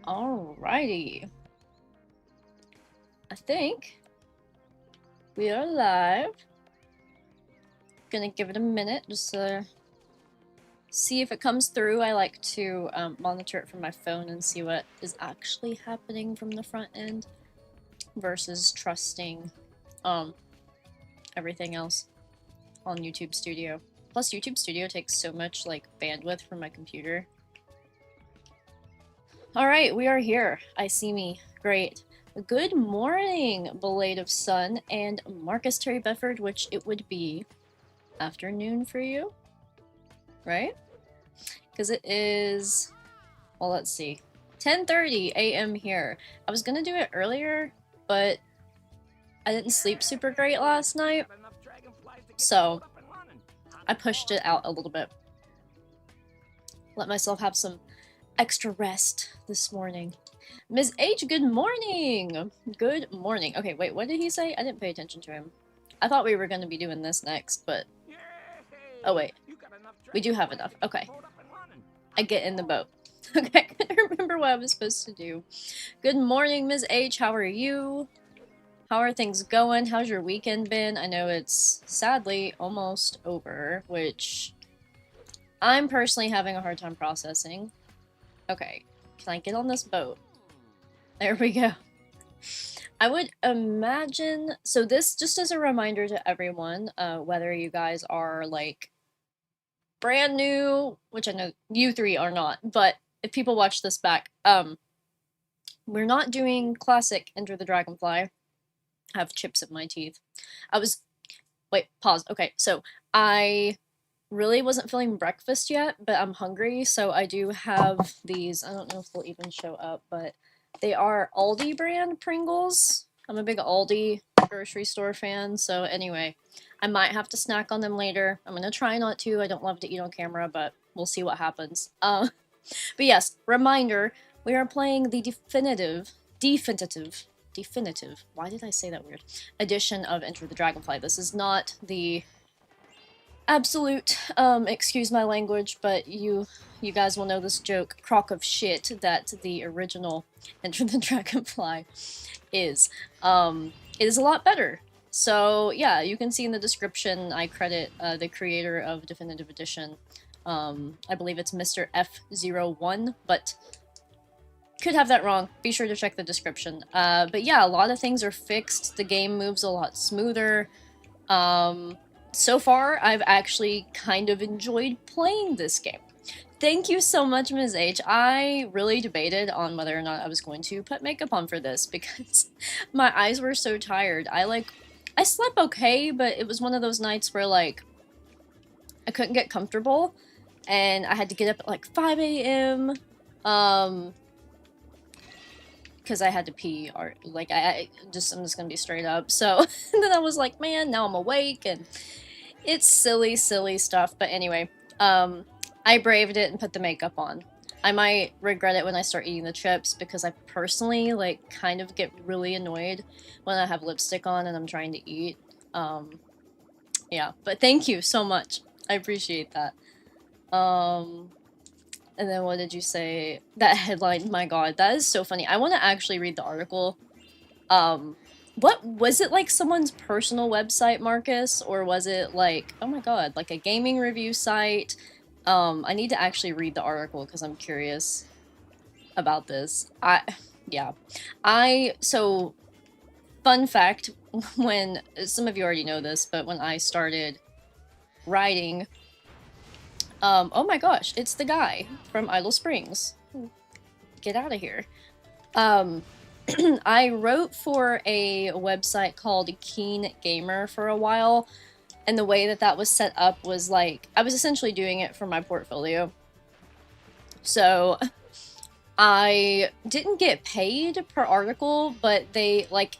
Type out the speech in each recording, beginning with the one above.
Alrighty. I think we are live. Gonna give it a minute just to see if it comes through. I like to monitor it from my phone and see what is actually happening from the front end versus trusting everything else on YouTube Studio. Plus YouTube Studio takes so much like bandwidth from my computer. Alright, we are here. I see me. Great. Good morning, Blade of Sun and Marcus Terry Bedford, which it would be afternoon for you, right? Because it is, well, let's see, 10:30 a.m. here. I was gonna do it earlier, but I didn't sleep super great last night, so I pushed it out a little bit. Let myself have some extra rest this morning. Ms. H, good morning! Good morning. Okay, wait, what did he say? I didn't pay attention to him. I thought we were going to be doing this next, but... Oh, wait. We do have enough. Okay. I get in the boat. Okay, I couldn't remember what I was supposed to do. Good morning, Ms. H. How are you? How are things going? How's your weekend been? I know it's, sadly, almost over, which I'm personally having a hard time processing. Okay, can I get on this boat? There we go. I would imagine, so this just as a reminder to everyone, whether you guys are like brand new, which I know you three are not, but if people watch this back, we're not doing classic Enter the Dragonfly. I have chips in my teeth. Wait, pause. Okay, so I really wasn't feeling breakfast yet, but I'm hungry, so I do have these, I don't know if they'll even show up, but they are Aldi brand Pringles. I'm a big Aldi grocery store fan, so anyway, I might have to snack on them later. I'm gonna try not to. I don't love to eat on camera, but we'll see what happens. But yes, reminder, we are playing the definitive, why did I say that weird, edition of Enter the Dragonfly. This is not the absolute, excuse my language, but you guys will know this joke, crock of shit, that the original Enter the Dragonfly is. It is a lot better. So yeah, you can see in the description I credit the creator of Definitive Edition. I believe it's Mr. FO1, but could have that wrong. Be sure to check the description. But yeah, a lot of things are fixed. The game moves a lot smoother. So far, I've actually kind of enjoyed playing this game. Thank you so much, Ms. H. I really debated on whether or not I was going to put makeup on for this because my eyes were so tired. I slept okay, but it was one of those nights where, like, I couldn't get comfortable, and I had to get up at, like, 5 a.m., because I had to pee, or, like, I'm just gonna be straight up, so, and then I was like, man, now I'm awake, and it's silly, silly stuff, but anyway, I braved it and put the makeup on. I might regret it when I start eating the chips, because I personally, like, kind of get really annoyed when I have lipstick on and I'm trying to eat. Yeah, but thank you so much. I appreciate that. And then what did you say? That headline, my god, that is so funny. I want to actually read the article. What was it, like someone's personal website, Marcus? Or was it like, oh my god, like a gaming review site? I need to actually read the article because I'm curious about this. So, fun fact, when, some of you already know this, but when I started writing, oh my gosh, it's the guy from Idle Springs. Get out of here. I wrote for a website called Keen Gamer for a while, and the way that that was set up was like, I was essentially doing it for my portfolio. So, I didn't get paid per article, but they, like,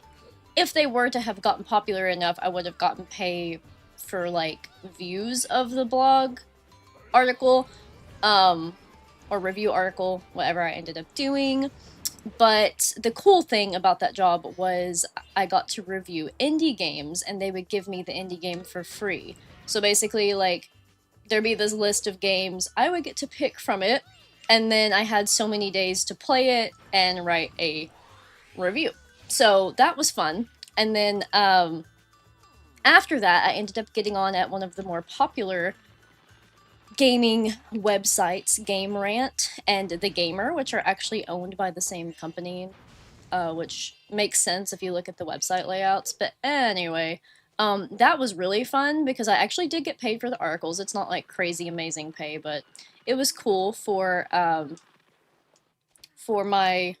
if they were to have gotten popular enough, I would have gotten paid for, like, views of the blog article, or review article, whatever I ended up doing. But the cool thing about that job was I got to review indie games, and they would give me the indie game for free. So basically, like, there'd be this list of games, I would get to pick from it, and then I had so many days to play it and write a review. So that was fun. And then after that, I ended up getting on at one of the more popular gaming websites, Game Rant and The Gamer, which are actually owned by the same company, which makes sense if you look at the website layouts. But anyway, that was really fun because I actually did get paid for the articles. It's not like crazy amazing pay, but it was cool for my,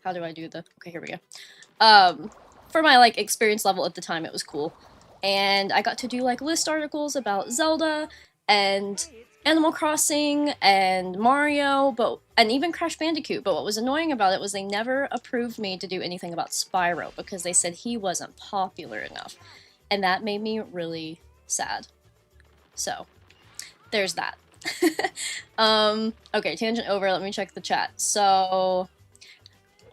how do I do the, okay, here we go. For my like experience level at the time, it was cool. And I got to do like list articles about Zelda and Animal Crossing and Mario, and even Crash Bandicoot. But what was annoying about it was they never approved me to do anything about Spyro because they said he wasn't popular enough. And that made me really sad. So, there's that. Okay, tangent over, let me check the chat. So,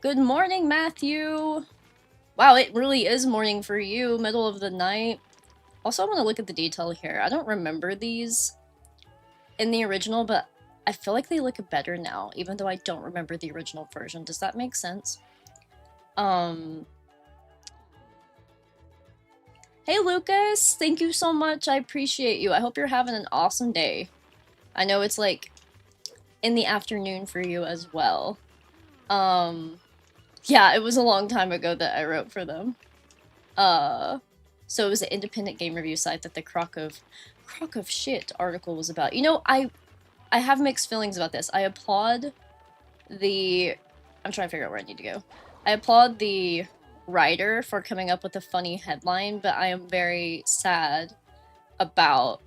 good morning, Matthew! Wow, it really is morning for you, middle of the night. Also, I want to look at the detail here. I don't remember these in the original, but I feel like they look better now, even though I don't remember the original version. Does that make sense? Hey, Lucas! Thank you so much. I appreciate you. I hope you're having an awesome day. I know it's, like, in the afternoon for you as well. Yeah, it was a long time ago that I wrote for them. So it was an independent game review site that the Crock of Shit article was about. You know, I have mixed feelings about this. I applaud the... I'm trying to figure out where I need to go. I applaud the writer for coming up with a funny headline, but I am very sad about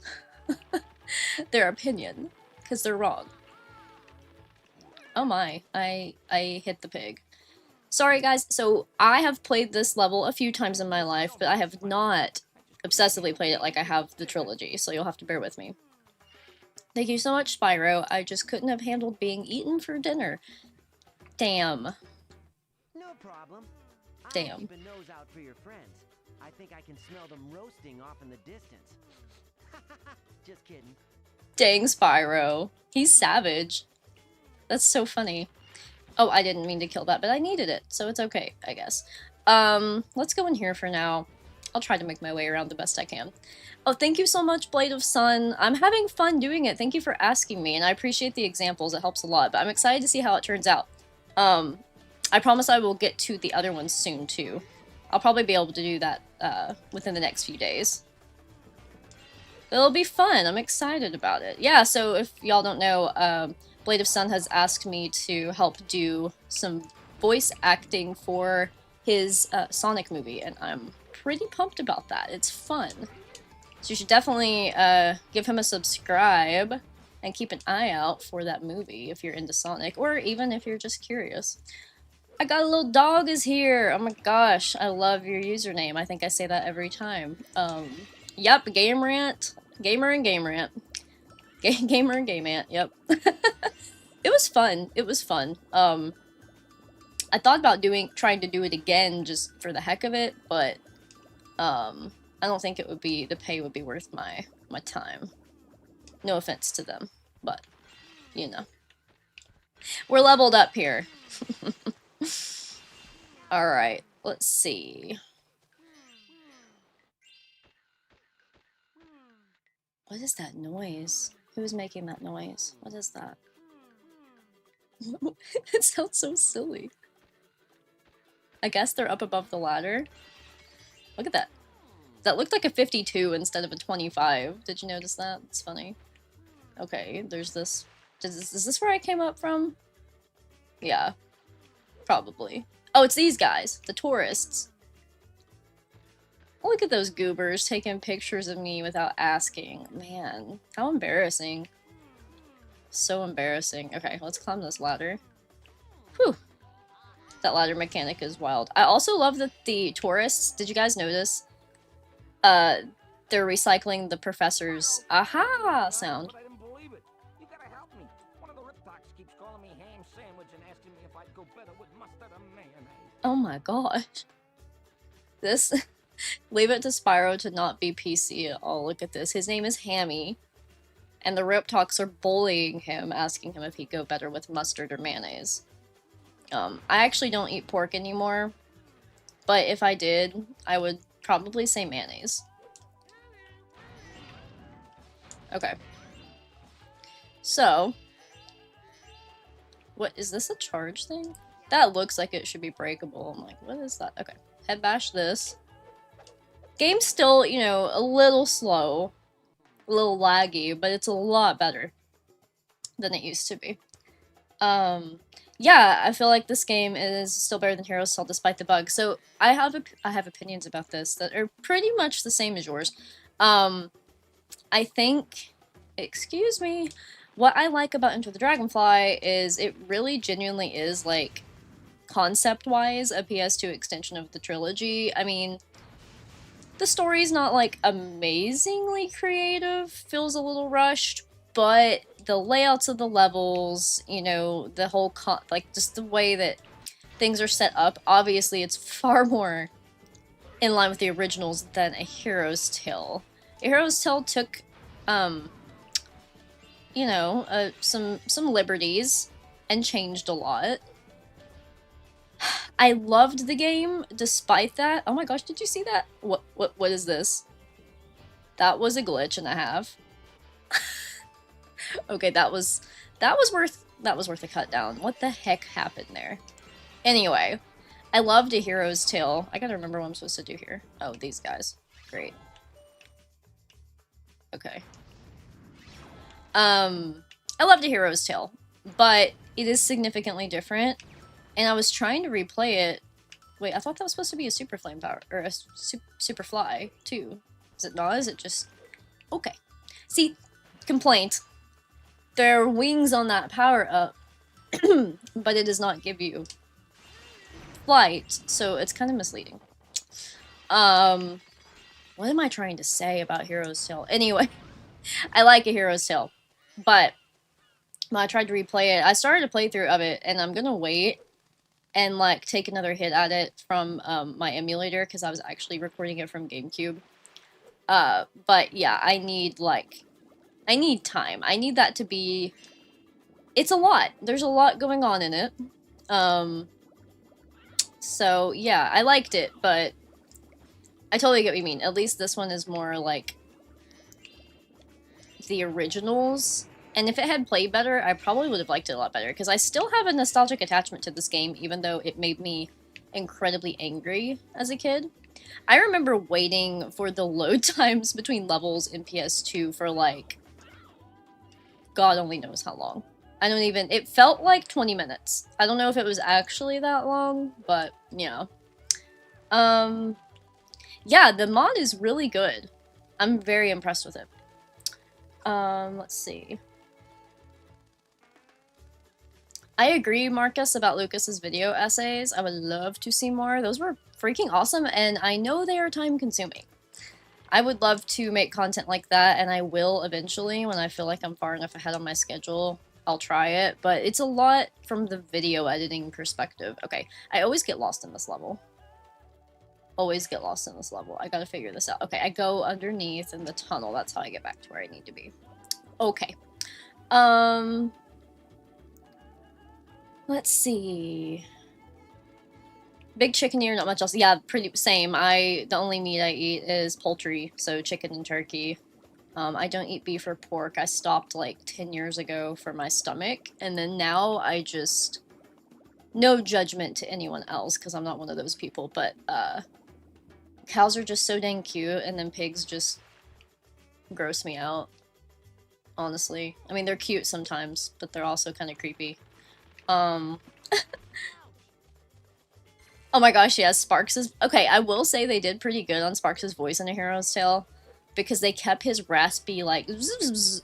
their opinion, because they're wrong. Oh my, I hit the pig. Sorry guys, so I have played this level a few times in my life, but I have not obsessively played it like I have the trilogy, so you'll have to bear with me. Thank you so much, Spyro. I just couldn't have handled being eaten for dinner. Damn. No problem. Damn. I'll keep a nose out for your friends. I think I can smell them roasting off in the distance. Just kidding. Dang, Spyro. He's savage. That's so funny. Oh, I didn't mean to kill that, but I needed it, so it's okay, I guess. Let's go in here for now. I'll try to make my way around the best I can. Oh, thank you so much, Blade of Sun. I'm having fun doing it. Thank you for asking me, and I appreciate the examples. It helps a lot, but I'm excited to see how it turns out. I promise I will get to the other ones soon, too. I'll probably be able to do that within the next few days. It'll be fun. I'm excited about it. Yeah, so if y'all don't know, Blade of Sun has asked me to help do some voice acting for his Sonic movie, and I'm pretty pumped about that. It's fun. So you should definitely give him a subscribe and keep an eye out for that movie if you're into Sonic, or even if you're just curious. I got a little dog is here! Oh my gosh, I love your username. I think I say that every time. Yep, Game Rant. Gamer and Game Rant. Gamer and Game Rant, yep. It was fun. It was fun. I thought about trying to do it again just for the heck of it, but I don't think it would be, the pay would be worth my time. No offense to them, but you know. We're leveled up here. Alright, let's see. What is that noise? Who's making that noise? What is that? It sounds so silly. I guess they're up above the ladder. Look at that. That looked like a 52 instead of a 25. Did you notice that? It's funny. Okay, there's this. Is this where I came up from? Yeah. Probably. Oh, it's these guys. The tourists. Look at those goobers taking pictures of me without asking. Man, how embarrassing. So embarrassing. Okay, let's climb this ladder. Whew. That ladder mechanic is wild. I also love that the tourists, did you guys notice? They're recycling the professor's aha sound. I didn't believe it. You gotta help me. One of the Riptocs keeps calling me ham sandwich and asking me if I'd go better with mustard and mayonnaise. Oh my gosh. This... Leave it to Spyro to not be PC at all. Look at this. His name is Hammy. and the Riptocs are bullying him, asking him if he'd go better with mustard or mayonnaise. I actually don't eat pork anymore, but if I did, I would probably say mayonnaise. Okay. So, what is this, a charge thing? That looks like it should be breakable. I'm like, what is that? Okay. Head bash this. Game's still, you know, a little slow, a little laggy, but it's a lot better than it used to be. Yeah, I feel like this game is still better than Heroes Tale despite the bugs. So I have opinions about this that are pretty much the same as yours. I think, excuse me, what I like about Enter the Dragonfly is it really genuinely is, like, concept-wise, a PS2 extension of the trilogy. I mean, the story's not, like, amazingly creative, feels a little rushed, but the layouts of the levels, you know, the whole, like, just the way that things are set up, obviously it's far more in line with the originals than a Hero's Tale. A Hero's Tale took, you know, some liberties and changed a lot. I loved the game despite that. Oh my gosh, did you see that? What is this? That was a glitch and a half. Okay, that was worth a cut down. What the heck happened there? Anyway, I loved A Hero's Tale. I gotta remember what I'm supposed to do here. Oh, these guys. Great. Okay. I loved A Hero's Tale, but it is significantly different, and I was trying to replay it. Wait, I thought that was supposed to be a super flame power, or a super fly, too. Is it not? Is it just... Okay. See, complaint. There are wings on that power up, but it does not give you flight, so it's kind of misleading. What am I trying to say about Hero's Tale? Anyway, I like A Hero's Tale, but when I tried to replay it, I started a playthrough of it, and I'm gonna wait and, like, take another hit at it from my emulator, because I was actually recording it from GameCube. But yeah, I need time. I need that to be... It's a lot. There's a lot going on in it. So yeah, I liked it, but I totally get what you mean. At least this one is more like the originals. And if it had played better, I probably would have liked it a lot better, because I still have a nostalgic attachment to this game, even though it made me incredibly angry as a kid. I remember waiting for the load times between levels in PS2 for, like, God only knows how long. I don't even... It felt like 20 minutes. I don't know if it was actually that long, but, yeah. Yeah, the mod is really good. I'm very impressed with it. Let's see. I agree, Marcus, about Lucas's video essays. I would love to see more. Those were freaking awesome, and I know they are time-consuming. I would love to make content like that, and I will eventually when I feel like I'm far enough ahead on my schedule. I'll try it, but it's a lot from the video editing perspective. Okay, I always get lost in this level. Always get lost in this level. I gotta figure this out. Okay, I go underneath in the tunnel. That's how I get back to where I need to be. Okay. Let's see. Big chicken ear, not much else. Yeah, pretty same. The only meat I eat is poultry, so chicken and turkey. I don't eat beef or pork. I stopped like 10 years ago for my stomach, and then now I just... No judgment to anyone else, because I'm not one of those people, but cows are just so dang cute, and then pigs just gross me out, honestly. I mean, they're cute sometimes, but they're also kind of creepy. Oh my gosh, yes, Sparks' okay, I will say they did pretty good on Sparks' voice in A Hero's Tale, because they kept his raspy, like,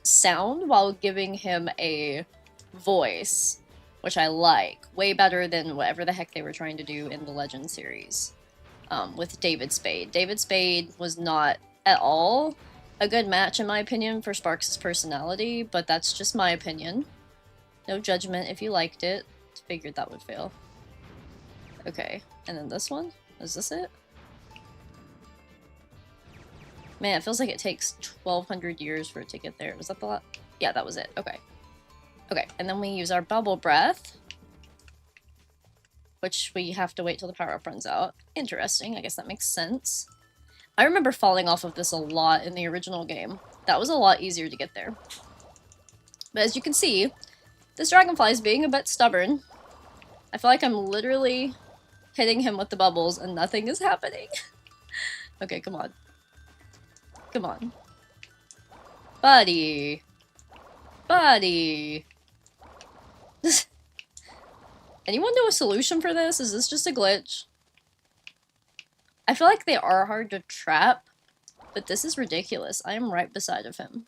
sound while giving him a voice, which I like. Way better than whatever the heck they were trying to do in the Legend series, with David Spade. David Spade was not at all a good match, in my opinion, for Sparks' personality, but that's just my opinion. No judgment if you liked it. Figured that would fail. Okay, and then this one? Is this it? Man, it feels like it takes 1,200 years for it to get there. Was that the last? Yeah, that was it. Okay. Okay, and then we use our bubble breath, which we have to wait till the power-up runs out. Interesting, I guess that makes sense. I remember falling off of this a lot in the original game. That was a lot easier to get there. But as you can see, this dragonfly is being a bit stubborn. I feel like I'm literally hitting him with the bubbles and nothing is happening. Okay, come on. Come on. Buddy. Buddy. Anyone know a solution for this? Is this just a glitch? I feel like they are hard to trap, but this is ridiculous. I am right beside of him.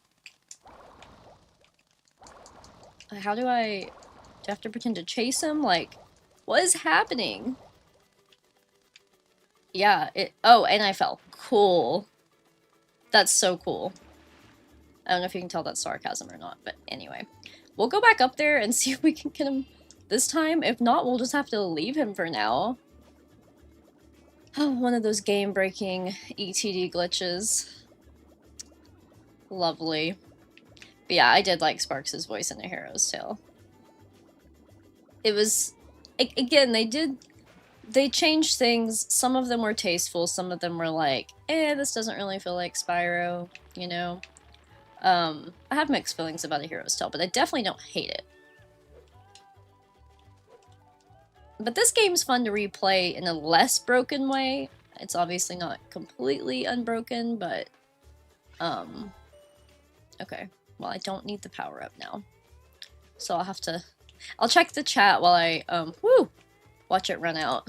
How do I have to pretend to chase him? Like, what is happening? Yeah, oh, and I fell. Cool. That's so cool. I don't know if you can tell that's sarcasm or not, but anyway. We'll go back up there and see if we can get him this time. If not, we'll just have to leave him for now. Oh, one of those game-breaking ETD glitches. Lovely. But yeah, I did like Sparks' voice in A Hero's Tale. It was... Again, they changed things. Some of them were tasteful, some of them were like, this doesn't really feel like Spyro, you know? I have mixed feelings about A Hero's Tale, but I definitely don't hate it. But this game's fun to replay in a less broken way. It's obviously not completely unbroken, but... Okay. Well, I don't need the power-up now. So I'll have to... I'll check the chat while I, watch it run out.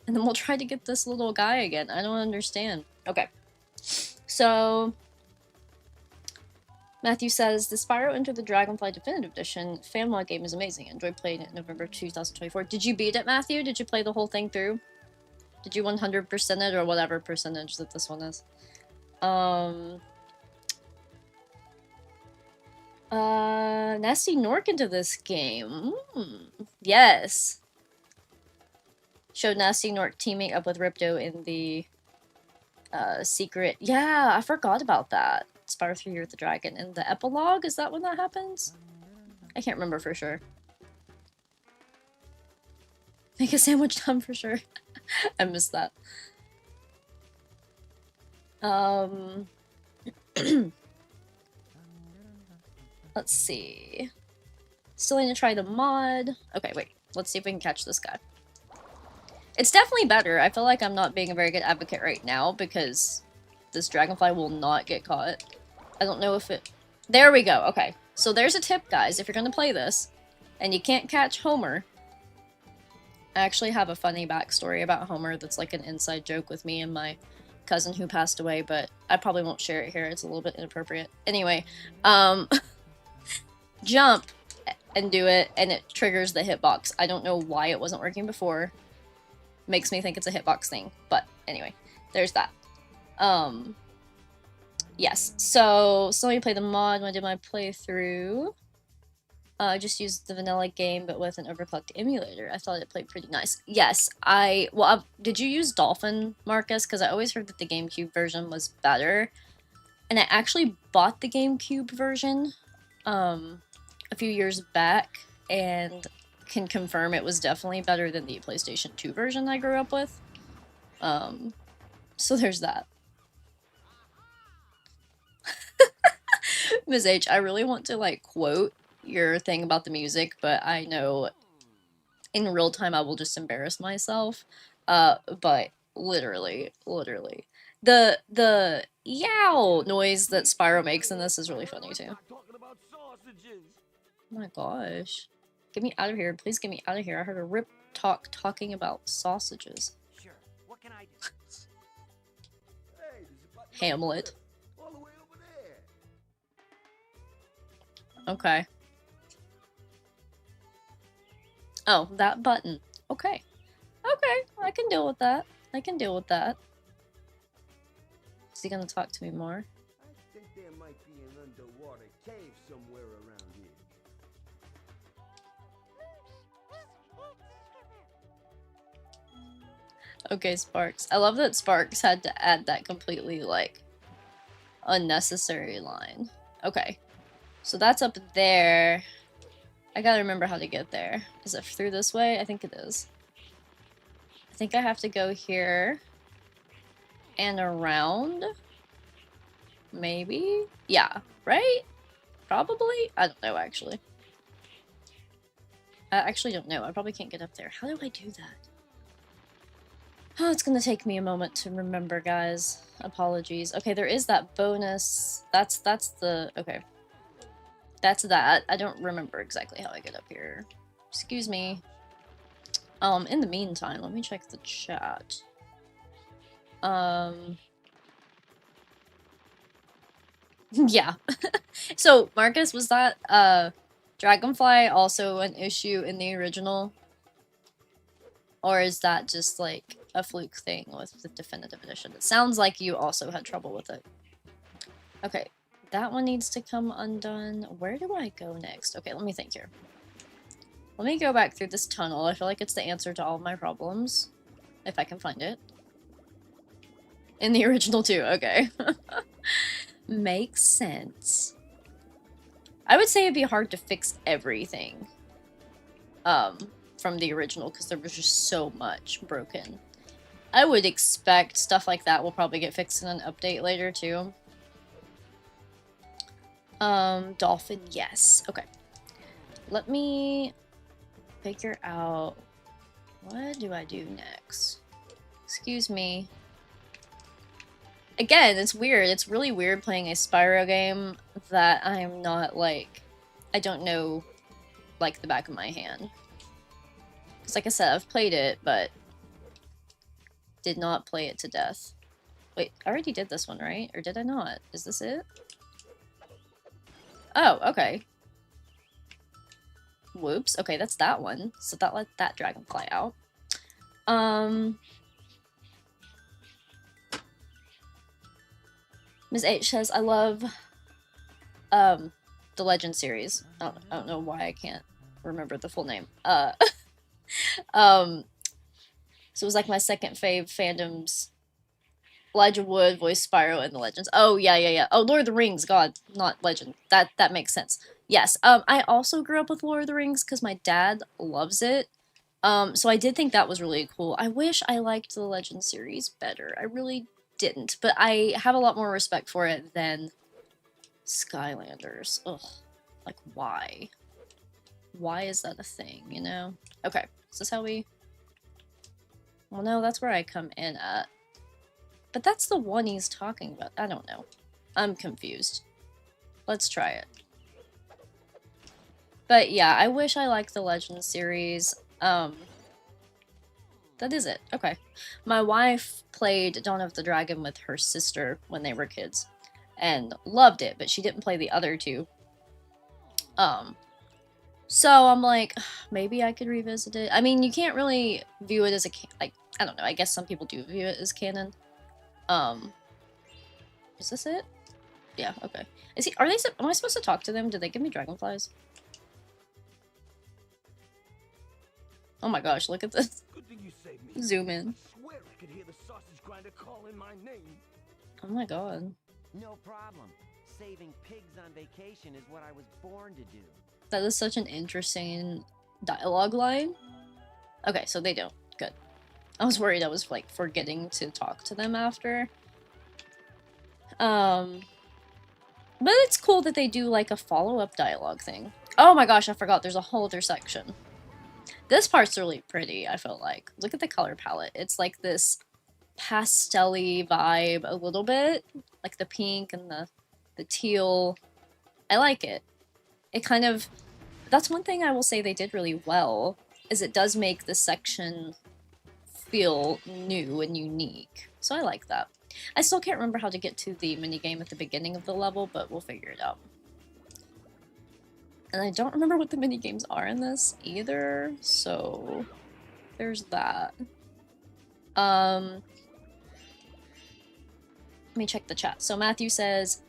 And then we'll try to get this little guy again. I don't understand. Okay. So... Matthew says, the Spyro Enter the Dragonfly Definitive Edition fan mod game is amazing. Enjoyed playing it in November 2024. Did you beat it, Matthew? Did you play the whole thing through? Did you 100% it, or whatever percentage that this one is? Nasty Nork into this game. Yes. Showed Nasty Nork teaming up with Ripto in the secret. Yeah, I forgot about that. Spyro 3 Year with the Dragon. And the epilogue, is that when that happens? I can't remember for sure. Make a sandwich time for sure. I missed that. Let's see. Still need to try the mod. Okay, wait. Let's see if we can catch this guy. It's definitely better. I feel like I'm not being a very good advocate right now because this dragonfly will not get caught. I don't know if it... There we go. Okay. So there's a tip, guys. If you're going to play this and you can't catch Homer... I actually have a funny backstory about Homer that's like an inside joke with me and my cousin who passed away, but I probably won't share it here. It's a little bit inappropriate. Anyway, jump and do it, and it triggers the hitbox. I don't know why it wasn't working before. Makes me think it's a hitbox thing, but anyway, there's that. Yes, so let me play the mod. When I did my playthrough, I just used the vanilla game, but with an overclocked emulator. I thought it played pretty nice. Yes, did you use Dolphin, Marcus? Because I always heard that the GameCube version was better. And I actually bought the GameCube version a few years back, and can confirm it was definitely better than the PlayStation 2 version I grew up with. So there's that. Ms. H, I really want to, like, quote your thing about the music, but I know in real time I will just embarrass myself. But literally, the yow noise that Spyro makes in this is really funny too. Oh my gosh. Get me out of here. Please get me out of here. I heard a Rip talking about sausages. Sure. What can I do? Hamlet. Okay. Oh, that button. Okay. Okay, I can deal with that. I can deal with that. Is he gonna talk to me more? I think there might be an underwater cave somewhere around here. Okay, Sparks. I love that Sparks had to add that completely, like, unnecessary line. Okay. So that's up there. I gotta remember how to get there. Is it through this way? I think it is. I think I have to go here and around. Maybe? Yeah, right? Probably? I don't know, actually. I actually don't know. I probably can't get up there. How do I do that? Oh, it's gonna take me a moment to remember, guys. Apologies. Okay, there is that bonus. That's the... Okay. That's that. I don't remember exactly how I get up here. Excuse me. In the meantime, let me check the chat. Yeah. So, Marcus, was that, Dragonfly also an issue in the original? Or is that just, like, a fluke thing with the definitive edition? It sounds like you also had trouble with it. Okay, that one needs to come undone. Where do I go next? Okay, let me think here. Let me go back through this tunnel. I feel like it's the answer to all of my problems. If I can find it. In the original too, okay. Makes sense. I would say it'd be hard to fix everything. From the original, because there was just so much broken. I would expect stuff like that will probably get fixed in an update later too. Dolphin, yes. Okay. Let me figure out what do I do next. Excuse me. Again, it's weird. It's really weird playing a Spyro game that I'm not like, I don't know like the back of my hand. Because like I said, I've played it, but did not play it to death. Wait, I already did this one, right? Or did I not? Is this it? Oh, okay. Whoops. Okay, that's that one. So that let that dragonfly out. Ms. H says, I love the Legend series. I don't know why I can't remember the full name. So it was like my second fave fandoms. Elijah Wood voiced Spyro in the Legends. Oh, yeah. Oh, Lord of the Rings, God, not Legend. That makes sense. Yes, I also grew up with Lord of the Rings because my dad loves it. So I did think that was really cool. I wish I liked the Legend series better. I really didn't, but I have a lot more respect for it than Skylanders. Ugh, like why? Why is that a thing, you know? Okay, is this how we... Well, no, that's where I come in at. But that's the one he's talking about. I don't know. I'm confused. Let's try it. But yeah, I wish I liked the Legend series. That is it. Okay. My wife played Dawn of the Dragon with her sister when they were kids. And loved it, but she didn't play the other two. So I'm like, maybe I could revisit it. I mean, you can't really view it as a... Like, I don't know. I guess some people do view it as canon. Is this it? Yeah, okay. Is he, am I supposed to talk to them? Did they give me dragonflies? Oh my gosh, look at this. Good thing you saved me. Zoom in. I swear I could hear the sausage grinder calling my name. Oh my god. No problem. Saving pigs on vacation is what I was born to do. That is such an interesting dialogue line. Okay, so they don't. Good. I was worried I was, like, forgetting to talk to them after. But it's cool that they do, like, a follow-up dialogue thing. Oh my gosh, I forgot. There's a whole other section. This part's really pretty, I feel like. Look at the color palette. It's like this pastel-y vibe a little bit. Like the pink and the teal. I like it. It kind of... That's one thing I will say they did really well, is it does make this section feel new and unique. So I like that. I still can't remember how to get to the minigame at the beginning of the level, but we'll figure it out. And I don't remember what the minigames are in this either, so there's that. Let me check the chat. So Matthew says,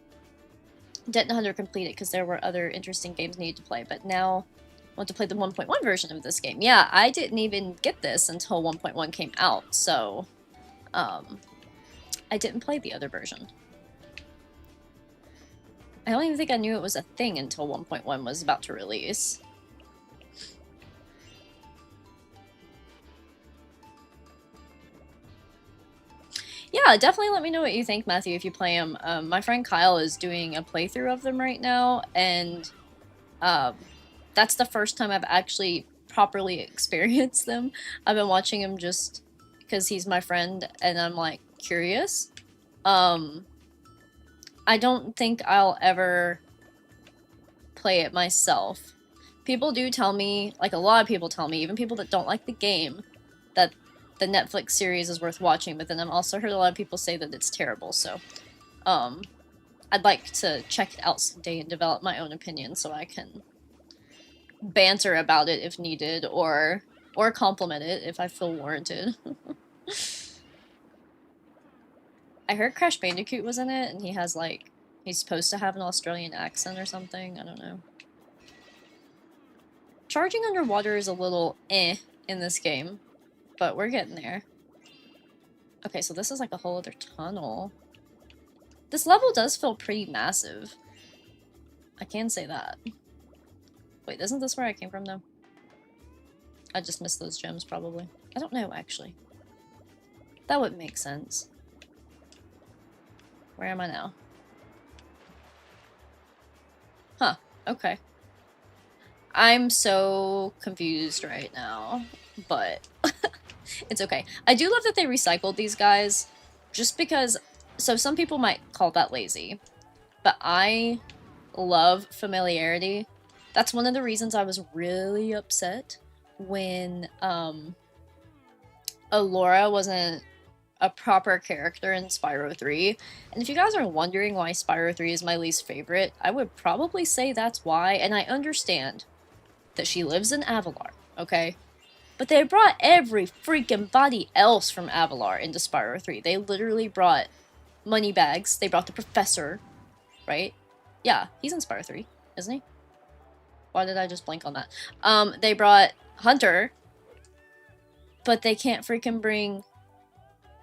didn't know how to complete it because there were other interesting games needed to play, but now I want to play the 1.1 version of this game. Yeah, I didn't even get this until 1.1 came out, so I didn't play the other version. I don't even think I knew it was a thing until 1.1 was about to release. Yeah, definitely let me know what you think, Matthew, if you play them. My friend Kyle is doing a playthrough of them right now, and that's the first time I've actually properly experienced them. I've been watching him just because he's my friend, and I'm, like, curious. I don't think I'll ever play it myself. People do tell me, like a lot of people tell me, even people that don't like the game, that the Netflix series is worth watching, but then I've also heard a lot of people say that it's terrible, so I'd like to check it out someday and develop my own opinion so I can banter about it if needed, or compliment it if I feel warranted. I heard Crash Bandicoot was in it, and he has, like, he's supposed to have an Australian accent or something, I don't know. Charging underwater is a little in this game, but we're getting there. Okay, so this is like a whole other tunnel. This level does feel pretty massive. I can say that. Wait, isn't this where I came from, though? I just missed those gems, probably. I don't know, actually. That would make sense. Where am I now? Huh, okay. I'm so confused right now, but it's okay. I do love that they recycled these guys, just because, so some people might call that lazy, but I love familiarity. That's one of the reasons I was really upset when Alora wasn't a proper character in Spyro 3. And if you guys are wondering why Spyro 3 is my least favorite, I would probably say that's why, and I understand that she lives in Avalar, okay? But they brought every freaking body else from Avalar into Spyro 3. They literally brought Moneybags, they brought the Professor, right? Yeah, he's in Spyro 3, isn't he? Why did I just blank on that? They brought Hunter, but they can't freaking bring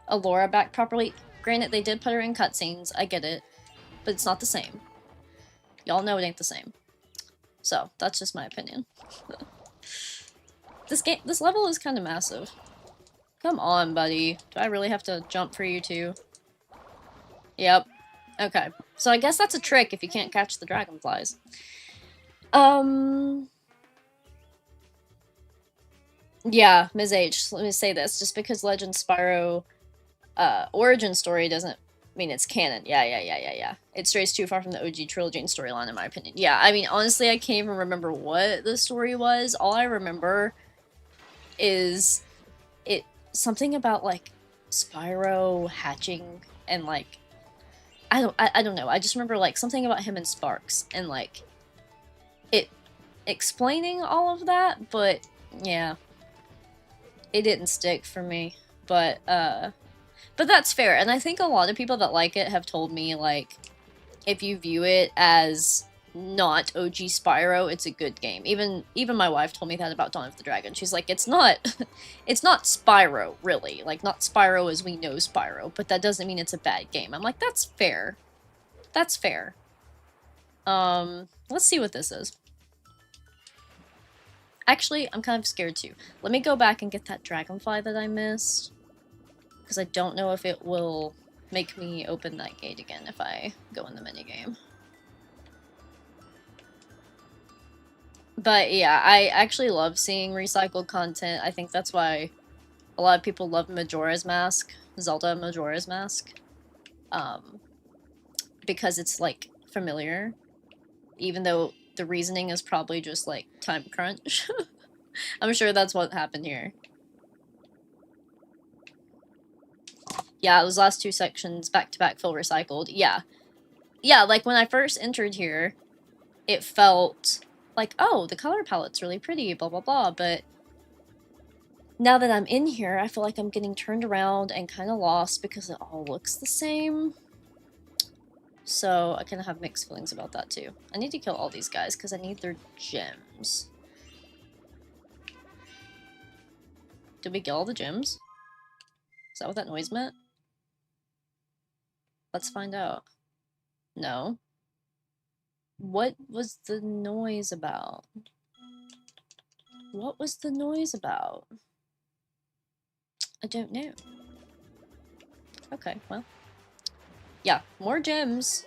Alora back properly. Granted, they did put her in cutscenes, I get it, but it's not the same. Y'all know it ain't the same. So, that's just my opinion. This level is kind of massive. Come on, buddy. Do I really have to jump for you too? Yep. Okay. So I guess that's a trick if you can't catch the dragonflies. Yeah, Ms. H, let me say this. Just because Legend Spyro origin story doesn't mean it's canon. Yeah. It strays too far from the OG trilogy and storyline, in my opinion. Yeah, I mean, honestly, I can't even remember what the story was. All I remember is something about, like, Spyro hatching and, like, I don't know. I just remember, like, something about him and Sparks and, like, it explaining all of that, but yeah, it didn't stick for me. But that's fair, and I think a lot of people that like it have told me, like, if you view it as not OG Spyro, it's a good game. Even my wife told me that about Dawn of the Dragon. She's like, it's not Spyro, really. Like, not Spyro as we know Spyro, but that doesn't mean it's a bad game. I'm like, that's fair. That's fair. Let's see what this is. Actually, I'm kind of scared too. Let me go back and get that dragonfly that I missed, because I don't know if it will make me open that gate again if I go in the minigame. But yeah, I actually love seeing recycled content. I think that's why a lot of people love Majora's Mask, Zelda Majora's Mask. Because it's, like, familiar. Even though the reasoning is probably just, like, time crunch. I'm sure that's what happened here. Yeah, those last two sections, back-to-back, feel recycled. Yeah. Yeah, like, when I first entered here, it felt like, oh, the color palette's really pretty, blah, blah, blah, but now that I'm in here, I feel like I'm getting turned around and kind of lost because it all looks the same. So I kind of have mixed feelings about that too. I need to kill all these guys because I need their gems. Did we get all the gems? Is that what that noise meant? Let's find out. No. What was the noise about? What was the noise about? I don't know. Okay, well. Yeah, more gems.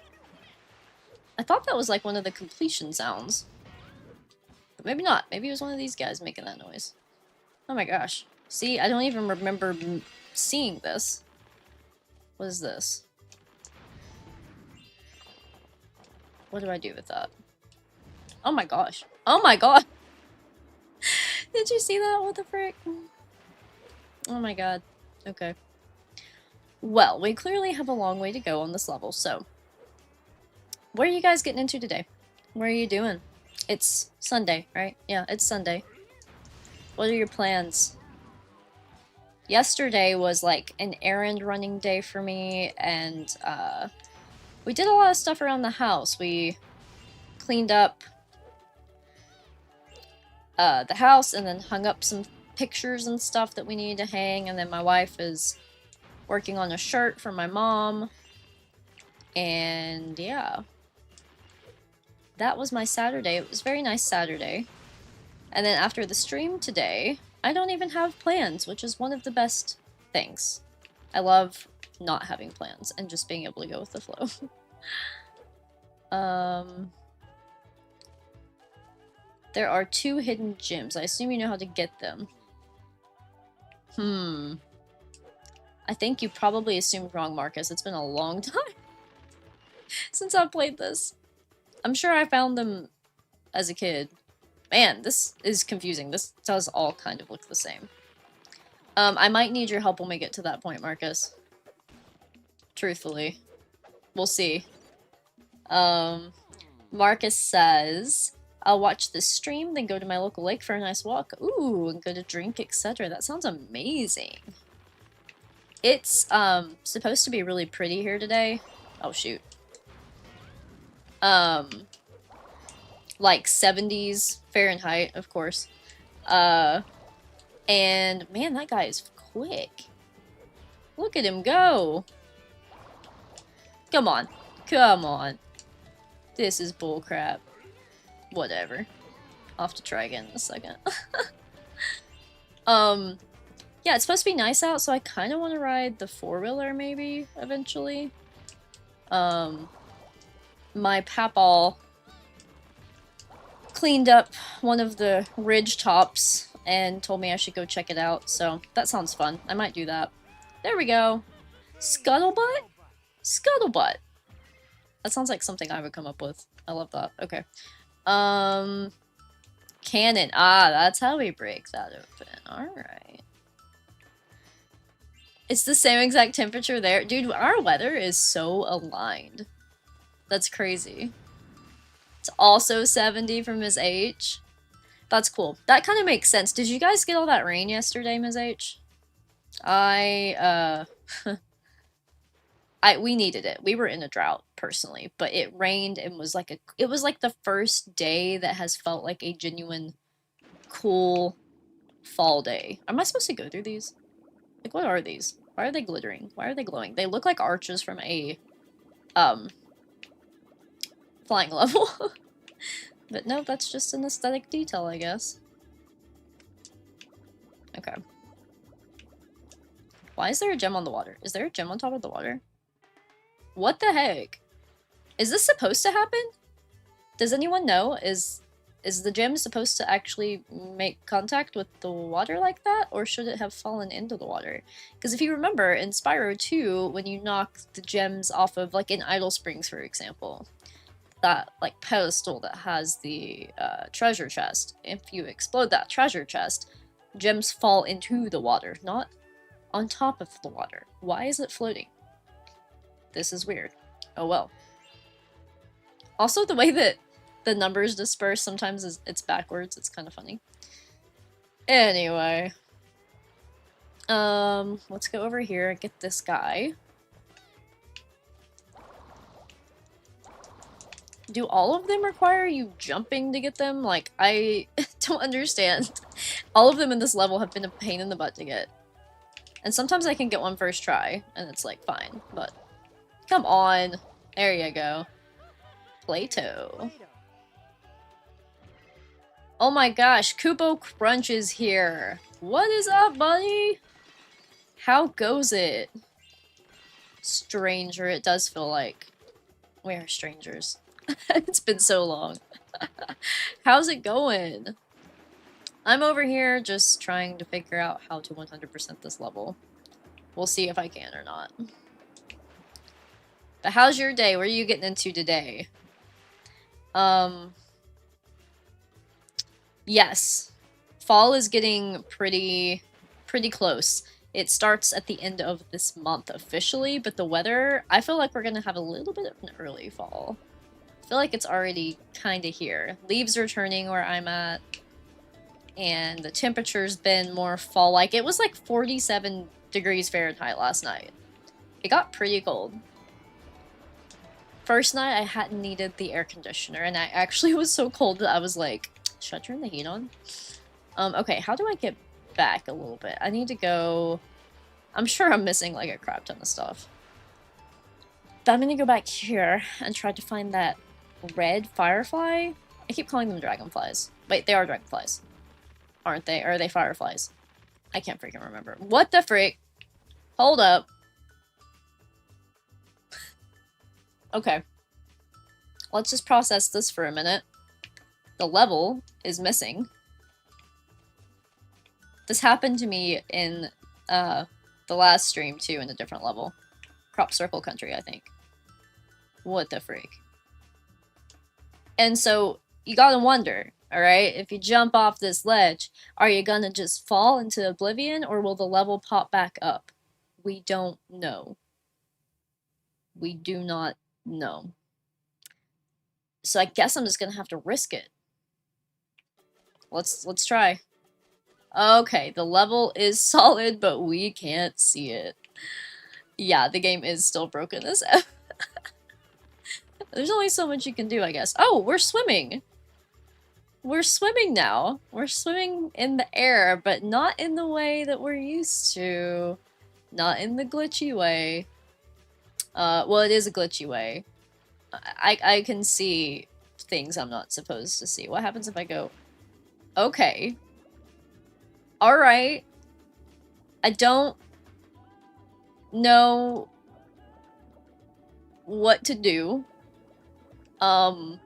I thought that was like one of the completion sounds. But maybe not. Maybe it was one of these guys making that noise. Oh my gosh. See, I don't even remember seeing this. What is this? What do I do with that? Oh my gosh. Oh my god! Did you see that? What the frick? Oh my god. Okay. Well, we clearly have a long way to go on this level, so... What are you guys getting into today? What are you doing? It's Sunday, right? Yeah, it's Sunday. What are your plans? Yesterday was like an errand running day for me, and we did a lot of stuff around the house. We cleaned up the house and then hung up some pictures and stuff that we needed to hang, and then my wife is working on a shirt for my mom, and yeah. That was my Saturday. It was a very nice Saturday. And then after the stream today, I don't even have plans, which is one of the best things. I love not having plans and just being able to go with the flow. There are 2 hidden gems. I assume you know how to get them. I think you probably assumed wrong, Marcus. It's been a long time since I've played this. I'm sure I found them as a kid. Man, this is confusing. This does all kind of look the same. I might need your help when we get to that point, Marcus. Truthfully. We'll see. Marcus says, I'll watch this stream, then go to my local lake for a nice walk. Ooh, and go to drink, etc. That sounds amazing. It's, supposed to be really pretty here today. Oh, shoot. Like 70s Fahrenheit, of course. And man, that guy is quick. Look at him go. Come on. Come on. This is bullcrap. Whatever. I'll have to try again in a second. Yeah, it's supposed to be nice out, so I kind of want to ride the 4-wheeler maybe, eventually. My papal cleaned up one of the ridge tops and told me I should go check it out, so that sounds fun. I might do that. There we go. Scuttlebutt? Scuttlebutt. That sounds like something I would come up with. I love that. Okay. Cannon. Ah, that's how we break that open. Alright. It's the same exact temperature there. Dude, our weather is so aligned. That's crazy. It's also 70 for Ms. H. That's cool. That kind of makes sense. Did you guys get all that rain yesterday, Ms. H? We needed it. We were in a drought, personally, but it rained and was like it was like the first day that has felt like a genuine cool fall day. Am I supposed to go through these? Like, what are these? Why are they glittering? Why are they glowing? They look like arches from a, flying level. But no, that's just an aesthetic detail, I guess. Okay. Why is there a gem on the water? Is there a gem on top of the water? What the heck? Is this supposed to happen? Does anyone know? Is the gem supposed to actually make contact with the water like that? Or should it have fallen into the water? Because if you remember, in Spyro 2, when you knock the gems off of, like in Idle Springs, for example, that, like, pedestal that has the treasure chest, if you explode that treasure chest, gems fall into the water, not on top of the water. Why is it floating? This is weird. Oh well. Also, the way that the numbers disperse sometimes it's backwards. It's kind of funny. Anyway. Let's go over here and get this guy. Do all of them require you jumping to get them? Like, I don't understand. All of them in this level have been a pain in the butt to get. And sometimes I can get one first try, and it's like, fine, but... Come on! There you go. Plato. Plato. Oh my gosh, Kupo Crunch is here. What is up, buddy? How goes it? Stranger, it does feel like we are strangers. It's been so long. How's it going? I'm over here just trying to figure out how to 100% this level. We'll see if I can or not. But how's your day? What are you getting into today? Yes. Fall is getting pretty close. It starts at the end of this month officially, but the weather, I feel like we're gonna have a little bit of an early fall. I feel like it's already kind of here. Leaves are turning where I'm at, and the temperature's been more fall-like. It was like 47 degrees Fahrenheit last night. It got pretty cold. First night, I hadn't needed the air conditioner, and I actually was so cold that I was like, should I turn the heat on? Okay, how do I get back a little bit? I need to go... I'm sure I'm missing like a crap ton of stuff. But I'm gonna go back here and try to find that red firefly. I keep calling them dragonflies. Wait, they are dragonflies. Aren't they? Or are they fireflies? I can't freaking remember. What the frick? Hold up. Okay. Let's just process this for a minute. The level is missing. This happened to me in the last stream too, in a different level. Crop Circle Country, I think. What the freak? And so, you gotta wonder, alright? If you jump off this ledge, are you gonna just fall into oblivion, or will the level pop back up? We don't know. We do not know. So I guess I'm just gonna have to risk it. Let's try. Okay, the level is solid, but we can't see it. Yeah, the game is still broken as F. There's only so much you can do, I guess. Oh, we're swimming! We're swimming now. We're swimming in the air, but not in the way that we're used to. Not in the glitchy way. Well, it is a glitchy way. I can see things I'm not supposed to see. What happens if I go... Okay. Alright. I don't know what to do. I'm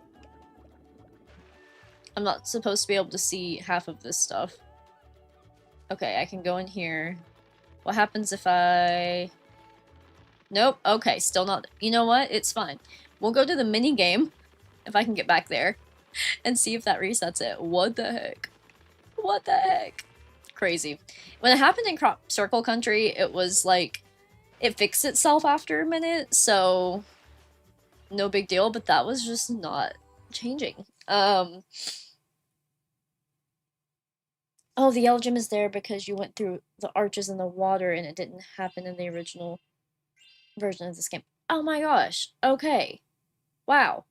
not supposed to be able to see half of this stuff. Okay, I can go in here. What happens if I... Nope. Okay, still not... You know what? It's fine. We'll go to the mini game, if I can get back there, and see if that resets it. What the heck? What the heck? Crazy. When it happened in Crop Circle Country, it was like... It fixed itself after a minute, so... No big deal, but that was just not changing. Oh, the yellow gem is there because you went through the arches in the water and it didn't happen in the original version of this game. Oh my gosh. Okay. Wow.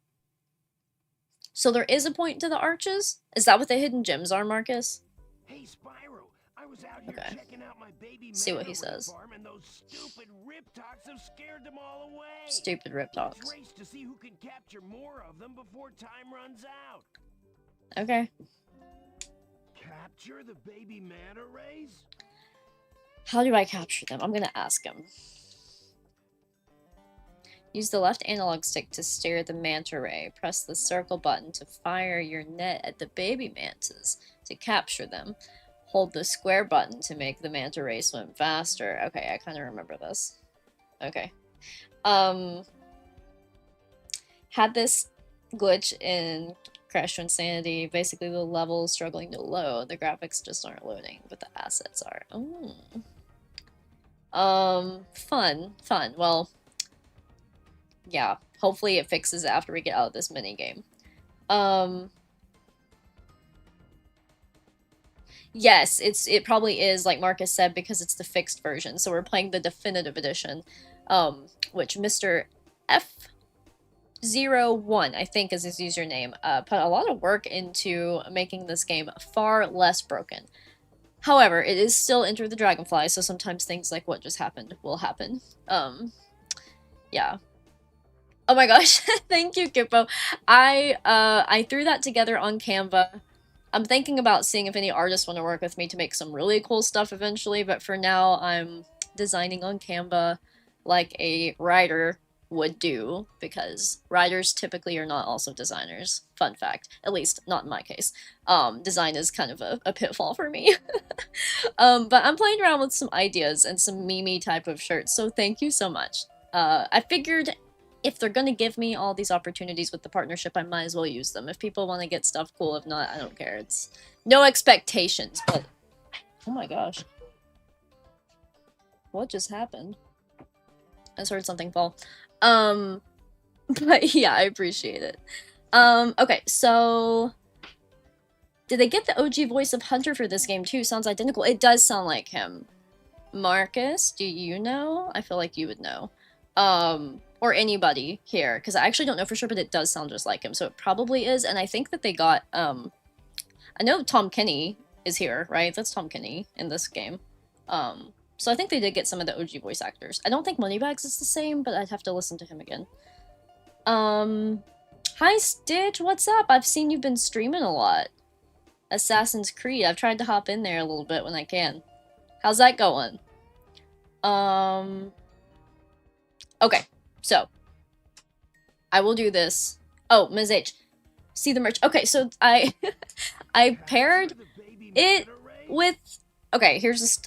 So there is a point to the arches? Is that what the hidden gems are, Marcus? Hey, Spyro, I was out here Okay. checking out my baby See what he Manta says. farm, and those stupid Riptocs have scared them all away. Stupid Let's Riptocs. race to see who can capture more of them before time runs out. Okay. Capture the baby manta rays? How do I capture them? I'm gonna ask him. Use the left analog stick to steer the manta ray. Press the circle button to fire your net at the baby mantas to capture them. Hold the square button to make the manta ray swim faster. Okay, I kind of remember this. Okay. Had this glitch in Crash to Insanity. Basically, the level is struggling to load. The graphics just aren't loading, but the assets are. Fun. Well, yeah. Hopefully it fixes it after we get out of this minigame. Yes, it probably is, like Marcus said, because it's the fixed version. So we're playing the definitive edition, which Mr. F01, I think is his username, put a lot of work into making this game far less broken. However, it is still Enter the Dragonfly, so sometimes things like what just happened will happen. Yeah. Oh my gosh, thank you, Kippo. I threw that together on Canva. I'm thinking about seeing if any artists want to work with me to make some really cool stuff eventually, but for now I'm designing on Canva like a writer would do, because writers typically are not also designers. Fun fact. At least, not in my case. Design is kind of a pitfall for me. But I'm playing around with some ideas and some meme type of shirts, so thank you so much. I figured if they're gonna give me all these opportunities with the partnership, I might as well use them. If people want to get stuff, cool. If not, I don't care. It's no expectations, but... Oh my gosh. What just happened? I just heard something fall. But yeah, I appreciate it. Okay, so... Did they get the OG voice of Hunter for this game too? Sounds identical. It does sound like him. Marcus, do you know? I feel like you would know. Or anybody here, because I actually don't know for sure, but it does sound just like him, so it probably is. And I think that they got, I know Tom Kenny is here, right? That's Tom Kenny in this game. So I think they did get some of the OG voice actors. I don't think Moneybags is the same, but I'd have to listen to him again. Hi Stitch, what's up? I've seen you've been streaming a lot. Assassin's Creed, I've tried to hop in there a little bit when I can. How's that going? Okay, so I will do this. Oh, Ms. H, see the merch. Okay, so I paired it with... Okay,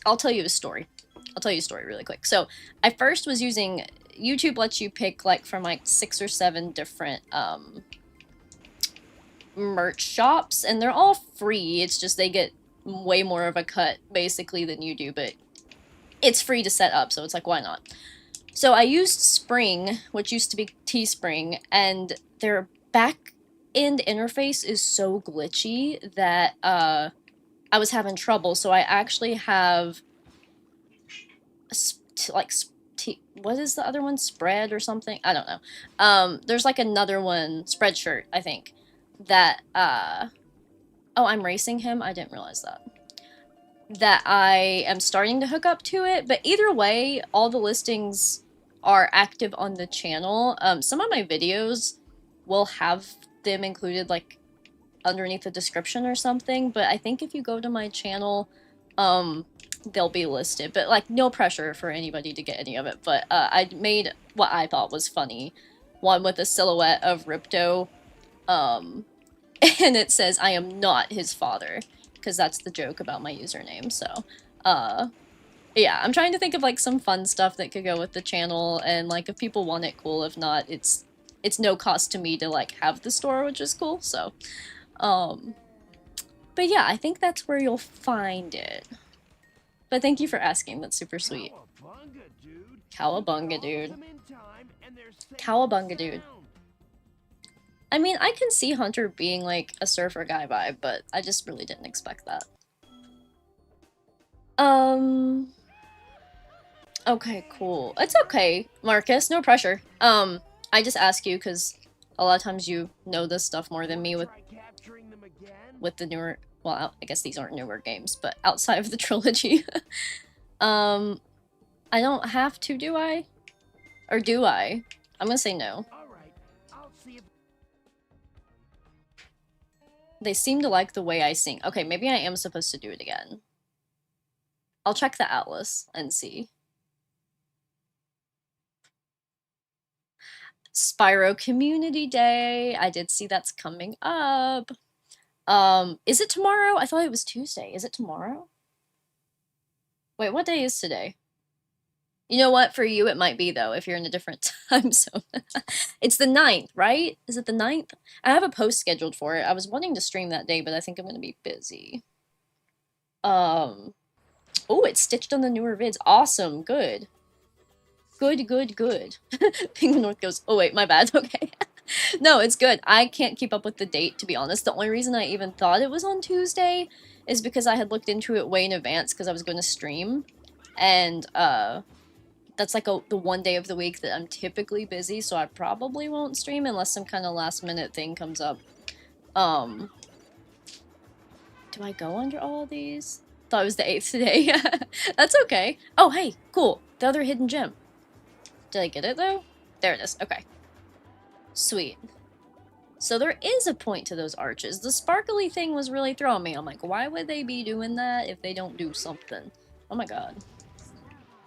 I'll tell you a story. I'll tell you a story really quick. So I first was using... YouTube lets you pick like from like 6 or 7 different merch shops, and they're all free. It's just they get way more of a cut basically than you do, but it's free to set up, so it's like, why not? So I used Spring, which used to be Teespring, and their back-end interface is so glitchy that I was having trouble. So I actually have what is the other one? Spread or something? I don't know. There's like another one, Spreadshirt, I think, that oh, I'm racing him? I didn't realize that. That I am starting to hook up to it, but either way, all the listings are active on the channel. Some of my videos will have them included like underneath the description or something, but I think if you go to my channel, they'll be listed, but like no pressure for anybody to get any of it. But I made what I thought was funny, one with a silhouette of Ripto, and it says I am not his father, because that's the joke about my username. So yeah, I'm trying to think of like some fun stuff that could go with the channel, and like if people want it, cool. If not, it's no cost to me to like have the store, which is cool. So but yeah, I think that's where you'll find it. But thank you for asking. That's super sweet. Cowabunga, dude. Cowabunga, dude. I mean, I can see Hunter being like a surfer guy vibe, but I just really didn't expect that. Okay, cool. It's okay, Marcus. No pressure. I just ask you because a lot of times you know this stuff more than me with the newer... Well, I guess these aren't newer games, but outside of the trilogy. I don't have to, do I? Or do I? I'm gonna say no. They seem to like the way I sing. Okay, maybe I am supposed to do it again. I'll check the atlas and see. Spyro Community Day. I did see that's coming up. Is it tomorrow? I thought it was Tuesday. Is it tomorrow? Wait, what day is today? You know what? For you, it might be, though, if you're in a different time zone. It's the 9th, right? Is it the 9th? I have a post scheduled for it. I was wanting to stream that day, but I think I'm going to be busy. Oh, it's stitched on the newer vids. Awesome. Good. Good, good, good. Penguin North goes, oh, wait, my bad. Okay. No, it's good. I can't keep up with the date, to be honest. The only reason I even thought it was on Tuesday is because I had looked into it way in advance because I was going to stream. And, that's like the one day of the week that I'm typically busy, so I probably won't stream unless some kind of last minute thing comes up. Do I go under all of these? Thought it was the 8th today. That's okay. Oh, hey, cool. The other hidden gem. Did I get it, though? There it is. Okay. Sweet. So there is a point to those arches. The sparkly thing was really throwing me. I'm like, why would they be doing that if they don't do something? Oh my god.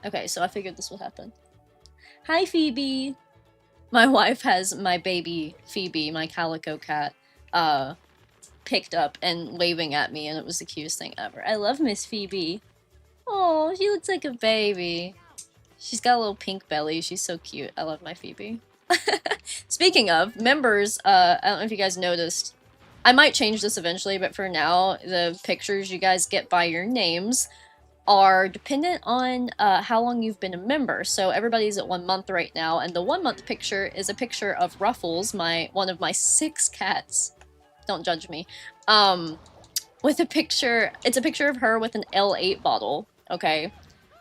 Okay, so I figured this would happen. Hi, Phoebe! My wife has my baby, Phoebe, my calico cat, picked up and waving at me, and it was the cutest thing ever. I love Miss Phoebe. Oh, she looks like a baby. She's got a little pink belly. She's so cute. I love my Phoebe. Speaking of, members, I don't know if you guys noticed, I might change this eventually, but for now, the pictures you guys get by your names are dependent on how long you've been a member. So everybody's at 1 month right now, and the 1 month picture is a picture of Ruffles, one of my 6 cats. Don't judge me. With a picture, it's a picture of her with an L8 bottle, okay?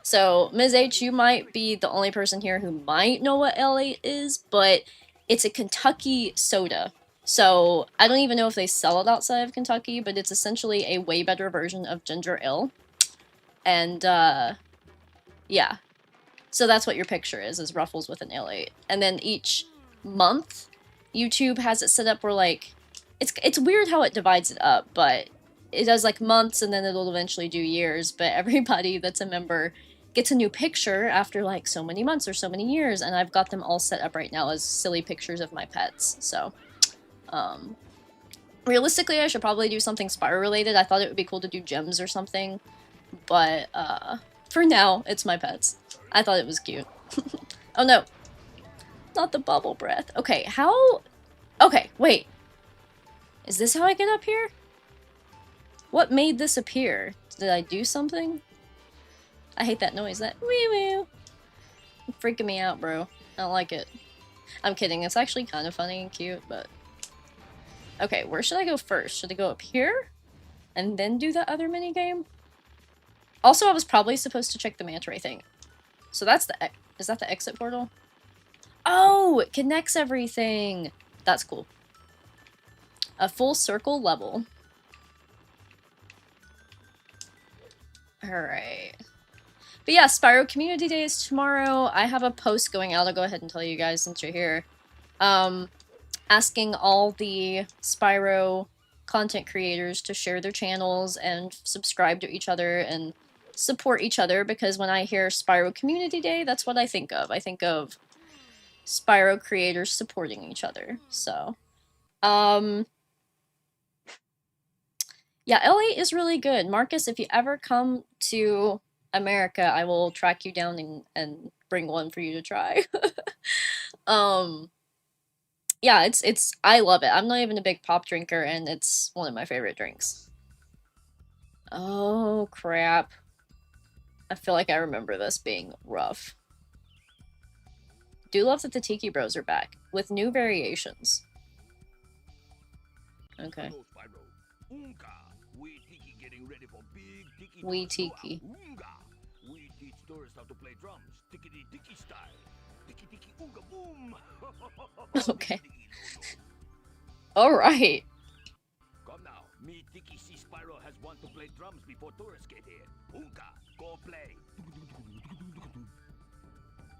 So, Ms. H, you might be the only person here who might know what L8 is, but it's a Kentucky soda. So, I don't even know if they sell it outside of Kentucky, but it's essentially a way better version of ginger ale. And, yeah. So that's what your picture is Ruffles with an L8. And then each month, YouTube has it set up where, like, it's weird how it divides it up, but it does, like, months, and then it'll eventually do years, but everybody that's a member gets a new picture after, like, so many months or so many years, and I've got them all set up right now as silly pictures of my pets, so, realistically, I should probably do something Spyro related. I thought it would be cool to do gems or something, but, for now, it's my pets. I thought it was cute. Oh no! Not the bubble breath. Okay, how... Okay, wait. Is this how I get up here? What made this appear? Did I do something? I hate that noise. That wee-wee. Freaking me out, bro. I don't like it. I'm kidding. It's actually kind of funny and cute, but... Okay, where should I go first? Should I go up here? And then do the other minigame? Also, I was probably supposed to check the manta ray thing. So that's the... Is that the exit portal? Oh! It connects everything! That's cool. A full circle level. Alright. But yeah, Spyro Community Day is tomorrow. I have a post going out. I'll go ahead and tell you guys since you're here. Asking all the Spyro content creators to share their channels and subscribe to each other and support each other, because when I hear Spyro Community Day, that's what I think of. I think of Spyro creators supporting each other. So, yeah, L8 is really good. Marcus, if you ever come to America, I will track you down and bring one for you to try. Yeah, it's I love it. I'm not even a big pop drinker, and it's one of my favorite drinks. Oh, crap. I feel like I remember this being rough. Do love that the Tiki Bros are back, with new variations. Okay. We Tiki. We teach tourists how to play drums, tiki style. Tiki ooga boom. Okay. Alright. Come now, me Tiki see Spyro has want to play drums before tourists get here. Oonka, go play.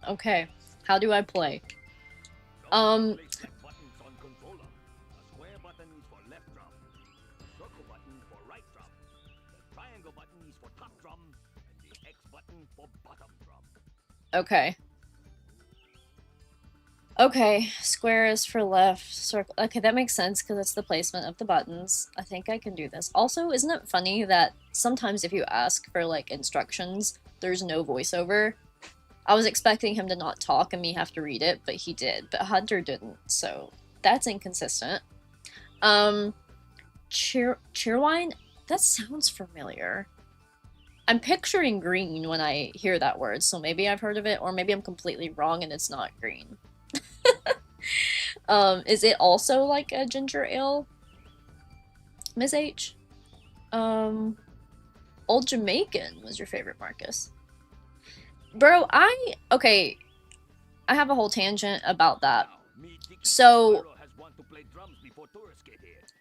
Okay. How do I play? Place the buttons on controller. The square button is for left drum. The circle button for right drum. The triangle button is for top drum. And the X button for bottom drum. Okay. Okay, square is for left, circle. Okay, that makes sense because it's the placement of the buttons. I think I can do this. Also, isn't it funny that sometimes if you ask for, like, instructions, there's no voiceover? I was expecting him to not talk and me have to read it, but he did. But Hunter didn't, so that's inconsistent. Cheerwine? That sounds familiar. I'm picturing green when I hear that word, so maybe I've heard of it, or maybe I'm completely wrong and it's not green. Is it also like a ginger ale? Ms. H? Old Jamaican was your favorite, Marcus. Bro, okay, I have a whole tangent about that. So,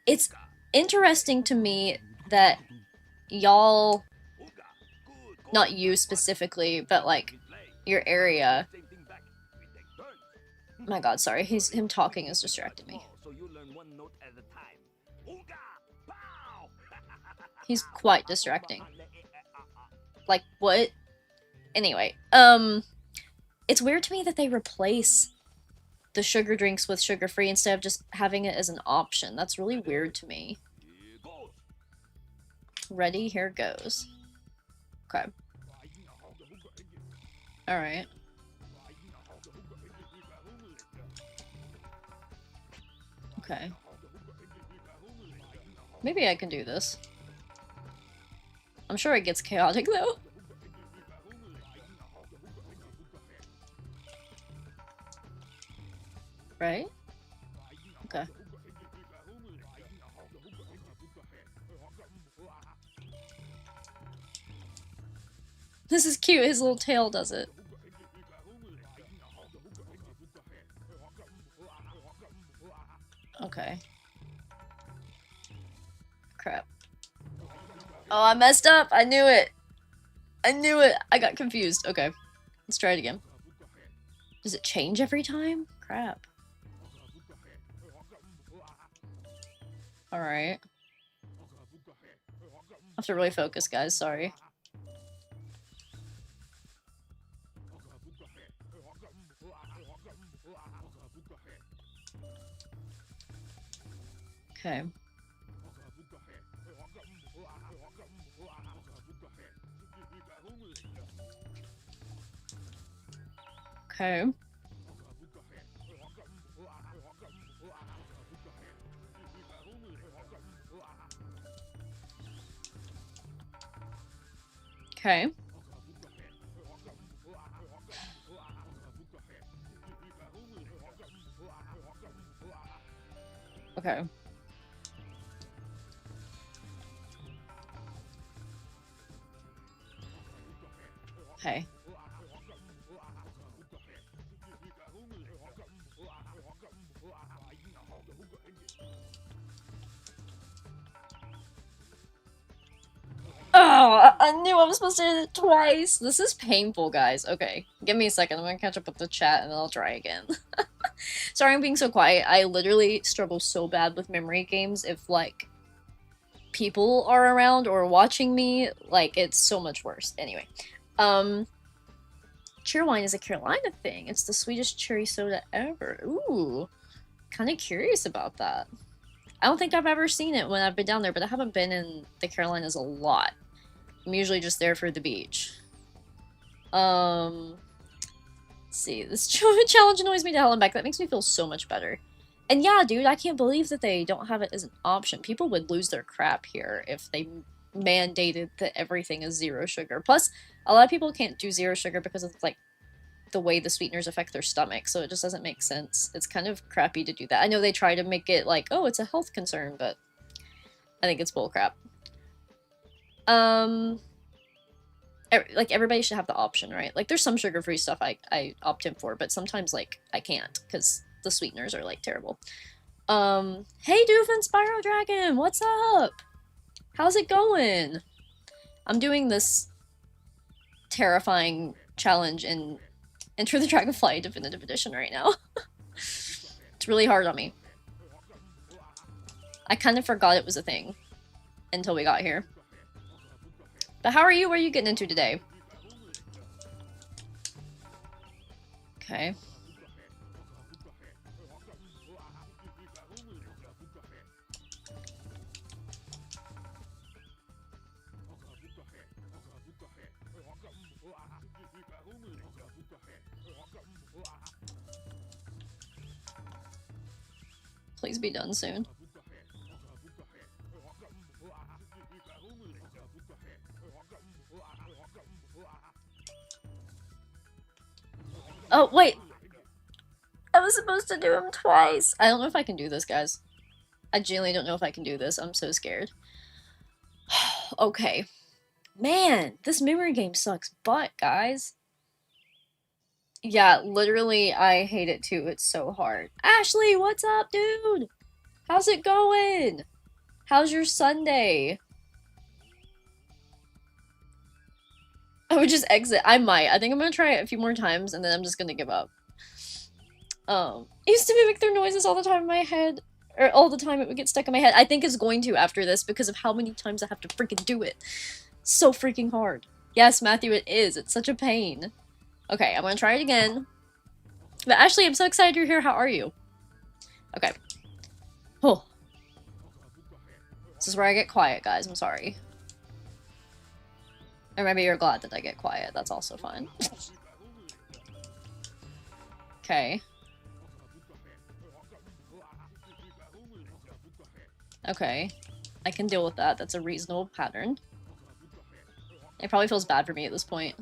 it's interesting to me that y'all, not you specifically, but like, your area. My god, sorry, him talking is distracting me. He's quite distracting. Like, what? Anyway, it's weird to me that they replace the sugar drinks with sugar-free instead of just having it as an option. That's really weird to me. Ready? Here goes. Okay. Alright. Okay. Maybe I can do this. I'm sure it gets chaotic, though. Right? Okay. This is cute, his little tail does it. Okay. Crap. Oh, I messed up! I knew it! I knew it! I got confused. Okay. Let's try it again. Does it change every time? Crap. Alright. I have to really focus, guys. Sorry. Okay. Okay. Okay. Okay. Okay. Oh, I knew I was supposed to hit it twice. This is painful, guys. Okay, give me a second. I'm gonna catch up with the chat and then I'll try again. Sorry I'm being so quiet. I literally struggle so bad with memory games if, like, people are around or watching me. Like, it's so much worse. Anyway. Cheerwine is a Carolina thing. It's the sweetest cherry soda ever. Ooh. Kind of curious about that. I don't think I've ever seen it when I've been down there, but I haven't been in the Carolinas a lot. I'm usually just there for the beach. Let's see. This challenge annoys me to hell and back. That makes me feel so much better. And yeah, dude, I can't believe that they don't have it as an option. People would lose their crap here if they mandated that everything is 0 sugar. Plus, a lot of people can't do 0 sugar because of, like, the way the sweeteners affect their stomach, so it just doesn't make sense. It's kind of crappy to do that. I know they try to make it like, oh, it's a health concern, but I think it's bullcrap. Like, everybody should have the option, right? Like, there's some sugar-free stuff I opt in for, but sometimes, like, I can't, because the sweeteners are, like, terrible. Hey, Doof and Spyro Dragon, what's up? How's it going? I'm doing this terrifying challenge in Enter the Dragonfly Definitive Edition right now. It's really hard on me. I kind of forgot it was a thing until we got here. But how are you? What are you getting into today? Okay. Please be done soon. Oh, wait! I was supposed to do him twice! I don't know if I can do this, guys. I genuinely don't know if I can do this. I'm so scared. Okay. Man, this memory game sucks butt, guys. Yeah, literally, I hate it too. It's so hard. Ashley, what's up, dude? How's it going? How's your Sunday? I would just exit. I might. I think I'm gonna try it a few more times, and then I'm just gonna give up. I used to mimic their noises all the time in my head. Or all the time it would get stuck in my head. I think it's going to after this because of how many times I have to freaking do it. So freaking hard. Yes, Matthew, it is. It's such a pain. Okay, I'm gonna try it again. But Ashley, I'm so excited you're here. How are you? Okay. Oh. This is where I get quiet, guys. I'm sorry. Or maybe you're glad that I get quiet. That's also fine. Okay. Okay. I can deal with that. That's a reasonable pattern. It probably feels bad for me at this point.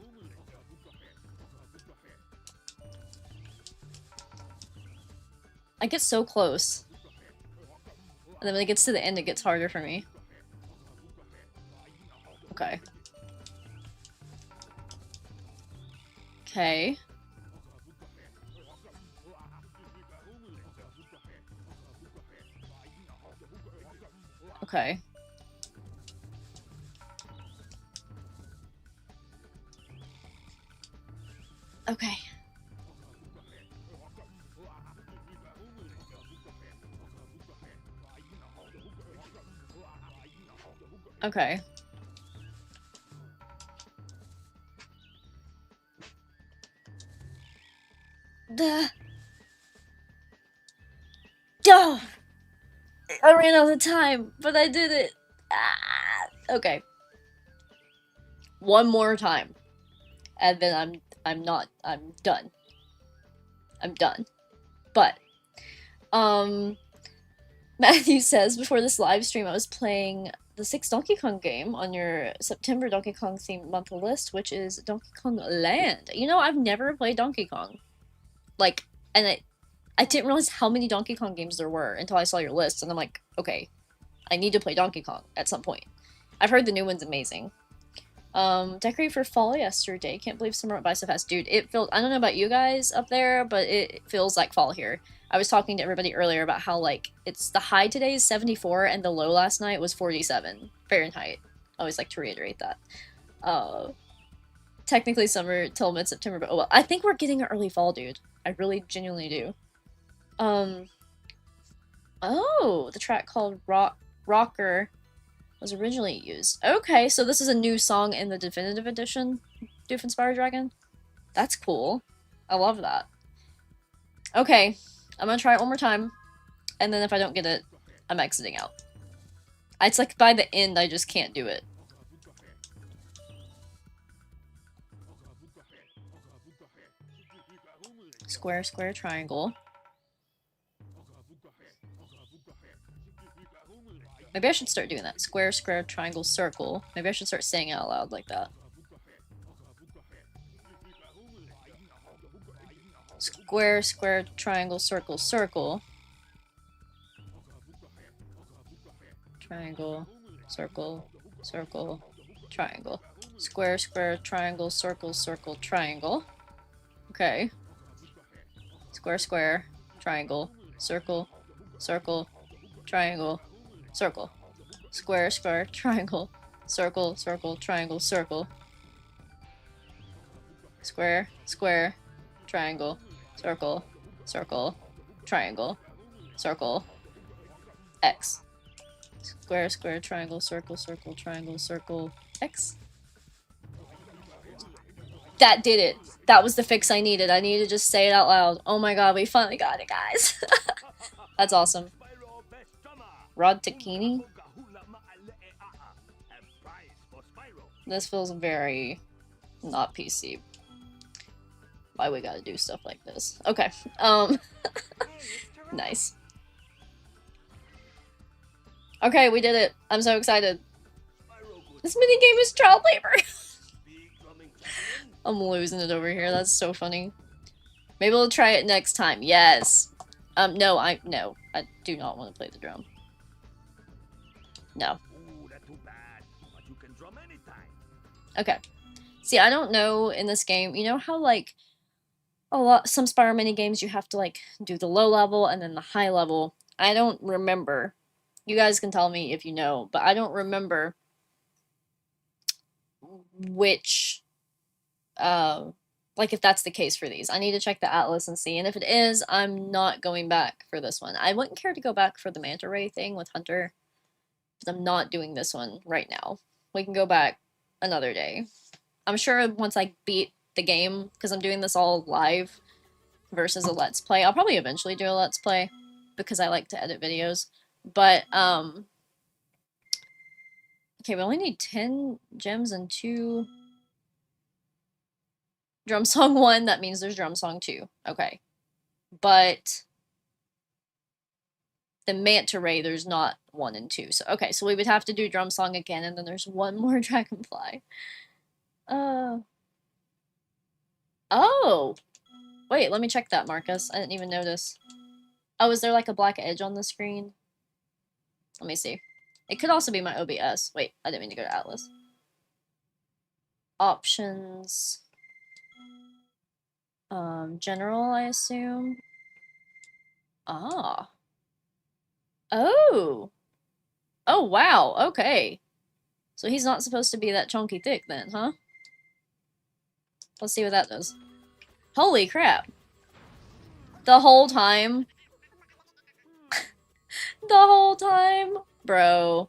I get so close. And then when it gets to the end, it gets harder for me. Okay. Okay. Okay. Okay. Okay. Duh. Duh. I ran out of time, but I did it. Ah. Okay. One more time. And then I'm done. I'm done. But Matthew says before this live stream I was playing the 6th Donkey Kong game on your September Donkey Kong themed month list, which is Donkey Kong Land. You know, I've never played Donkey Kong. Like, and I didn't realize how many Donkey Kong games there were until I saw your list, and I'm like, okay, I need to play Donkey Kong at some point. I've heard the new one's amazing. Decorate for fall yesterday. Can't believe summer went by so fast. Dude, it feels, I don't know about you guys up there, but it feels like fall here. I was talking to everybody earlier about how, like, it's the high today is 74 and the low last night was 47 Fahrenheit. I always like to reiterate that. Technically summer till mid-September, but oh well. I think we're getting an early fall, dude. I really genuinely do. Oh, the track called Rocker was originally used. Okay, so this is a new song in the definitive edition, Doof and Spyro Dragon. That's cool. I love that. Okay, I'm gonna try it one more time, and then if I don't get it, I'm exiting out. It's like by the end, I just can't do it. Square, square, triangle. Maybe I should start doing that. Square, square, triangle, circle. Maybe I should start saying it out loud like that. Square, square, triangle, circle, circle. Triangle, circle, circle, triangle. Square, square, triangle, circle, circle, triangle. Okay. Square, square, triangle, circle, circle, triangle, circle. Square, square, triangle, circle, circle, triangle, circle. Square, square, triangle, circle, circle, triangle, circle, X. Square, square, triangle, circle, circle, triangle, circle, X. That did it. That was the fix I needed. I needed to just say it out loud. Oh my god, we finally got it, guys. That's awesome. Rod Takini? This feels very not PC. Why we gotta do stuff like this. Okay. Nice. Okay, we did it. I'm so excited. This minigame is child labor. I'm losing it over here. That's so funny. Maybe we'll try it next time. Yes. No, I do not want to play the drum. No. Okay. See, I don't know in this game, you know how, like, some Spyro mini games you have to, like, do the low level and then the high level. I don't remember. You guys can tell me if you know, but I don't remember which Like, if that's the case for these. I need to check the atlas and see. And if it is, I'm not going back for this one. I wouldn't care to go back for the manta ray thing with Hunter, but I'm not doing this one right now. We can go back another day. I'm sure once I beat the game, because I'm doing this all live versus a let's play. I'll probably eventually do a let's play because I like to edit videos. But, okay, we only need 10 gems and 2... Drum song 1, that means there's drum song 2. Okay. But the manta ray, there's not 1 and 2. So, okay, so we would have to do drum song again, and then there's one more dragonfly. Oh! Wait, let me check that, Marcus. I didn't even notice. Oh, is there like a black edge on the screen? Let me see. It could also be my OBS. Wait, I didn't mean to go to Atlas. Options. General, I assume. Ah. Oh. Oh, wow. Okay. So he's not supposed to be that chunky thick then, huh? Let's see what that does. Holy crap. The whole time. The whole time. Bro.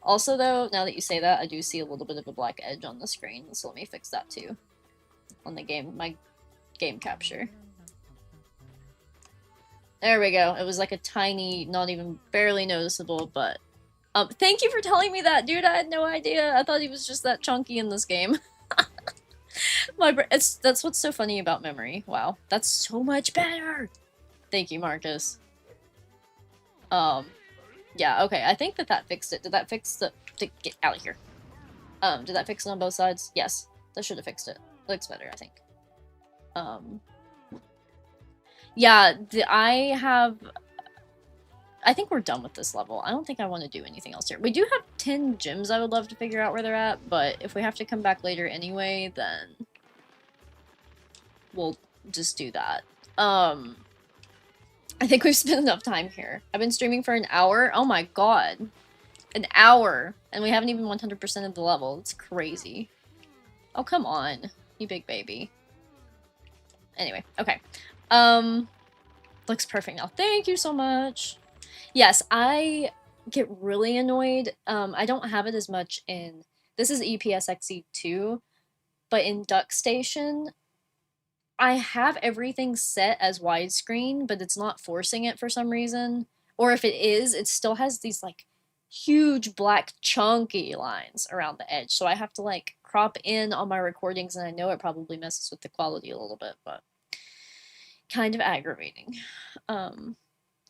Also, though, now that you say that, I do see a little bit of a black edge on the screen, so let me fix that too. On the game, my game capture. There we go. It was like a tiny, not even barely noticeable, but... thank you for telling me that, dude. I had no idea. I thought he was just that chunky in this game. That's what's so funny about memory. Wow. That's so much better! Thank you, Marcus. Yeah, okay. I think that fixed it. Did that fix the... Get out of here. Did that fix it on both sides? Yes. That should have fixed it. It looks better, I think. Yeah, I think we're done with this level. I don't think I want to do anything else here. We do have 10 gems I would love to figure out where they're at, but if we have to come back later anyway, then we'll just do that. I think we've spent enough time here. I've been streaming for an hour. Oh my god. An hour. And we haven't even 100% of the level. It's crazy. Oh, come on. You big baby. Anyway, okay. Looks perfect now. Thank you so much. Yes, I get really annoyed. I don't have it as much in... This is EPSXE2, but in Duck Station, I have everything set as widescreen, but it's not forcing it for some reason. Or if it is, it still has these, like, huge black chunky lines around the edge. So I have to, like, crop in on my recordings, and I know it probably messes with the quality a little bit, but kind of aggravating.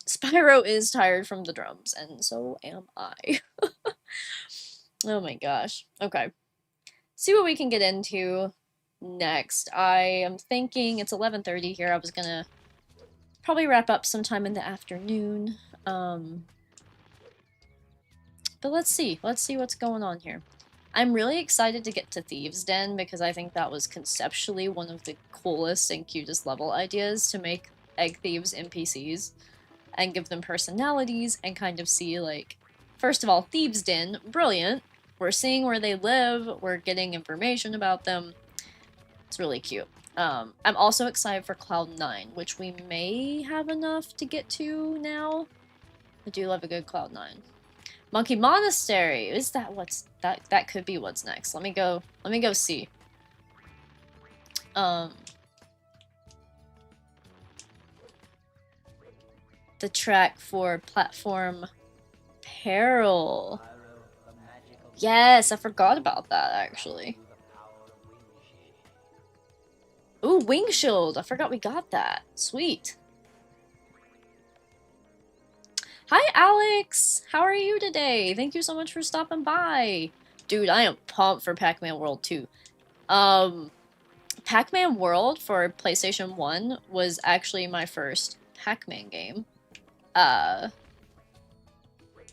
Spyro is tired from the drums, and so am I. Oh my gosh. Okay. See what we can get into next. I am thinking it's 11:30 here. I was gonna probably wrap up sometime in the afternoon. But let's see. Let's see what's going on here. I'm really excited to get to Thieves' Den because I think that was conceptually one of the coolest and cutest level ideas, to make egg thieves NPCs and give them personalities and kind of see, like, first of all, Thieves' Den, brilliant. We're seeing where they live, we're getting information about them. It's really cute. I'm also excited for Cloud 9, which we may have enough to get to now. I do love a good Cloud 9. Monkey Monastery! Is that what's... That could be what's next. Let me go see. The track for Platform Peril. Yes, I forgot about that, actually. Ooh, Wing Shield! I forgot we got that. Sweet. Hi, Alex! How are you today? Thank you so much for stopping by. Dude, I am pumped for Pac-Man World 2. Pac-Man World for PlayStation 1 was actually my first Pac-Man game.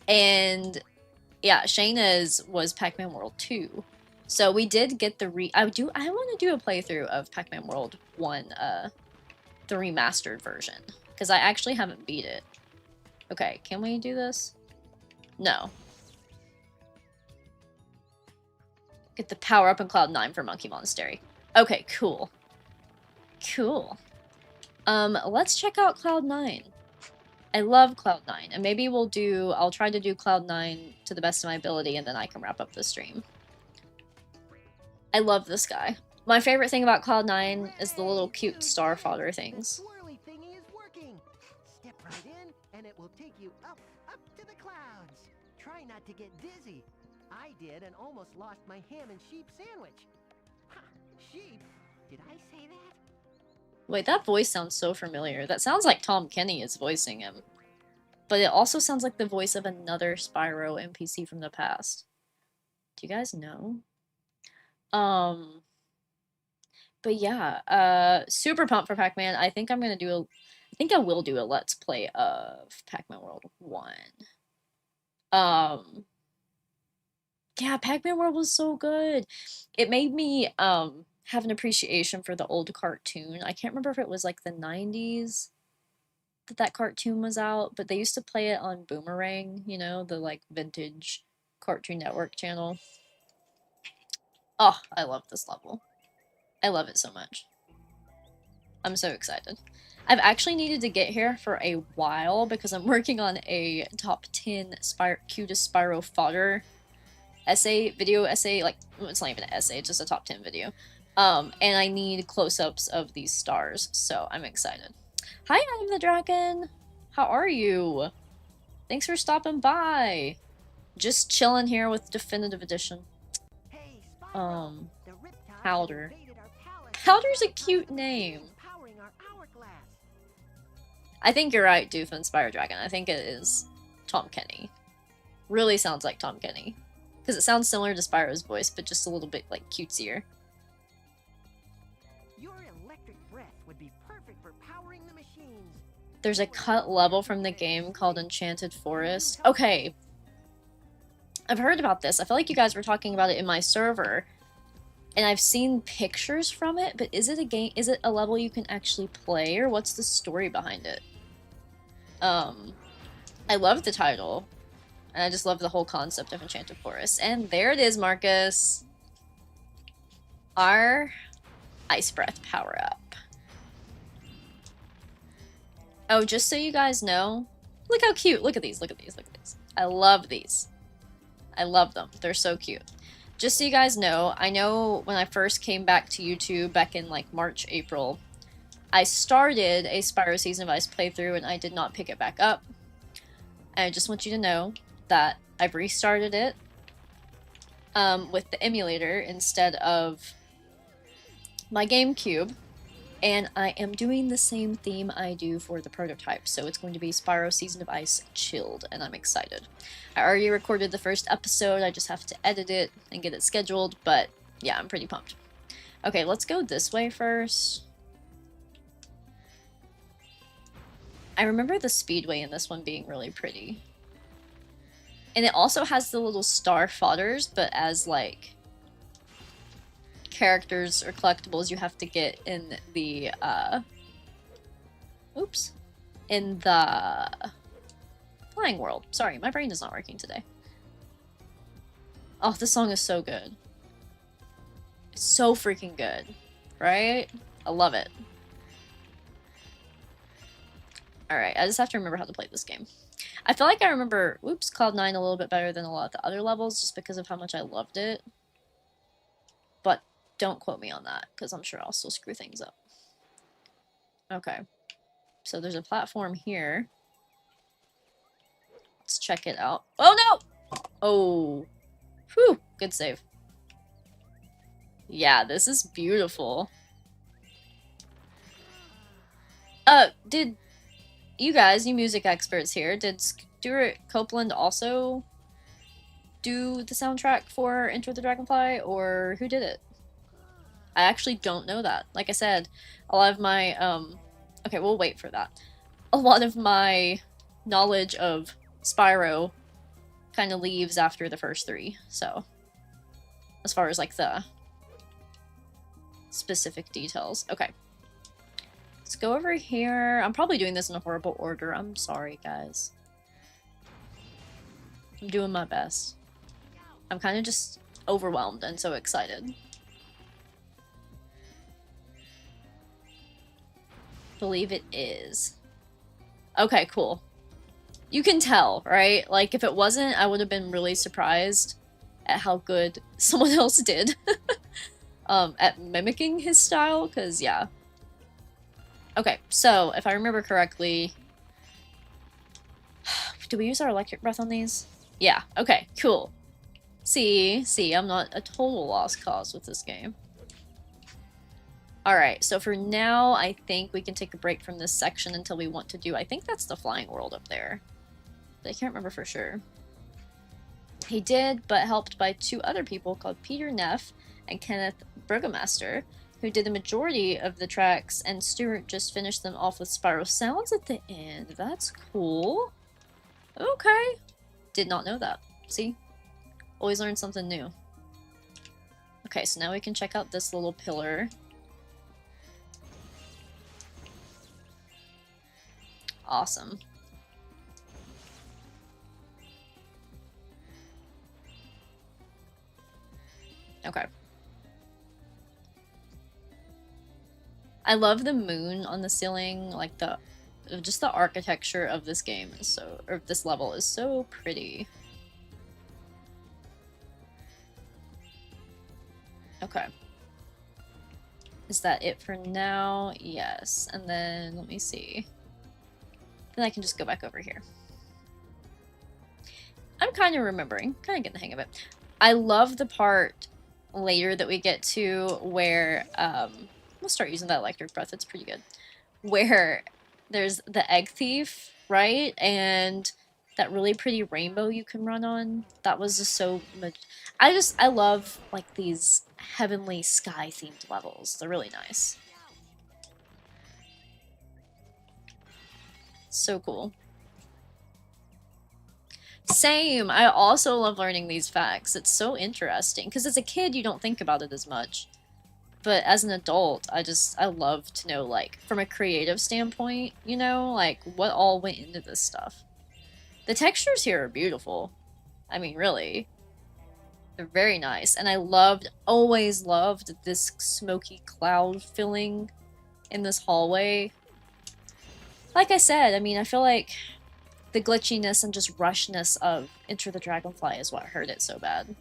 And yeah, Shayna's was Pac-Man World 2. So we did get the I want to do a playthrough of Pac-Man World 1, the remastered version, because I actually haven't beat it. Okay, can we do this? No. Get the power up in Cloud 9 for Monkey Monastery. Okay, cool. Cool. Let's check out Cloud 9. I love Cloud 9, and maybe I'll try to do Cloud 9 to the best of my ability, and then I can wrap up the stream. I love this guy. My favorite thing about Cloud 9 is the little cute star fodder things. Swirly thingy is working. Step right in, and it will take you up to the clouds. Try not to get dizzy. I did and almost lost my ham and sheep sandwich. Ha! Sheep? Did I say that? Wait, that voice sounds so familiar. That sounds like Tom Kenny is voicing him. But it also sounds like the voice of another Spyro NPC from the past. Do you guys know? But yeah, super pumped for Pac-Man. I think I will do a Let's Play of Pac-Man World 1. Yeah, Pac-Man World was so good. It made me, have an appreciation for the old cartoon. I can't remember if it was like the 90s that cartoon was out, but they used to play it on Boomerang, you know, the like vintage Cartoon Network channel. Oh, I love this level. I love it so much. I'm so excited. I've actually needed to get here for a while because I'm working on a top 10 cutest Spyro fodder video essay, like, it's not even an essay, it's just a top 10 video. And I need close-ups of these stars, so I'm excited. Hi, I'm the Dragon! How are you? Thanks for stopping by! Just chilling here with Definitive Edition. Hey, Spyro, the Ripto Powder. invaded our palace. Powder's a cute name. Powering our hourglass. I think you're right, Doof and Spyro Dragon. I think it is Tom Kenny. Really sounds like Tom Kenny. Because it sounds similar to Spyro's voice, but just a little bit, like, cutesier. Your electric breath would be perfect for powering the machines. There's a cut level from the game called Enchanted Forest. Okay. I've heard about this. I feel like you guys were talking about it in my server. And I've seen pictures from it, but is it a game? Is it a level you can actually play, or what's the story behind it? I love the title. And I just love the whole concept of Enchanted Forest. And there it is, Marcus. Our Ice Breath power-up. Oh, just so you guys know, look how cute. Look at these, look at these, look at these. I love these. I love them. They're so cute. Just so you guys know, I know when I first came back to YouTube back in like March, April, I started a Spyro Season of Ice playthrough and I did not pick it back up. And I just want you to know that I've restarted it with the emulator instead of my GameCube, and I am doing the same theme I do for the prototype, so it's going to be Spyro Season of Ice Chilled, and I'm excited. I already recorded the first episode, I just have to edit it and get it scheduled, but yeah, I'm pretty pumped. Okay, let's go this way first. I remember the speedway in this one being really pretty. And it also has the little star fodders, but as, like, characters or collectibles you have to get in the, in the flying world. Sorry, my brain is not working today. Oh, this song is so good. It's so freaking good, right? I love it. Alright, I just have to remember how to play this game. I feel like I remember, Cloud 9 a little bit better than a lot of the other levels, just because of how much I loved it. But don't quote me on that, because I'm sure I'll still screw things up. Okay. So there's a platform here. Let's check it out. Oh no! Oh. Whew, good save. Yeah, this is beautiful. Did you guys, you music experts here, did Stuart Copeland also do the soundtrack for Enter the Dragonfly, or who did it? I actually don't know that. Like I said, a lot of my, okay, we'll wait for that. A lot of my knowledge of Spyro kind of leaves after the first three, so as far as, like, the specific details. Okay. Let's go over here. I'm probably doing this in a horrible order. I'm sorry, guys. I'm doing my best. I'm kind of just overwhelmed and so excited. Believe it is. Okay, cool. You can tell, right? Like, if it wasn't, I would have been really surprised at how good someone else did at mimicking his style, because, yeah. Okay, so, if I remember correctly... Do we use our electric breath on these? Yeah, okay, cool. See, I'm not a total lost cause with this game. Alright, so for now, I think we can take a break from this section until we want to do... I think that's the flying world up there. But I can't remember for sure. He did, but helped by 2 other people called Peter Neff and Kenneth Burgomaster, who did the majority of the tracks, and Stuart just finished them off with Spyro sounds at the end. That's cool. Okay. Did not know that. See? Always learn something new. Okay, so now we can check out this little pillar. Awesome. Okay. I love the moon on the ceiling, like just the architecture of this game is so, or this level is so pretty. Okay. Is that it for now? Yes. And then, let me see. Then I can just go back over here. I'm kind of remembering, kind of getting the hang of it. I love the part later that we get to where, we'll start using that electric breath, it's pretty good. Where there's the egg thief, right? And that really pretty rainbow you can run on. That was just so much. I love, like, these heavenly sky-themed levels. They're really nice. So cool. Same! I also love learning these facts. It's so interesting. Because as a kid, you don't think about it as much. But as an adult, I love to know, like, from a creative standpoint, you know, like, what all went into this stuff. The textures here are beautiful. I mean, really. They're very nice. And I always loved this smoky cloud filling in this hallway. Like I said, I mean, I feel like the glitchiness and just rushness of Enter the Dragonfly is what hurt it so bad.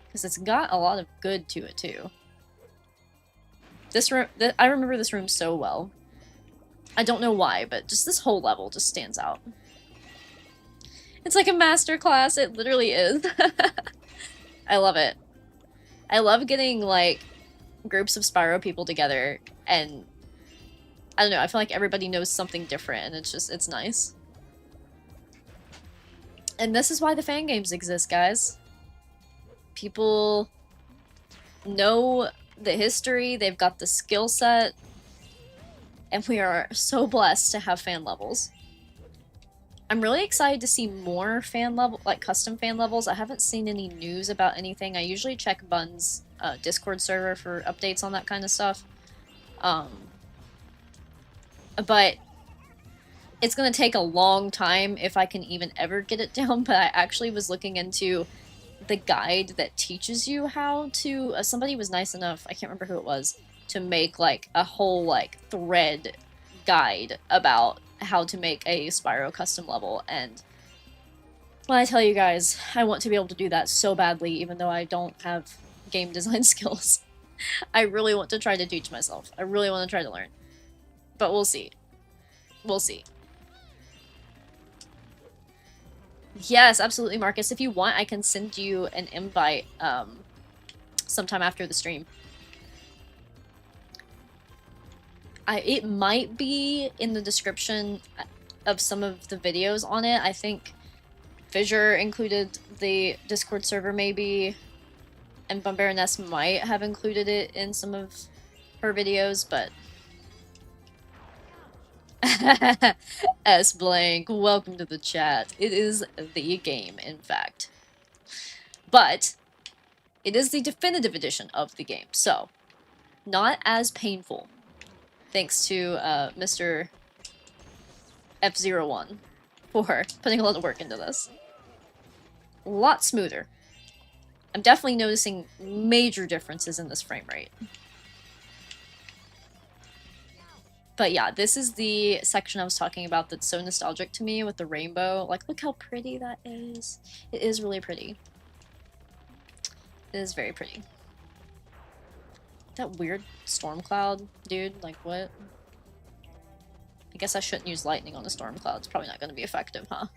Because it's got a lot of good to it, too. This room, I remember this room so well. I don't know why, but just this whole level just stands out. It's like a master class, it literally is. I love it. I love getting, like, groups of Spyro people together, and I don't know, I feel like everybody knows something different, and it's nice. And this is why the fan games exist, guys. People know the history, they've got the skill set, and we are so blessed to have fan levels. I'm really excited to see more fan level, like custom fan levels. I haven't seen any news about anything. I usually check Bun's Discord server for updates on that kind of stuff. But it's gonna take a long time if I can even ever get it down, but I actually was looking into the guide that teaches you how to, somebody was nice enough, I can't remember who it was, to make like a whole like thread guide about how to make a Spyro custom level, and when I tell you guys, I want to be able to do that so badly, even though I don't have game design skills. I really want to try to teach myself. I really want to try to learn. But we'll see. We'll see. Yes, absolutely, Marcus. If you want, I can send you an invite sometime after the stream. It might be in the description of some of the videos on it. I think Fissure included the Discord server, maybe, and Bumbaroness might have included it in some of her videos, but... S blank, welcome to the chat. It is the game, in fact. But it is the definitive edition of the game, so not as painful. Thanks to Mr. F01 for putting a lot of work into this. A lot smoother. I'm definitely noticing major differences in this frame rate. But yeah, this is the section I was talking about that's so nostalgic to me with the rainbow. Like, look how pretty that is. It is really pretty. It is very pretty. That weird storm cloud, dude, like what? I guess I shouldn't use lightning on a storm cloud. It's probably not going to be effective, huh?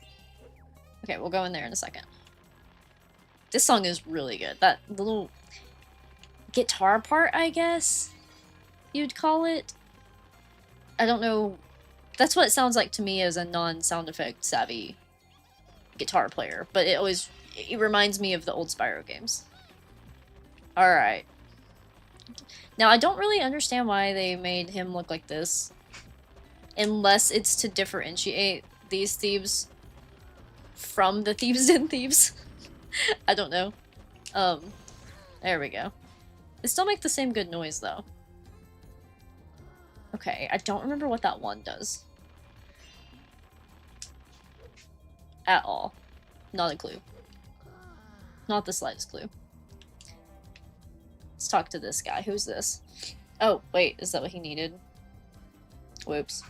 Okay, we'll go in there in a second. This song is really good. That little guitar part, I guess you'd call it. I don't know. That's what it sounds like to me as a non-sound effect savvy guitar player, but it reminds me of the old Spyro games. Alright. Now, I don't really understand why they made him look like this. Unless it's to differentiate these thieves from the thieves in thieves. I don't know. There we go. They still make the same good noise, though. Okay, I don't remember what that one does. At all. Not a clue. Not the slightest clue. Let's talk to this guy. Who's this? Oh, wait, is that what he needed? Whoops.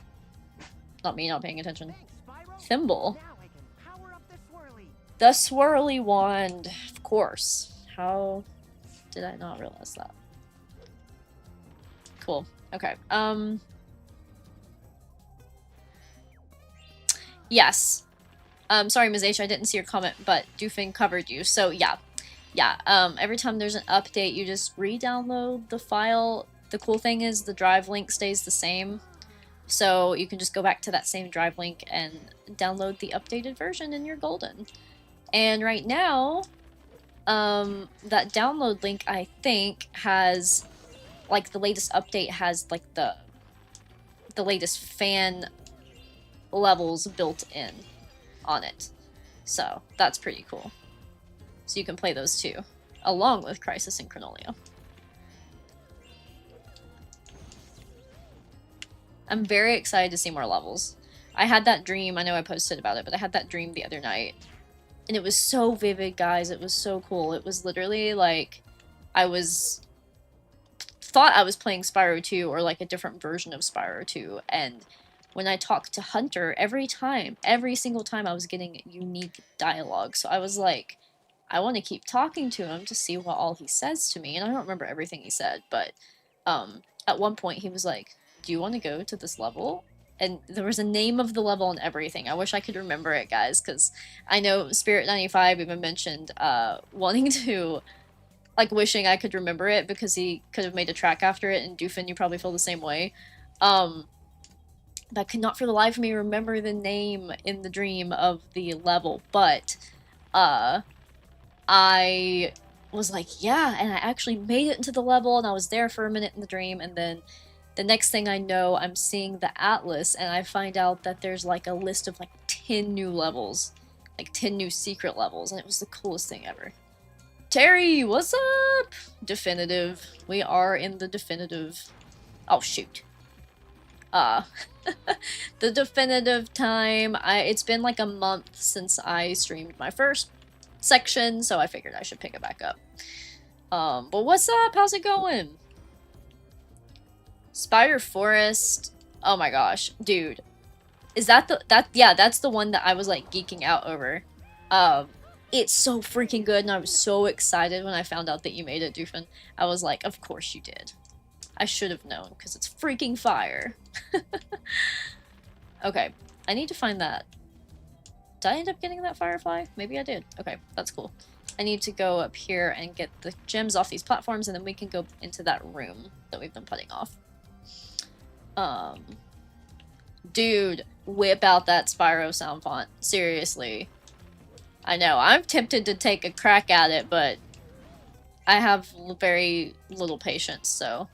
Not me not paying attention. Thimble. The swirly wand. Of course. How did I not realize that? Cool. Okay. Yes. Sorry, Ms. H, I didn't see your comment, but Doofin covered you. So, yeah. Yeah, every time there's an update, you just re-download the file. The cool thing is the drive link stays the same. So you can just go back to that same drive link and download the updated version and you're golden. And right now, that download link, I think, has, like, the latest update has, like, the latest fan levels built in on it. So, that's pretty cool. So you can play those too, along with Crisis and Chronolia. I'm very excited to see more levels. I had that dream, I know I posted about it, but I had that dream the other night. And it was so vivid, guys. It was so cool. It was literally like thought I was playing Spyro 2 or like a different version of Spyro 2. And when I talked to Hunter, every single time I was getting unique dialogue. So I was like, I want to keep talking to him to see what all he says to me. And I don't remember everything he said, but at one point he was like, do you want to go to this level? And there was a name of the level and everything. I wish I could remember it, guys, because I know Spirit95 even mentioned wanting to, like, wishing I could remember it because he could have made a track after it, and Doofin, you probably feel the same way. But I could not for the life of me remember the name in the dream of the level, but I was like, yeah, and I actually made it into the level, and I was there for a minute in the dream, and then the next thing I know, I'm seeing the atlas, and I find out that there's like a list of like 10 new levels, like 10 new secret levels, and it was the coolest thing ever. Terry, what's up? Definitive. We are in the definitive. Oh, shoot. The definitive time. It's been like a month since I streamed my first section, so I figured I should pick it back up. But what's up? How's it going? Spider Forest. Oh my gosh, dude. Is that yeah, that's the one that I was like geeking out over. It's so freaking good, and I was so excited when I found out that you made it, Doofin. I was like, of course you did. I should have known, because it's freaking fire. Okay, I need to find that. Did I end up getting that firefly? Maybe I did. Okay, that's cool. I need to go up here and get the gems off these platforms, and then we can go into that room that we've been putting off. Dude, whip out that Spyro sound font. Seriously. I know, I'm tempted to take a crack at it, but I have very little patience, so,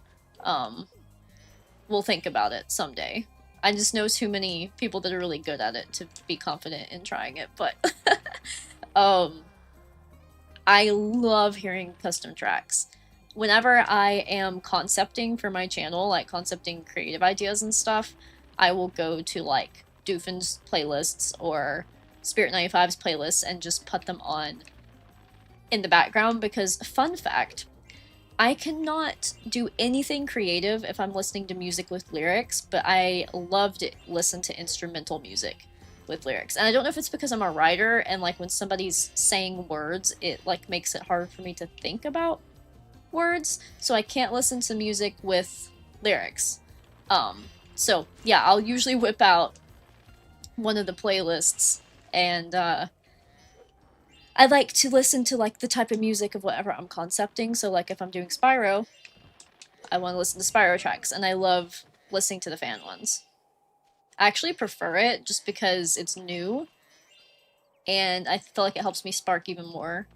we'll think about it someday. I just know too many people that are really good at it to be confident in trying it, but, I love hearing custom tracks. Whenever I am concepting for my channel, like concepting creative ideas and stuff, I will go to like Doofin's playlists or Spirit95's playlists and just put them on in the background because, fun fact, I cannot do anything creative if I'm listening to music with lyrics, but I love to listen to instrumental music with lyrics. And I don't know if it's because I'm a writer and like when somebody's saying words, it like makes it hard for me to think about words, so I can't listen to music with lyrics. So yeah, I'll usually whip out one of the playlists and I like to listen to like the type of music of whatever I'm concepting. So like if I'm doing Spyro, I want to listen to Spyro tracks, and I love listening to the fan ones. I actually prefer it just because it's new, and I feel like it helps me spark even more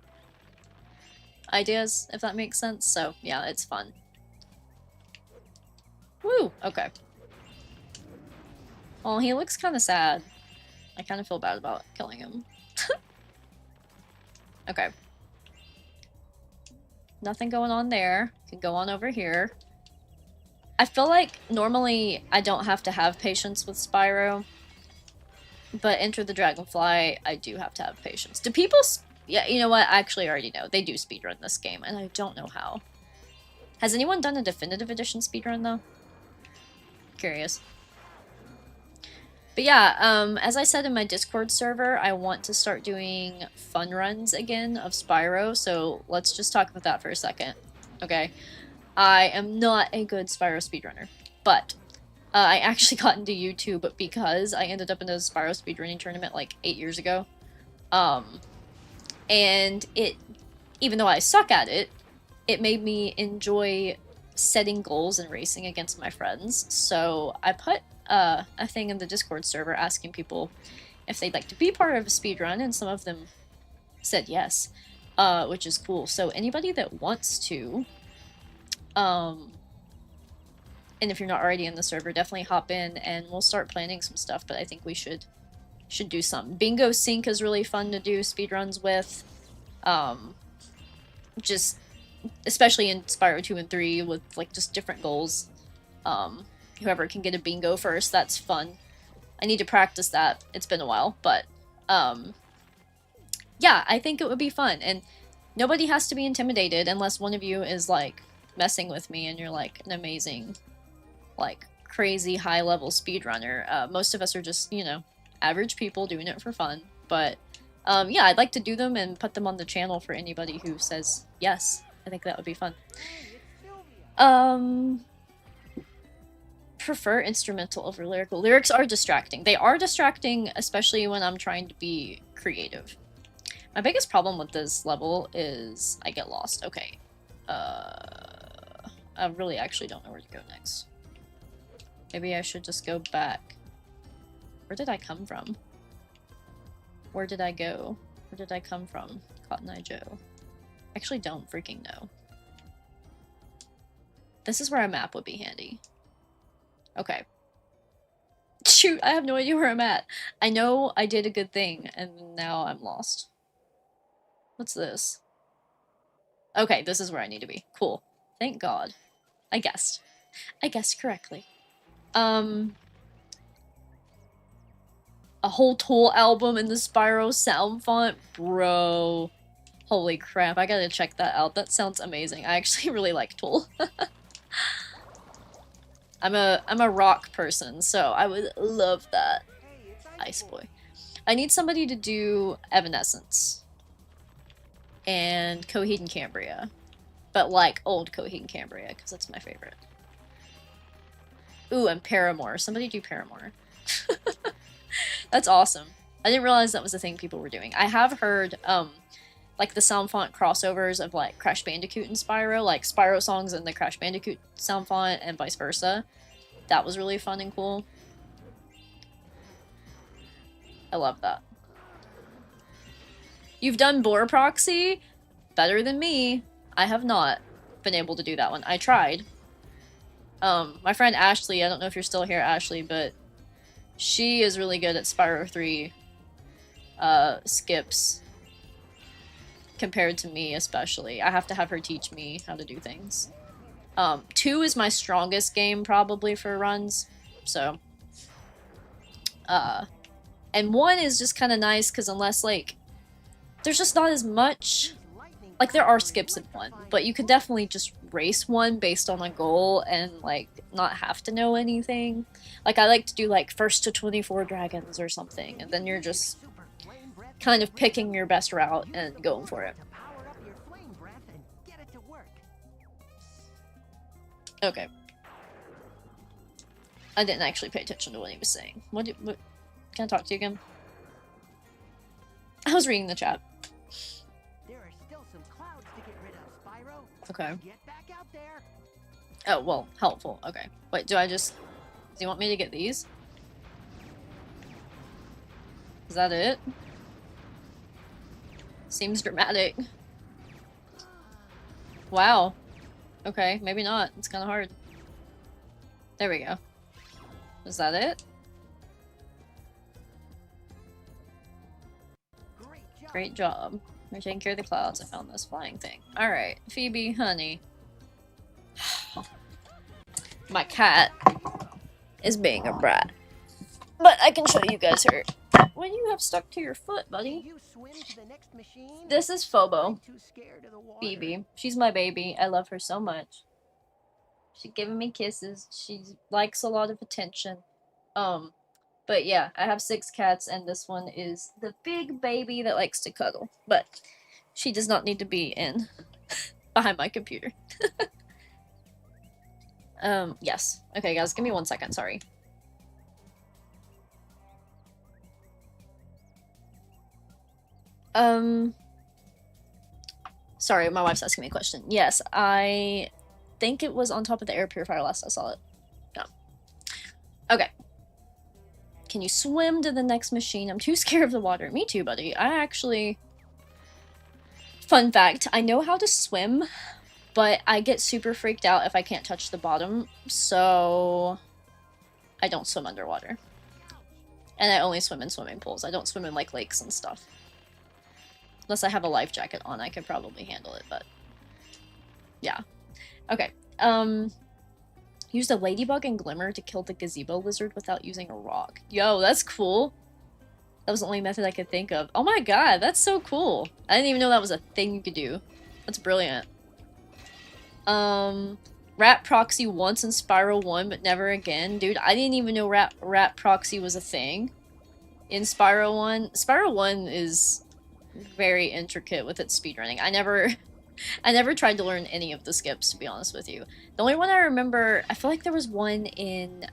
ideas, if that makes sense. So yeah, it's fun. Woo! Okay. Oh, he looks kind of sad. I kind of feel bad about killing him. Okay. Nothing going on there. Can go on over here. I feel like normally I don't have to have patience with Spyro, but Enter the Dragonfly, I do have to have patience. Do people... Yeah, you know what? I actually already know. They do speedrun this game, and I don't know how. Has anyone done a definitive edition speedrun, though? Curious. But yeah, as I said in my Discord server, I want to start doing fun runs again of Spyro, so let's just talk about that for a second, okay? I am not a good Spyro speedrunner, but I actually got into YouTube because I ended up in a Spyro speedrunning tournament like 8 years ago. And even though I suck at it, it made me enjoy setting goals and racing against my friends, so I put a thing in the Discord server asking people if they'd like to be part of a speedrun, and some of them said yes, which is cool. So anybody that wants to, and if you're not already in the server, definitely hop in and we'll start planning some stuff, but I think we should do some. Bingo Sync is really fun to do speedruns with, just, especially in Spyro 2 and 3 with like just different goals. Whoever can get a bingo first, that's fun. I need to practice that. It's been a while, but yeah, I think it would be fun. And nobody has to be intimidated unless one of you is like messing with me and you're like an amazing, like crazy high level speedrunner. Most of us are just, you know, average people doing it for fun. But yeah, I'd like to do them and put them on the channel for anybody who says yes. I think that would be fun. Prefer instrumental over lyrical. Lyrics are distracting. They are distracting, especially when I'm trying to be creative. My biggest problem with this level is I get lost. Okay. I really actually don't know where to go next. Maybe I should just go back. Where did I come from? Where did I go? Where did I come from? Cotton Eye Joe. Actually don't freaking know. This is where a map would be handy. Okay. Shoot, I have no idea where I'm at. I know I did a good thing, and now I'm lost. What's this? Okay, this is where I need to be. Cool. Thank God. I guessed. I guessed correctly. A whole Tool album in the Spyro sound font? Bro. Holy crap, I gotta check that out. That sounds amazing. I actually really like Tool. I'm a rock person, so I would love that. Ice Boy. I need somebody to do Evanescence. And Coheed and Cambria. But like old Coheed and Cambria, because that's my favorite. Ooh, and Paramore. Somebody do Paramore. That's awesome. I didn't realize that was a thing people were doing. I have heard, like the sound font crossovers of like Crash Bandicoot and Spyro, like Spyro songs and the Crash Bandicoot sound font and vice versa. That was really fun and cool. I love that. You've done Boar Proxy? Better than me. I have not been able to do that one. I tried. My friend Ashley, I don't know if you're still here, Ashley, but she is really good at Spyro 3 skips. Compared to me, especially. I have to have her teach me how to do things. 2 is my strongest game, probably, for runs. So. And 1 is just kind of nice, because unless, like, there's just not as much... Like, there are skips in 1, but you could definitely just race one based on a goal and like not have to know anything. Like I like to do like first to 24 dragons or something, and then you're just kind of picking your best route and going for it. Okay. I didn't actually pay attention to what he was saying. What can I talk to you again? I was reading the chat. There are still some clouds to get rid of, Spyro. Okay. Get back out there. Oh, well, helpful. Okay. Wait, do you want me to get these? Is that it? Seems dramatic. Wow. Okay, maybe not. It's kind of hard. There we go. Is that it? Great job. We're taking care of the clouds. I found this flying thing. Alright, Phoebe, honey. My cat is being a brat. But I can show you guys her. What do you have stuck to your foot, buddy? This is Phobo. Phoebe. She's my baby. I love her so much. She's giving me kisses. She likes a lot of attention. But yeah, I have 6 cats, and this one is the big baby that likes to cuddle. But she does not need to be in behind my computer. Yes. Okay, guys, give me 1 second. Sorry. Sorry, my wife's asking me a question. Yes, I think it was on top of the air purifier last I saw it. No. Okay. Can you swim to the next machine? I'm too scared of the water. Me too, buddy. I actually... Fun fact, I know how to swim, but I get super freaked out if I can't touch the bottom, so I don't swim underwater. And I only swim in swimming pools. I don't swim in, like, lakes and stuff. Unless I have a life jacket on, I could probably handle it, but... Yeah. Okay. Used a ladybug and glimmer to kill the gazebo lizard without using a rock. Yo, that's cool. That was the only method I could think of. Oh my god, that's so cool. I didn't even know that was a thing you could do. That's brilliant. Rat proxy once in Spyro 1, but never again. Dude, I didn't even know rat proxy was a thing in Spyro 1. Spyro 1 is very intricate with its speedrunning. I never tried to learn any of the skips, to be honest with you. The only one I remember, I feel like there was one in,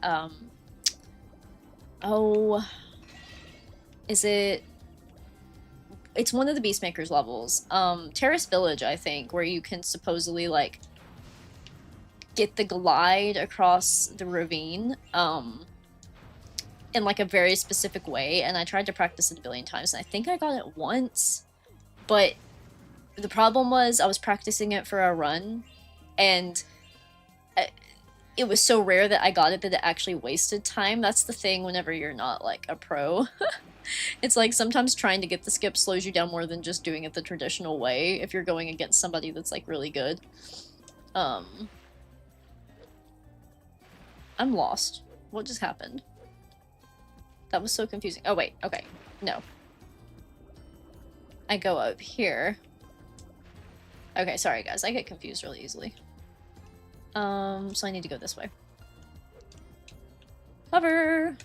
it's one of the Beastmakers levels. Terrace Village, I think, where you can supposedly, like, get the glide across the ravine, in, like, a very specific way, and I tried to practice it a billion times, and I think I got it once, but the problem was I was practicing it for a run, and it was so rare that I got it that it actually wasted time. That's the thing whenever you're not, like, a pro. It's like sometimes trying to get the skip slows you down more than just doing it the traditional way if you're going against somebody that's, like, really good. I'm lost. What just happened? That was so confusing. Oh, wait. Okay. No. I go up here. Okay, sorry guys, I get confused really easily. So I need to go this way. Hover!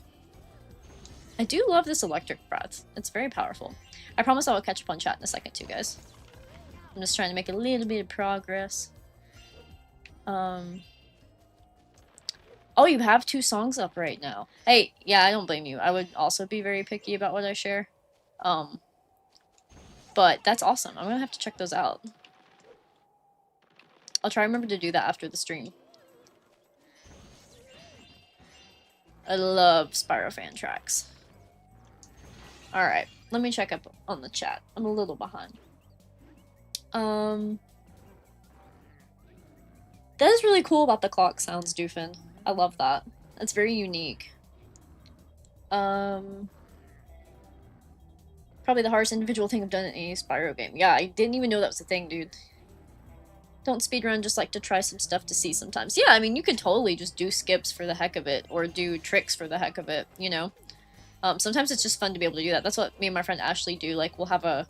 I do love this electric breath. It's very powerful. I promise I will catch up on chat in a second too, guys. I'm just trying to make a little bit of progress. Oh, you have 2 songs up right now. Hey, yeah, I don't blame you. I would also be very picky about what I share. But that's awesome. I'm gonna have to check those out. I'll try to remember to do that after the stream. I love Spyro fan tracks. Alright, let me check up on the chat. I'm a little behind. That is really cool about the clock sounds, Doofin. I love that. That's very unique. Probably the hardest individual thing I've done in any Spyro game. Yeah, I didn't even know that was a thing, dude. Don't speedrun, just like to try some stuff to see sometimes. Yeah, I mean, you could totally just do skips for the heck of it, or do tricks for the heck of it, you know? Sometimes it's just fun to be able to do that. That's what me and my friend Ashley do. Like, we'll have a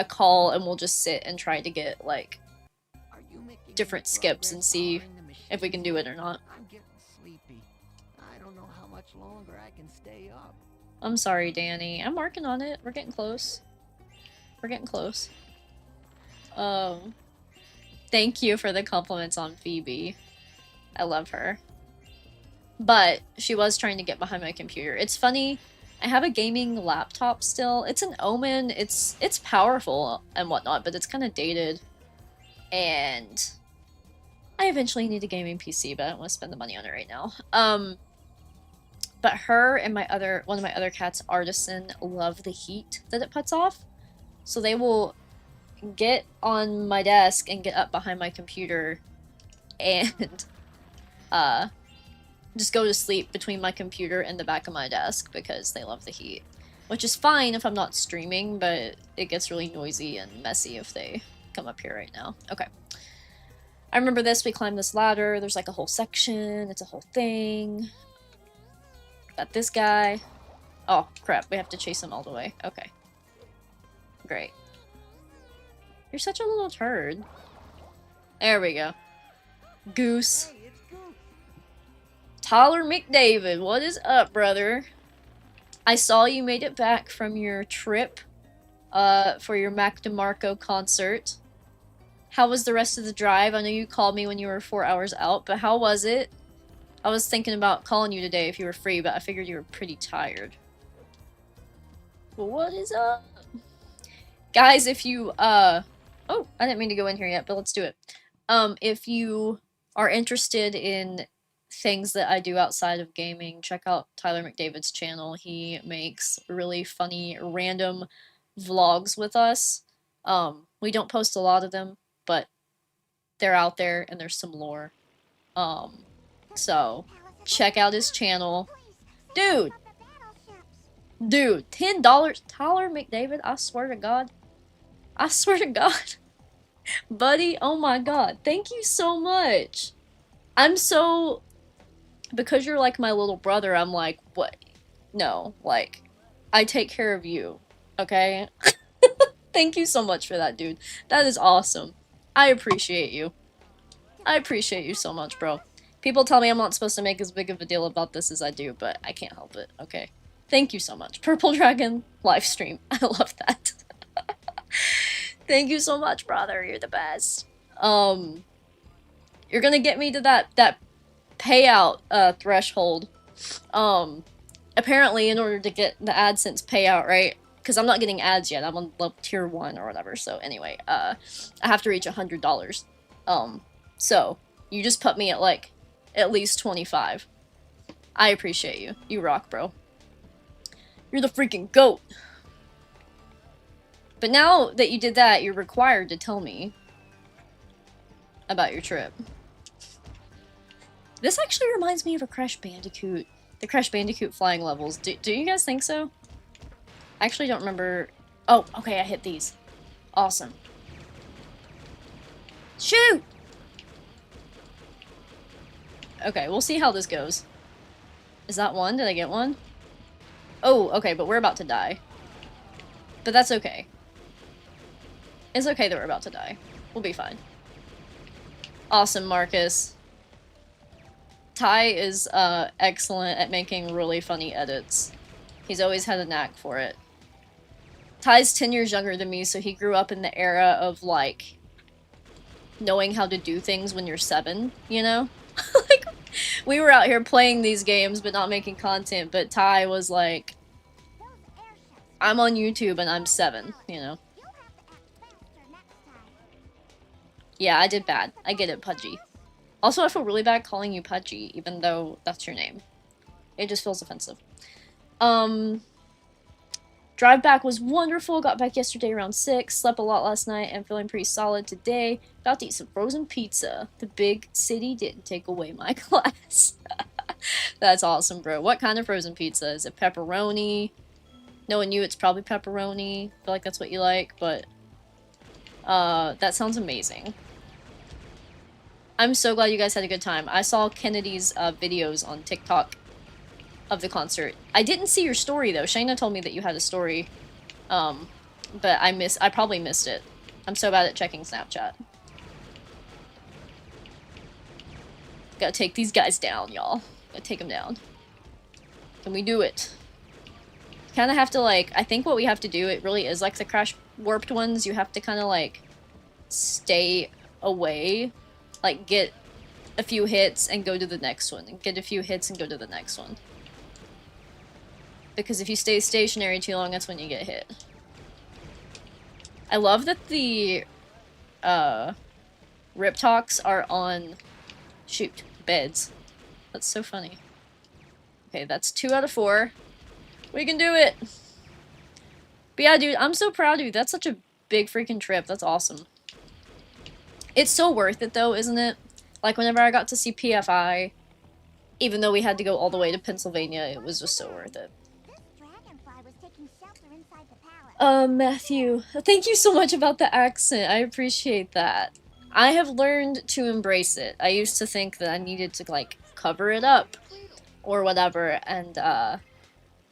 call, and we'll just sit and try to get, like, different skips and see if we can do it or not. I'm getting sleepy. I don't know how much longer I can stay up. I'm sorry, Danny. I'm working on it. We're getting close. We're getting close. Thank you for the compliments on Phoebe. I love her. But she was trying to get behind my computer. It's funny, I have a gaming laptop still. It's an Omen. It's powerful and whatnot, but it's kind of dated. And I eventually need a gaming PC, but I don't want to spend the money on it right now. But her and one of my other cats, Artisan, love the heat that it puts off. So they will get on my desk and get up behind my computer and just go to sleep between my computer and the back of my desk because they love the heat. Which is fine if I'm not streaming, but it gets really noisy and messy if they come up here right now. Okay. I remember this. We climbed this ladder. There's like a whole section. It's a whole thing. Got this guy. Oh, crap. We have to chase him all the way. Okay. Great. You're such a little turd. There we go. Goose. Hey, it's Goose. Tyler McDavid, what is up, brother? I saw you made it back from your trip for your Mac DeMarco concert. How was the rest of the drive? I know you called me when you were 4 hours out, but how was it? I was thinking about calling you today if you were free, but I figured you were pretty tired. Well, what is up? Guys, if you, oh, I didn't mean to go in here yet, but let's do it. If you are interested in things that I do outside of gaming, check out Tyler McDavid's channel. He makes really funny, random vlogs with us. We don't post a lot of them, but they're out there and there's some lore. So check out his channel. Dude, $10. Tyler McDavid, I swear to God. I swear to God. Buddy, oh my God. Thank you so much. I'm so... Because you're like my little brother, I'm like, what? No, like, I take care of you, okay? Thank you so much for that, dude. That is awesome. I appreciate you. I appreciate you so much, bro. People tell me I'm not supposed to make as big of a deal about this as I do, but I can't help it, okay? Thank you so much. Purple Dragon Livestream. I love that. Thank you so much, brother. You're the best. You're gonna get me to that payout threshold. Apparently in order to get the AdSense payout, right? Because I'm not getting ads yet. I'm on tier 1 or whatever. So anyway, I have to reach $100. So you just put me at like at least 25. I appreciate you. You rock, bro. You're the freaking GOAT. But now that you did that, you're required to tell me about your trip. This actually reminds me of a Crash Bandicoot. The Crash Bandicoot flying levels. Do you guys think so? I actually don't remember. Oh, okay, I hit these. Awesome. Shoot! Okay, we'll see how this goes. Is that one? Did I get one? Oh, okay, but we're about to die. But that's okay. It's okay that we're about to die. We'll be fine. Awesome, Marcus. Ty is excellent at making really funny edits. He's always had a knack for it. Ty's 10 years younger than me, so he grew up in the era of, like, knowing how to do things when you're 7, you know? Like, we were out here playing these games but not making content, but Ty was like, I'm on YouTube and I'm 7, you know? Yeah, I did bad. I get it, Pudgy. Also, I feel really bad calling you Pudgy, even though that's your name. It just feels offensive. Drive back was wonderful. Got back yesterday around 6. Slept a lot last night and feeling pretty solid today. About to eat some frozen pizza. The big city didn't take away my class. That's awesome, bro. What kind of frozen pizza? Is it pepperoni? Knowing you, it's probably pepperoni. I feel like that's what you like, but that sounds amazing. I'm so glad you guys had a good time. I saw Kennedy's videos on TikTok of the concert. I didn't see your story though. Shayna told me that you had a story, but I probably missed it. I'm so bad at checking Snapchat. Gotta take these guys down, y'all. Gotta take them down. Can we do it? Kind of have to, like, I think what we have to do, it really is like the crash warped ones. You have to kind of, like, stay away. Like, get a few hits and go to the next one. And get a few hits and go to the next one. Because if you stay stationary too long, that's when you get hit. I love that the Riptocs are on, shoot, beds. That's so funny. Okay, that's 2 out of 4. We can do it! But yeah, dude, I'm so proud of you. That's such a big freaking trip. That's awesome. It's so worth it, though, isn't it? Like, whenever I got to see PFI, even though we had to go all the way to Pennsylvania, it was just so worth it. Matthew, thank you so much about the accent. I appreciate that. I have learned to embrace it. I used to think that I needed to, like, cover it up or whatever, and,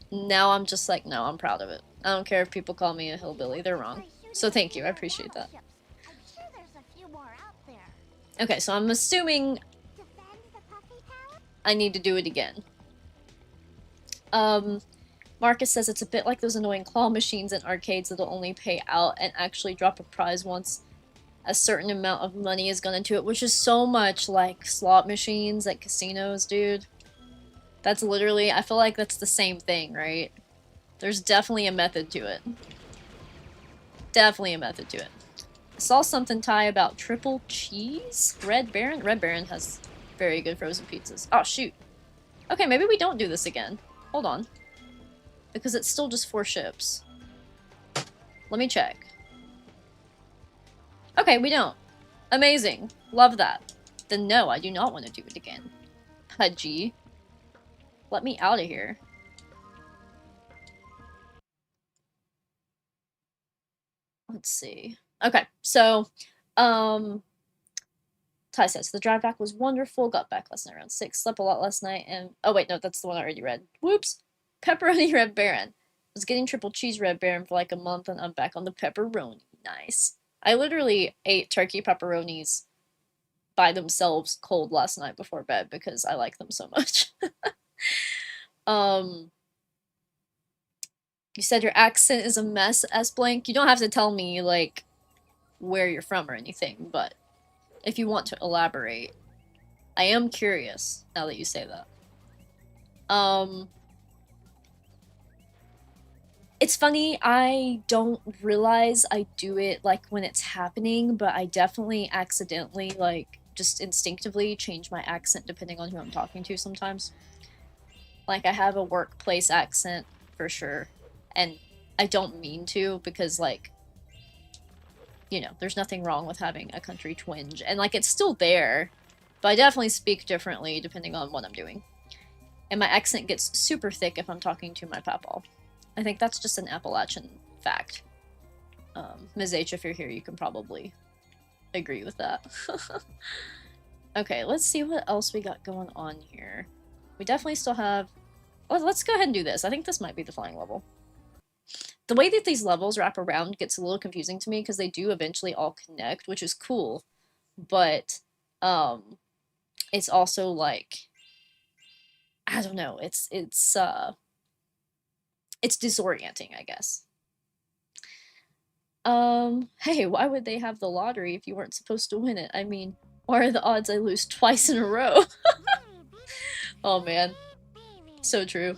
now I'm just like, no, I'm proud of it. I don't care if people call me a hillbilly, they're wrong. So thank you, I appreciate that. Okay, so I'm assuming I need to do it again. Marcus says it's a bit like those annoying claw machines in arcades that'll only pay out and actually drop a prize once a certain amount of money is gone into it, which is so much like slot machines at casinos, dude. That's literally, I feel like that's the same thing, right? There's definitely a method to it. Definitely a method to it. I saw something, Ty, about triple cheese? Red Baron? Red Baron has very good frozen pizzas. Oh, shoot. Okay, maybe we don't do this again. Hold on. Because it's still just 4 ships. Let me check. Okay, we don't. Amazing. Love that. Then no, I do not want to do it again. Pudgy. Let me out of here. Let's see. Okay, so, Ty says, the drive back was wonderful, got back last night around 6, slept a lot last night, and, oh wait, no, that's the one I already read. Whoops! Pepperoni Red Baron. Was getting triple cheese Red Baron for like a month, and I'm back on the pepperoni. Nice. I literally ate turkey pepperonis by themselves cold last night before bed because I like them so much. You said your accent is a mess, S-Blank. You don't have to tell me, like, where you're from or anything, but if you want to elaborate, I am curious now that you say that. It's funny, I don't realize I do it, like, when it's happening, but I definitely accidentally, like, just instinctively change my accent depending on who I'm talking to sometimes. Like, I have a workplace accent, for sure, and I don't mean to, because, like, you know, there's nothing wrong with having a country twinge, and, like, it's still there, but I definitely speak differently depending on what I'm doing. And my accent gets super thick if I'm talking to my papaw. I think that's just an Appalachian fact. Ms. H, if you're here, you can probably agree with that. Okay, let's see what else we got going on here. We definitely still have... Well, let's go ahead and do this. I think this might be the flying level. The way that these levels wrap around gets a little confusing to me because they do eventually all connect, which is cool. But, it's also like... I don't know, it's disorienting, I guess. Hey, why would they have the lottery if you weren't supposed to win it? I mean, what are the odds I lose twice in a row? Oh man. So true.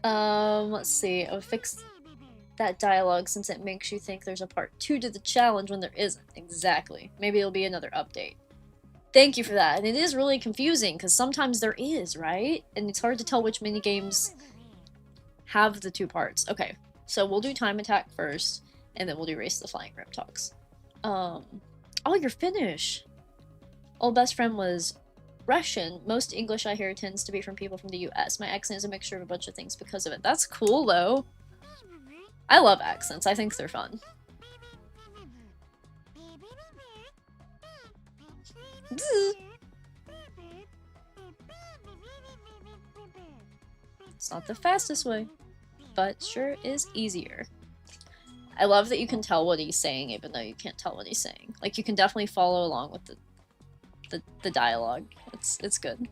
Let's see. I'll fix that dialogue since it makes you think there's a part 2 to the challenge when there isn't. Exactly. Maybe it'll be another update. Thank you for that. And it is really confusing because sometimes there is, right? And it's hard to tell which minigames have the 2 parts. Okay, so we'll do Time Attack first, and then we'll do Race the Flying Riptocs. Oh, you're Finnish! Old best friend was Russian. Most English I hear tends to be from people from the US. My accent is a mixture of a bunch of things because of it. That's cool, though. I love accents. I think they're fun. It's not the fastest way, but sure is easier. I love that you can tell what he's saying even though you can't tell what he's saying. Like, you can definitely follow along with the dialogue. It's good.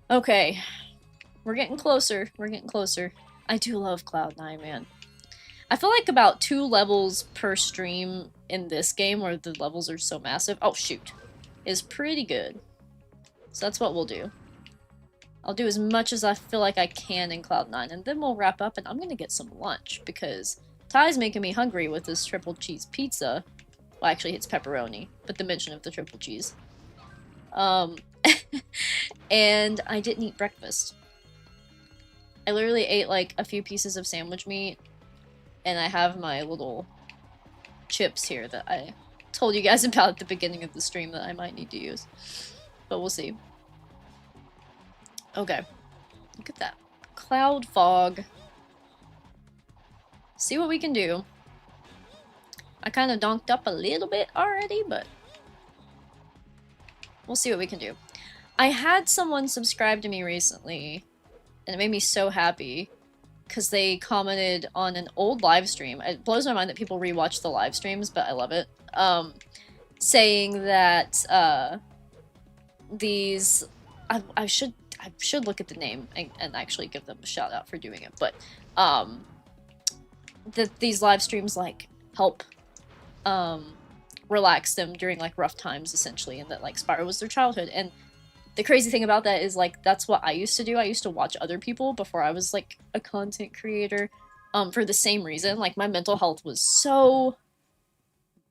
Okay. We're getting closer. We're getting closer. I do love Cloud9, man. I feel like about 2 levels per stream in this game, where the levels are so massive. Oh, shoot. Is pretty good. So that's what we'll do. I'll do as much as I feel like I can in Cloud9, and then we'll wrap up, and I'm gonna get some lunch, because Ty's making me hungry with this triple cheese pizza. Well, actually, it's pepperoni, but the mention of the triple cheese. And I didn't eat breakfast. I literally ate, like, a few pieces of sandwich meat, and I have my little chips here that I told you guys about at the beginning of the stream that I might need to use. But we'll see. Okay. Look at that. Cloud fog. See what we can do. I kind of donked up a little bit already, but we'll see what we can do. I had someone subscribe to me recently, and it made me so happy, because they commented on an old live stream. It blows my mind that people rewatch the live streams, but I love it. Saying that these... I should look at the name and actually give them a shout out for doing it, but that these live streams, like, help relax them during, like, rough times, essentially, and that, like, Spyro was their childhood. And the crazy thing about that is, like, that's what I used to do. I used to watch other people before I was, like, a content creator, for the same reason. Like, my mental health was so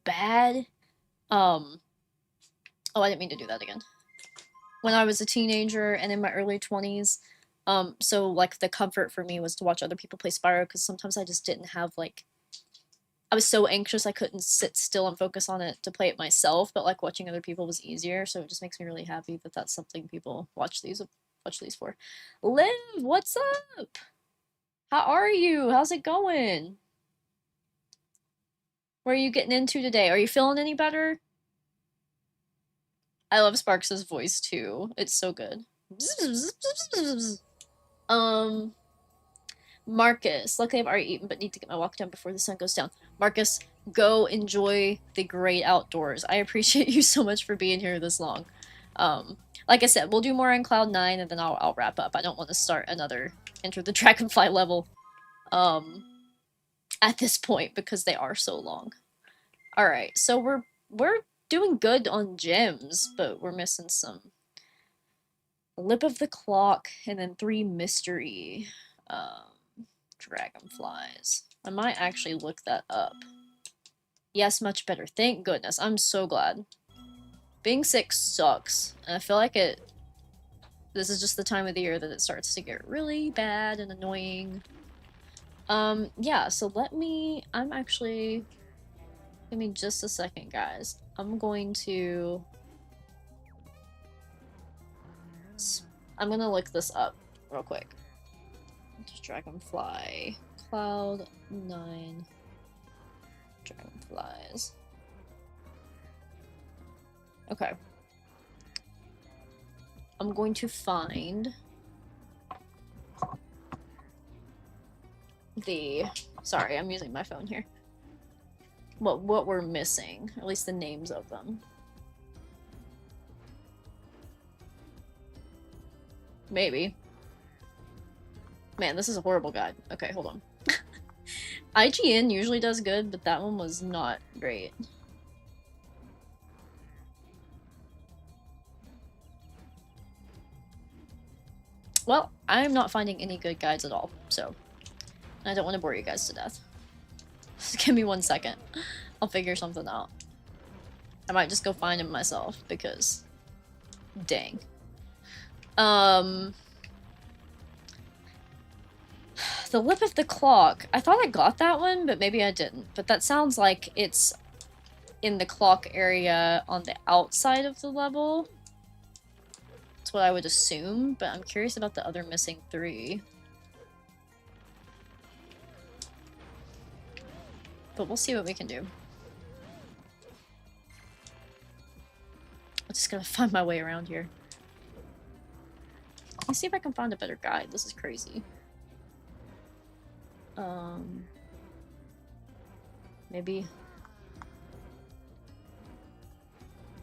bad. Oh, I didn't mean to do that again. When I was a teenager and in my early 20s, so, like, the comfort for me was to watch other people play Spyro, because sometimes I just didn't have, like, I was so anxious I couldn't sit still and focus on it to play it myself, but, like, watching other people was easier, so it just makes me really happy that that's something people watch these for. Liv, what's up? How are you? How's it going? What are you getting into today? Are you feeling any better? I love Sparks' voice, too. It's so good. Marcus. Luckily I've already eaten, but need to get my walk done before the sun goes down. Marcus, go enjoy the great outdoors. I appreciate you so much for being here this long. Like I said, we'll do more on Cloud9, and then I'll wrap up. I don't want to start another Enter the Dragonfly level at this point, because they are so long. Alright, so we're doing good on gems, but we're missing some Lip of the Clock, and then 3 mystery dragonflies. I might actually look that up. Yes, much better. Thank goodness. I'm so glad. Being sick sucks, and I feel like this is just the time of the year that it starts to get really bad and annoying. Yeah, so give me just a second, guys. I'm gonna look this up real quick. Just Dragonfly. Cloud9 Dragonflies. Okay. I'm going to find sorry, I'm using my phone here. What we're missing, at least the names of them. Maybe. Man, this is a horrible guide. Okay, hold on. IGN usually does good, but that one was not great. Well, I'm not finding any good guides at all, so I don't want to bore you guys to death. Just give me 1 second. I'll figure something out. I might just go find him myself, because dang. The Lip of the Clock. I thought I got that one, but maybe I didn't. But that sounds like it's in the clock area on the outside of the level. That's what I would assume, but I'm curious about the other missing 3. But we'll see what we can do. I'm just gonna find my way around here. Let me see if I can find a better guide. This is crazy. Maybe.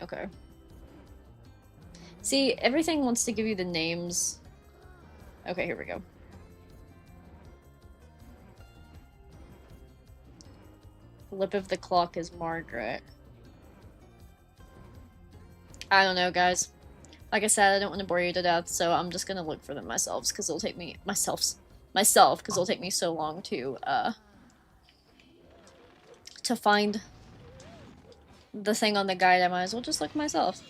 Okay. See, everything wants to give you the names. Okay, here we go. Lip of the clock is Margaret. I don't know, guys. Like I said, I don't want to bore you to death, so I'm just gonna look for them myself, because it'll take me myself, because it'll take me so long to find the thing on the guide. I might as well just look myself.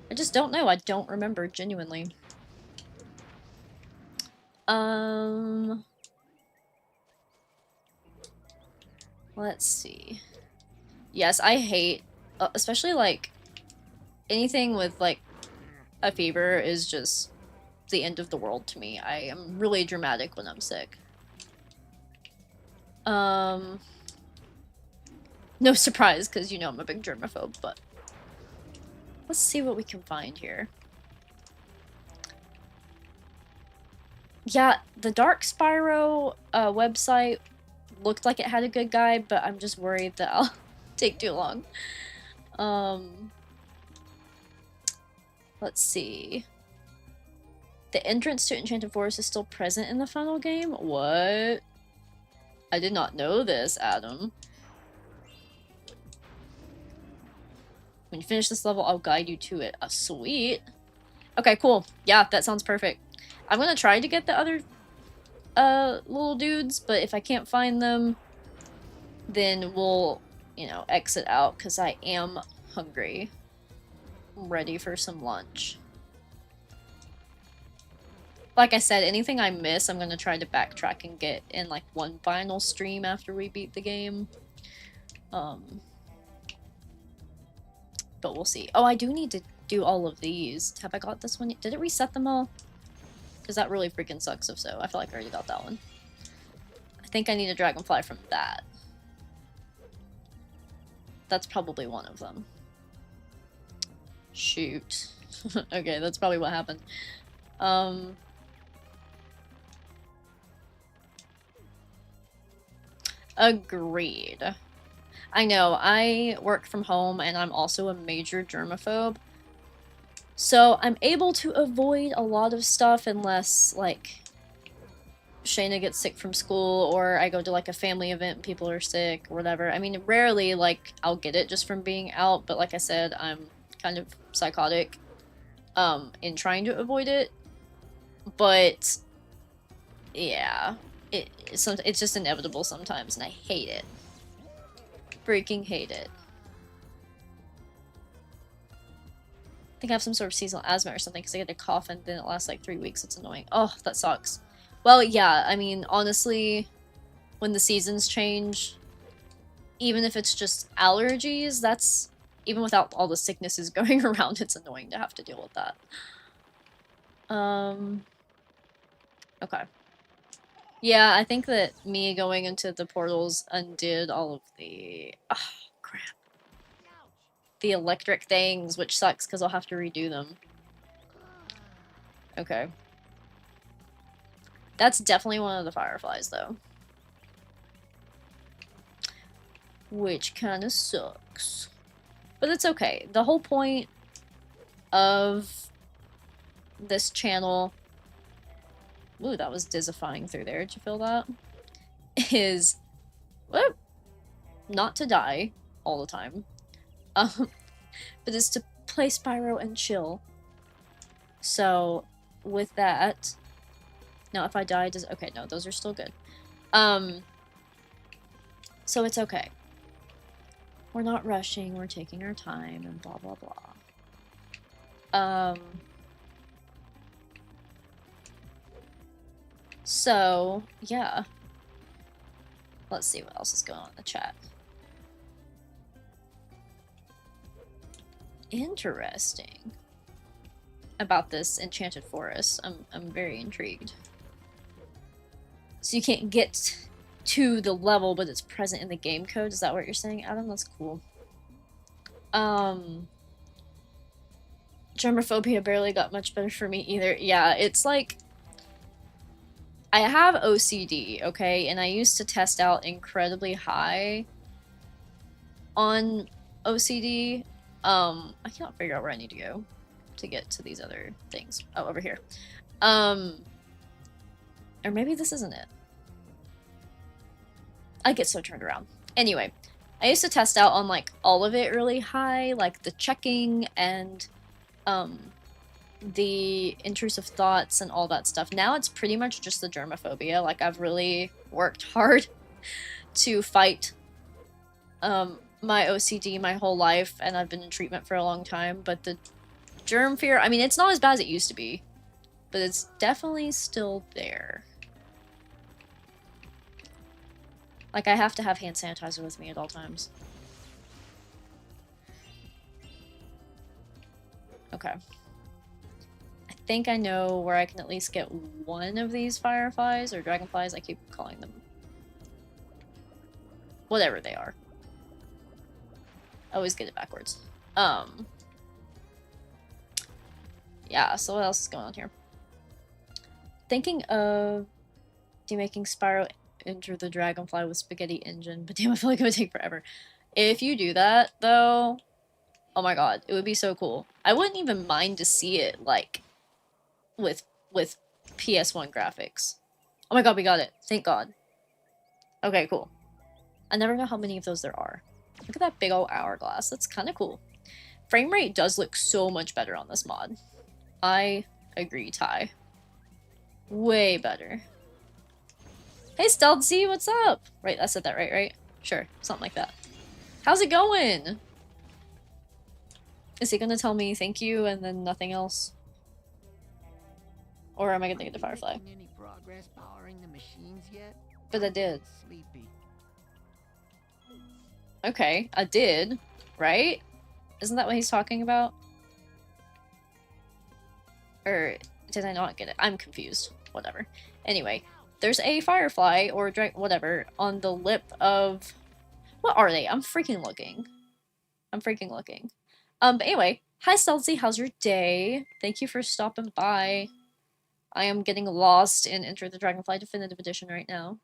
I just don't know. I don't remember, genuinely. Let's see. Yes, I hate, especially like anything with like a fever is just the end of the world to me. I am really dramatic when I'm sick. No surprise, because you know I'm a big germaphobe, but let's see what we can find here. Yeah, the Dark Spyro website looked like it had a good guide, but I'm just worried that I'll take too long. Let's see. The entrance to Enchanted Forest is still present in the final game? What? I did not know this, Adam. When you finish this level, I'll guide you to it. Sweet. Okay, cool. Yeah, that sounds perfect. I'm gonna try to get the other little dudes, but if I can't find them, then we'll, you know, exit out, because I am hungry. I'm ready for some lunch. Like I said, anything I miss, I'm gonna try to backtrack and get in, like, one final stream after we beat the game. But we'll see. Oh, I do need to do all of these. Have I got this one? Did it reset them all? Because that really freaking sucks if so. I feel like I already got that one. I think I need a dragonfly from that. That's probably one of them. Shoot. Okay, that's probably what happened. Agreed. I know, I work from home and I'm also a major germaphobe. So I'm able to avoid a lot of stuff unless, like, Shayna gets sick from school or I go to, like, a family event and people are sick or whatever. I mean, rarely, like, I'll get it just from being out, but like I said, I'm kind of psychotic in trying to avoid it. But, yeah, it's just inevitable sometimes and I hate it. Freaking hate it. I think I have some sort of seasonal asthma or something because I get a cough and then it lasts like 3 weeks. It's annoying. Oh, that sucks. Well, yeah, I mean, honestly, when the seasons change, even if it's just allergies, that's, even without all the sicknesses going around, it's annoying to have to deal with that. Okay. Yeah, I think that me going into the portals undid all of the... Oh, crap. The electric things, which sucks because I'll have to redo them. Okay. That's definitely one of the fireflies, though. Which kind of sucks. But it's okay. The whole point of this channel... Ooh, that was dizzifying through there. Did you feel that? Is... Whoop, not to die all the time. But is to play Spyro and chill. So, with that... Now, if I die, does... Okay, no, those are still good. So it's okay. We're not rushing, we're taking our time, and blah, blah, blah. So, yeah. Let's see what else is going on in the chat. Interesting. About this enchanted forest. I'm very intrigued. So you can't get to the level, but it's present in the game code. Is that what you're saying, Adam? That's cool. Germophobia barely got much better for me either. Yeah, it's like... I have OCD, okay, and I used to test out incredibly high on OCD. I can't figure out where I need to go to get to these other things. Oh, over here. Or maybe this isn't it. I get so turned around. Anyway, I used to test out on like all of it really high, like the checking and the intrusive thoughts and all that stuff. Now it's pretty much just the germophobia. Like I've really worked hard to fight my OCD my whole life, and I've been in treatment for a long time, but the germ fear, I mean, it's not as bad as it used to be, but it's definitely still there. Like, I have to have hand sanitizer with me at all times. Okay. I think I know where I can at least get one of these fireflies, or dragonflies, I keep calling them. Whatever they are. I always get it backwards. Yeah, so what else is going on here? Thinking of demaking Spyro Enter the Dragonfly with Spaghetti Engine, but damn, I feel like it would take forever. If you do that, though, oh my god, it would be so cool. I wouldn't even mind to see it, like, with PS1 graphics. Oh my god, we got it. Thank god. Okay, cool. I never know how many of those there are. Look at that big old hourglass. That's kind of cool. Frame rate does look so much better on this mod. I agree, Ty. Way better. Hey, Stealthy, what's up? Right, I said that right? Sure, something like that. How's it going? Is he gonna tell me thank you and then nothing else? Or am I gonna get the firefly? Any progress powering the machines yet? But I did. Sleepy. Okay, I did, right? Isn't that what he's talking about? Or did I not get it? I'm confused. Whatever. Anyway, there's a firefly or whatever on the lip of... What are they? I'm freaking looking. But anyway, hi Stealthy, how's your day? Thank you for stopping by. I am getting lost in Enter the Dragonfly Definitive Edition right now.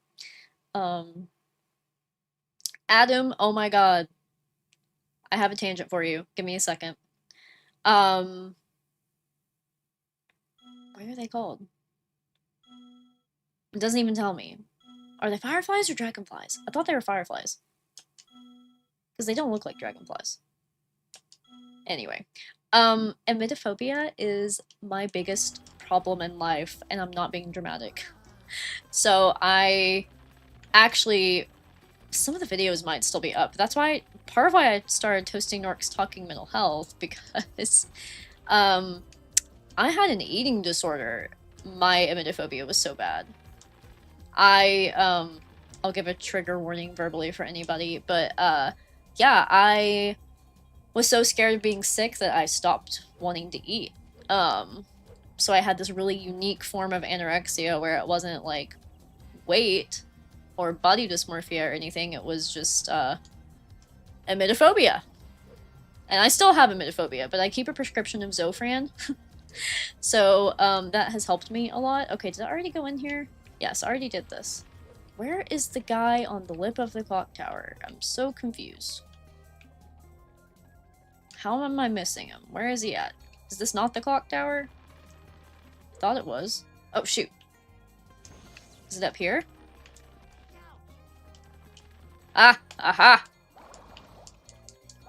Adam, oh my god. I have a tangent for you. Give me a second. What are they called? It doesn't even tell me. Are they fireflies or dragonflies? I thought they were fireflies. Because they don't look like dragonflies. Anyway. Emetophobia is my biggest problem in life, and I'm not being dramatic. So I actually... Some of the videos might still be up. That's why... Part of why I started Toasting Norks Talking Mental Health, because... I had an eating disorder. My emetophobia was so bad. I'll give a trigger warning verbally for anybody, but, yeah, I was so scared of being sick that I stopped wanting to eat. So I had this really unique form of anorexia where it wasn't, like, weight or body dysmorphia or anything, it was just, emetophobia. And I still have emetophobia, but I keep a prescription of Zofran. So, that has helped me a lot. Okay, did I already go in here? Yes, I already did this. Where is the guy on the lip of the clock tower? I'm so confused. How am I missing him? Where is he at? Is this not the clock tower? Thought it was. Oh, shoot. Is it up here? Ah! Aha!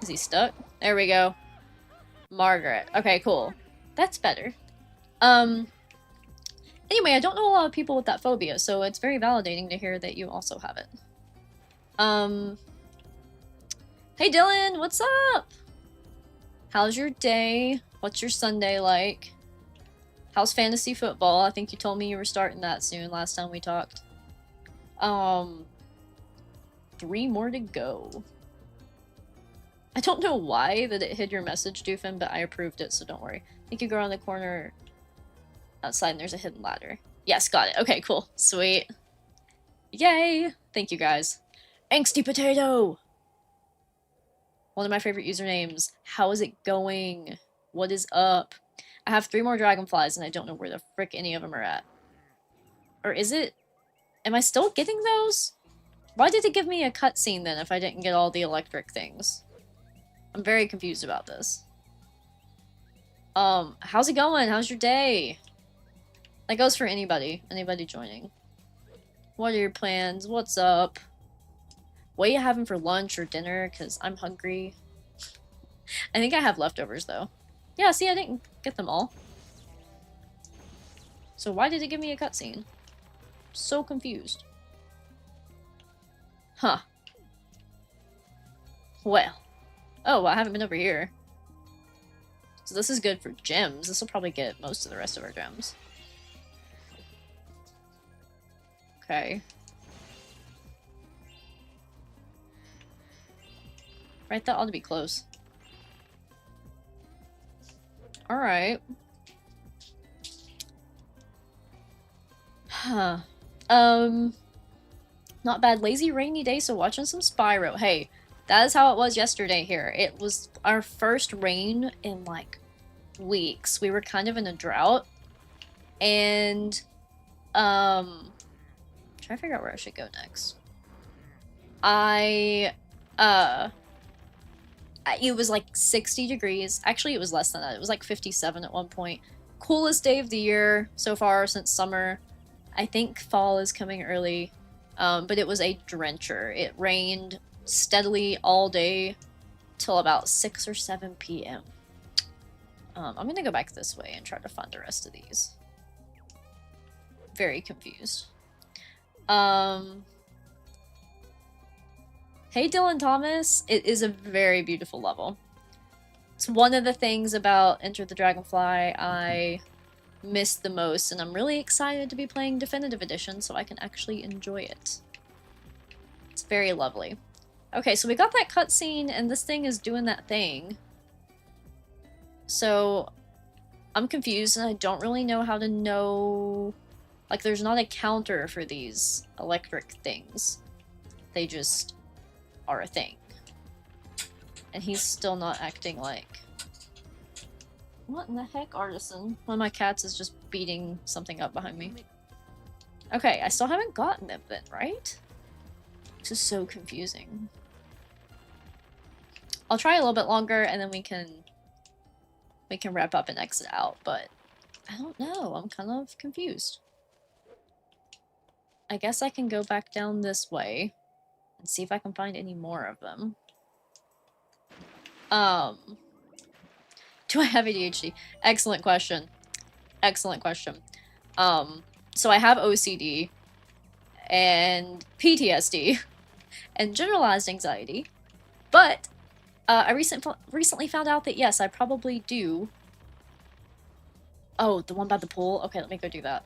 Is he stuck? There we go. Margaret. Okay, cool. That's better. Anyway, I don't know a lot of people with that phobia, so it's very validating to hear that you also have it. Hey Dylan, what's up? How's your day? What's your Sunday like? How's fantasy football? I think you told me you were starting that soon last time we talked. 3 more to go. I don't know why that it hid your message, Doofin, but I approved it, so don't worry. I think you go around the corner outside and there's a hidden ladder. Yes, got it. Okay, cool. Sweet. Yay! Thank you, guys. Angsty Potato! One of my favorite usernames. How is it going? What is up? I have 3 more dragonflies and I don't know where the frick any of them are at. Or is it... Am I still getting those? Why did it give me a cutscene then if I didn't get all the electric things? I'm very confused about this. How's it going? How's your day? That goes for anybody. Anybody joining. What are your plans? What's up? What are you having for lunch or dinner? Because I'm hungry. I think I have leftovers, though. Yeah, see, I didn't get them all. So why did it give me a cutscene? So confused. Huh. Well. Oh, I haven't been over here. So this is good for gems. This will probably get most of the rest of our gems. Okay. Right, that ought to be close. Alright. Huh. Not bad. Lazy rainy day, so watching some Spyro. Hey, that is how it was yesterday here. It was our first rain in, like, weeks. We were kind of in a drought. And, trying to figure out where I should go next. It was like 60 degrees. Actually, it was less than that. It was like 57 at one point. Coolest day of the year so far since summer. I think fall is coming early. But it was a drencher. It rained steadily all day till about 6 or 7 p.m. I'm gonna go back this way and try to find the rest of these. Very confused. Hey Dylan Thomas, it is a very beautiful level. It's one of the things about Enter the Dragonfly I miss the most, and I'm really excited to be playing Definitive Edition so I can actually enjoy it. It's very lovely. Okay, so we got that cutscene, and this thing is doing that thing. So, I'm confused, and I don't really know how to know... Like, there's not a counter for these electric things. They just are a thing. And he's still not acting like... What in the heck, Artisan? One of my cats is just beating something up behind me. Okay, I still haven't gotten them then, right? This is so confusing. I'll try a little bit longer and then we can wrap up and exit out, but I don't know. I'm kind of confused. I guess I can go back down this way and see if I can find any more of them. Do I have ADHD? Excellent question. Excellent question. So I have OCD and PTSD and generalized anxiety, but I recently found out that yes, I probably do. Oh, the one by the pool? Okay, let me go do that.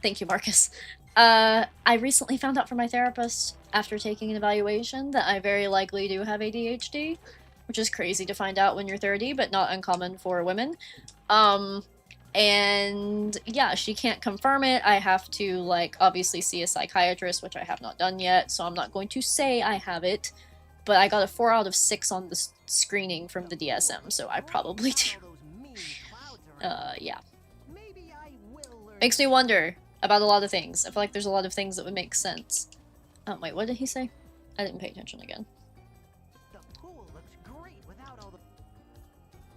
Thank you, Marcus. I recently found out from my therapist after taking an evaluation that I very likely do have ADHD, which is crazy to find out when you're 30, but not uncommon for women. And yeah, she can't confirm it. I have to, like, obviously see a psychiatrist, which I have not done yet, so I'm not going to say I have it, but I got a 4 out of 6 on the screening from the DSM, so I probably do. Yeah. Makes me wonder about a lot of things. I feel like there's a lot of things that would make sense. Wait, what did he say? I didn't pay attention again.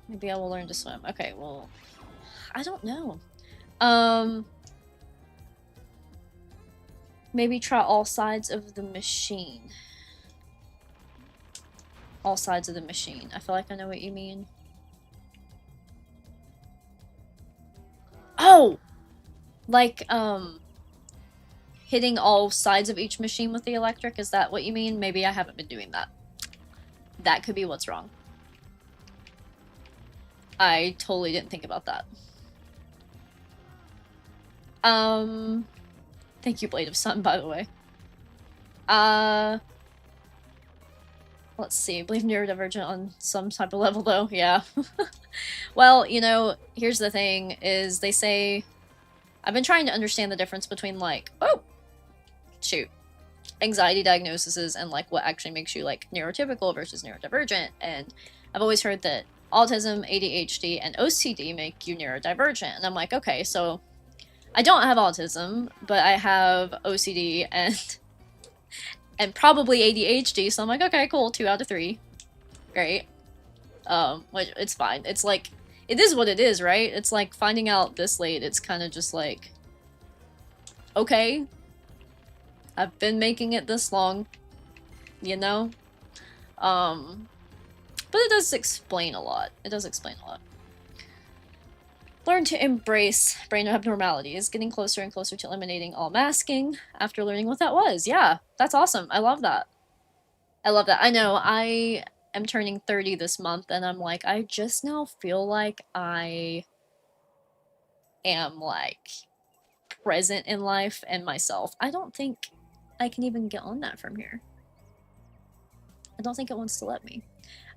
Maybe I will learn to swim. Okay, well, I don't know. Maybe try all sides of the machine. All sides of the machine. I feel like I know what you mean. Oh! Like, hitting all sides of each machine with the electric, is that what you mean? Maybe I haven't been doing that. That could be what's wrong. I totally didn't think about that. Thank you, Blade of Sun, by the way. Let's see, I believe neurodivergent on some type of level, though, yeah. Well, you know, here's the thing, is they say... I've been trying to understand the difference between, like, anxiety diagnoses and, like, what actually makes you, like, neurotypical versus neurodivergent, and I've always heard that autism, ADHD, and OCD make you neurodivergent, and I'm like, okay, so I don't have autism, but I have OCD and probably ADHD, so I'm like, okay, cool, 2 out of 3. Great. Which, it's fine. It's like, it is what it is, right? It's like, finding out this late, it's kind of just like, okay, I've been making it this long, you know? But it does explain a lot. It does explain a lot. Learn to embrace brain abnormalities, getting closer and closer to eliminating all masking after learning what that was. Yeah, that's awesome. I love that. I love that. I know, I am turning 30 this month, and I'm like, I just now feel like I am, like, present in life and myself. I don't think I can even get on that from here. I don't think it wants to let me.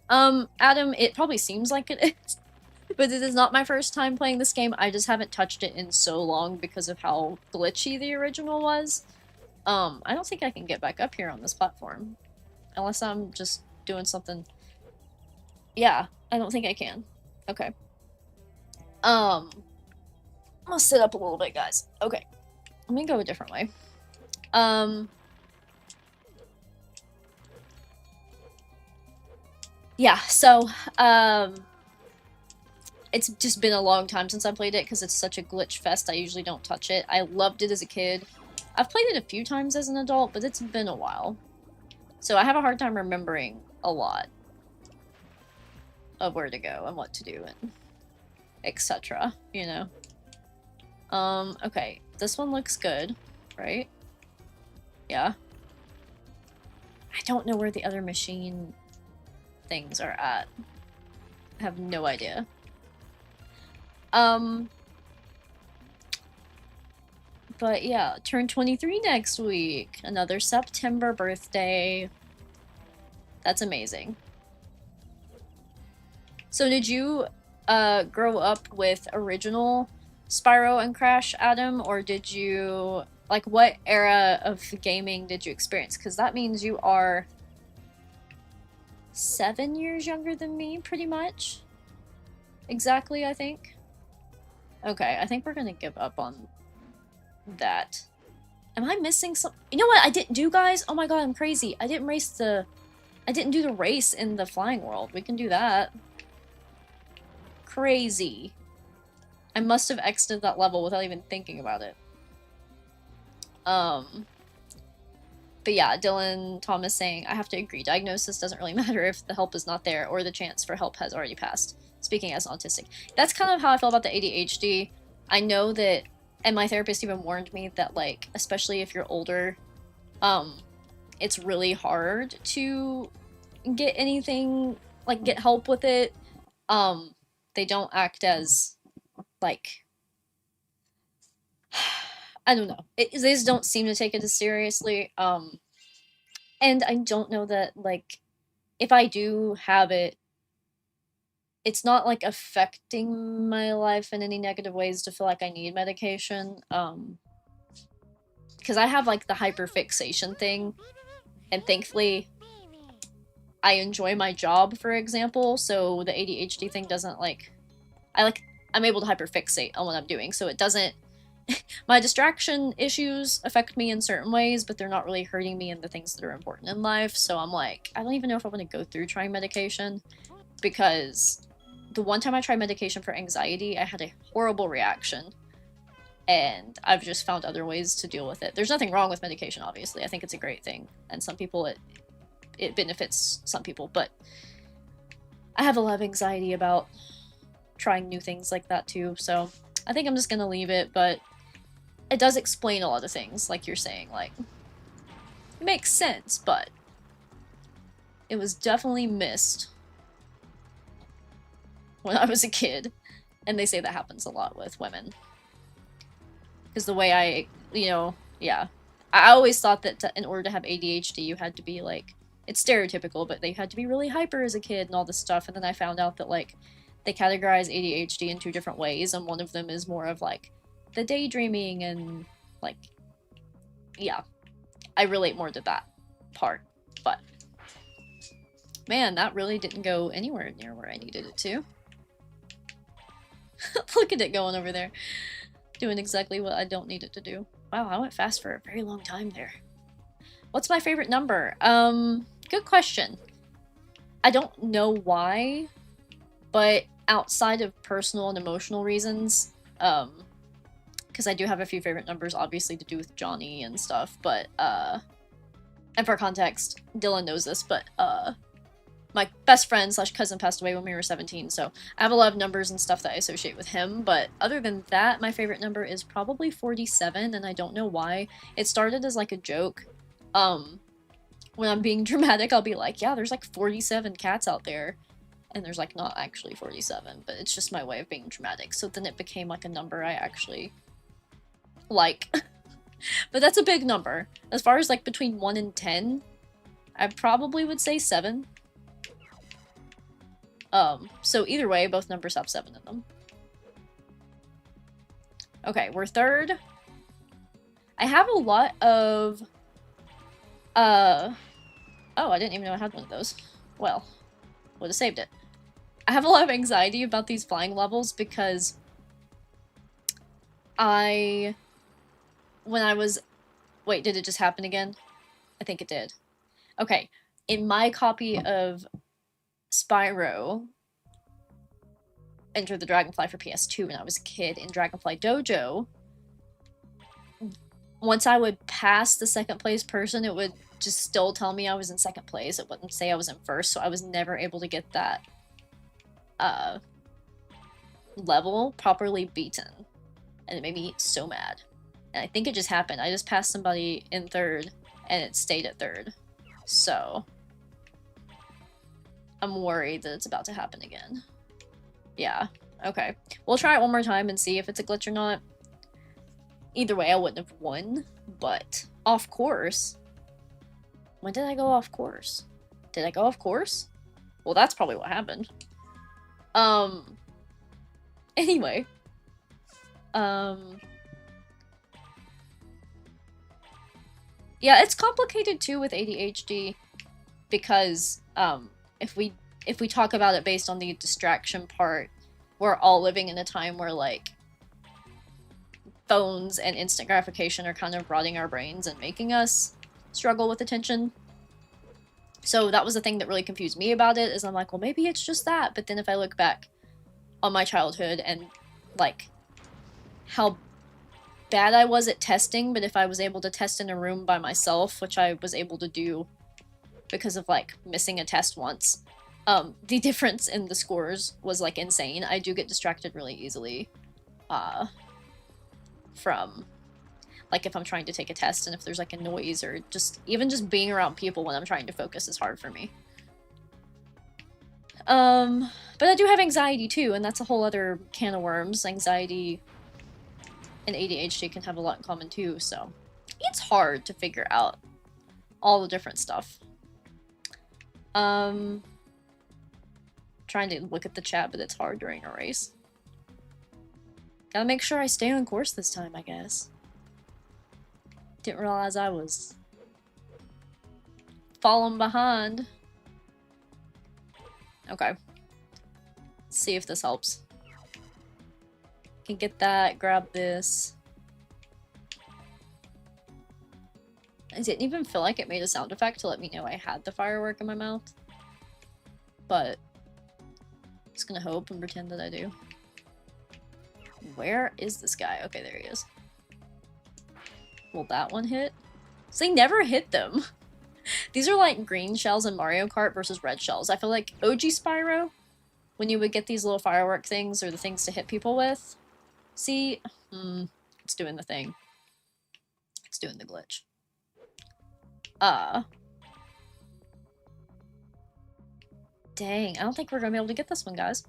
Adam, it probably seems like it is. But it is not my first time playing this game. I just haven't touched it in so long because of how glitchy the original was. I don't think I can get back up here on this platform. Unless I'm just doing something. Yeah, I don't think I can. Okay. I'm gonna sit up a little bit, guys. Okay. Let me go a different way. Yeah, so, it's just been a long time since I played it because it's such a glitch fest. I usually don't touch it. I loved it as a kid. I've played it a few times as an adult, but it's been a while. So I have a hard time remembering a lot of where to go and what to do and etc. You know? Okay. This one looks good, right? Yeah. I don't know where the other machine things are at. I have no idea. But yeah, turn 23 next week. Another September birthday. That's amazing. So did you grow up with original Spyro and Crash, Adam? Or did you, like, what era of gaming did you experience? Because that means you are 7 years younger than me, pretty much. Exactly, I think. Okay, I think we're gonna give up on that. Am I missing some? You know what I didn't do, guys? Oh my god, I'm crazy. I didn't do the race in the flying world. We can do that. Crazy. I must have exited that level without even thinking about it. But yeah, Dylan Thomas saying, I have to agree, diagnosis doesn't really matter if the help is not there or the chance for help has already passed. Speaking as an autistic. That's kind of how I feel about the ADHD. I know that, and my therapist even warned me that, like, especially if you're older, it's really hard to get anything, like, get help with it. They don't act as, like, I don't know. They just don't seem to take it as seriously. And I don't know that, like, if I do have it, it's not, like, affecting my life in any negative ways to feel like I need medication, because I have, like, the hyperfixation thing, and thankfully, I enjoy my job, for example, so the ADHD thing doesn't, like, I'm able to hyperfixate on what I'm doing, so it doesn't, my distraction issues affect me in certain ways, but they're not really hurting me in the things that are important in life, so I'm like, I don't even know if I want to go through trying medication, because the one time I tried medication for anxiety, I had a horrible reaction, and I've just found other ways to deal with it. There's nothing wrong with medication, obviously. I think it's a great thing, and some people, it benefits some people, but I have a lot of anxiety about trying new things like that too, so I think I'm just gonna leave it, but it does explain a lot of things, like you're saying, like, it makes sense, but it was definitely missed when I was a kid, and they say that happens a lot with women. Because the way I, you know, yeah. I always thought that in order to have ADHD, you had to be, like, it's stereotypical, but they had to be really hyper as a kid and all this stuff, and then I found out that, like, they categorize ADHD in 2 different ways, and one of them is more of, like, the daydreaming and, like, yeah. I relate more to that part, but man, that really didn't go anywhere near where I needed it to. Look at it going over there. Doing exactly what I don't need it to do. Wow, I went fast for a very long time there. What's my favorite number? Good question. I don't know why, but outside of personal and emotional reasons, because I do have a few favorite numbers, obviously, to do with Johnny and stuff, but, and for context, Dylan knows this, but, my best friend slash cousin passed away when we were 17, so I have a lot of numbers and stuff that I associate with him, but other than that, my favorite number is probably 47, and I don't know why. It started as, like, a joke. When I'm being dramatic, I'll be like, yeah, there's, like, 47 cats out there, and there's, like, not actually 47, but it's just my way of being dramatic, so then it became, like, a number I actually like. But that's a big number. As far as, like, between 1 and 10, I probably would say 7. So either way, both numbers have 7 in them. Okay, we're third. I have a lot of, oh, I didn't even know I had one of those. Well, would have saved it. I have a lot of anxiety about these flying levels because when I was, wait, did it just happen again? I think it did. Okay, in my copy of Spyro, Enter the Dragonfly for PS2 when I was a kid in Dragonfly Dojo, once I would pass the second place person, it would just still tell me I was in second place. It wouldn't say I was in first, so I was never able to get that level properly beaten. And it made me so mad. And I think it just happened. I just passed somebody in third, and it stayed at third. So I'm worried that it's about to happen again. Yeah, okay. We'll try it one more time and see if it's a glitch or not. Either way, I wouldn't have won, but off course. When did I go off course? Did I go off course? Well, that's probably what happened. Anyway. Yeah, it's complicated too with ADHD because, if we talk about it based on the distraction part, we're all living in a time where, like, phones and instant gratification are kind of rotting our brains and making us struggle with attention. So that was the thing that really confused me about it, is I'm like, well, maybe it's just that. But then if I look back on my childhood and, like, how bad I was at testing, but if I was able to test in a room by myself, which I was able to do because of, like, missing a test once, the difference in the scores was, like, insane. I do get distracted really easily, from, like, if I'm trying to take a test and if there's, like, a noise or just, even just being around people when I'm trying to focus is hard for me. But I do have anxiety too, and that's a whole other can of worms. Anxiety and ADHD can have a lot in common too, so it's hard to figure out all the different stuff. Trying to look at the chat, but it's hard during a race. Gotta make sure I stay on course this time, I guess. Didn't realize I was falling behind. Okay. Let's see if this helps. Can get that, grab this. I didn't even feel like it made a sound effect to let me know I had the firework in my mouth. But I'm just gonna hope and pretend that I do. Where is this guy? Okay, there he is. Will that one hit? So they never hit them. These are like green shells in Mario Kart versus red shells. I feel like OG Spyro, when you would get these little firework things or the things to hit people with. See? It's doing the thing. It's doing the glitch. Dang, I don't think we're gonna be able to get this one, guys.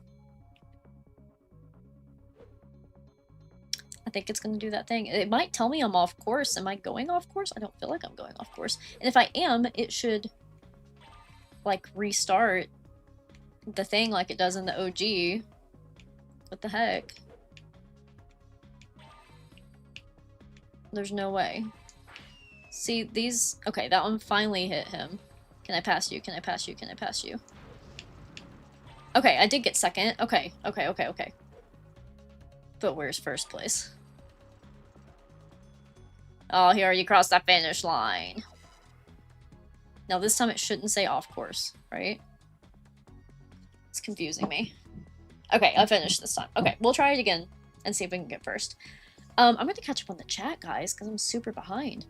I think it's gonna do that thing. It might tell me I'm off course. Am I going off course? I don't feel like I'm going off course. And if I am, it should, like, restart the thing like it does in the OG. What the heck? There's no way. See, these... Okay, that one finally hit him. Can I pass you? Can I pass you? Can I pass you? Okay, I did get second. Okay. But where's first place? Oh, he already crossed that finish line. Now this time it shouldn't say off course, right? It's confusing me. Okay, I finished this time. Okay, we'll try it again and see if we can get first. I'm going to catch up on the chat, guys, because I'm super behind.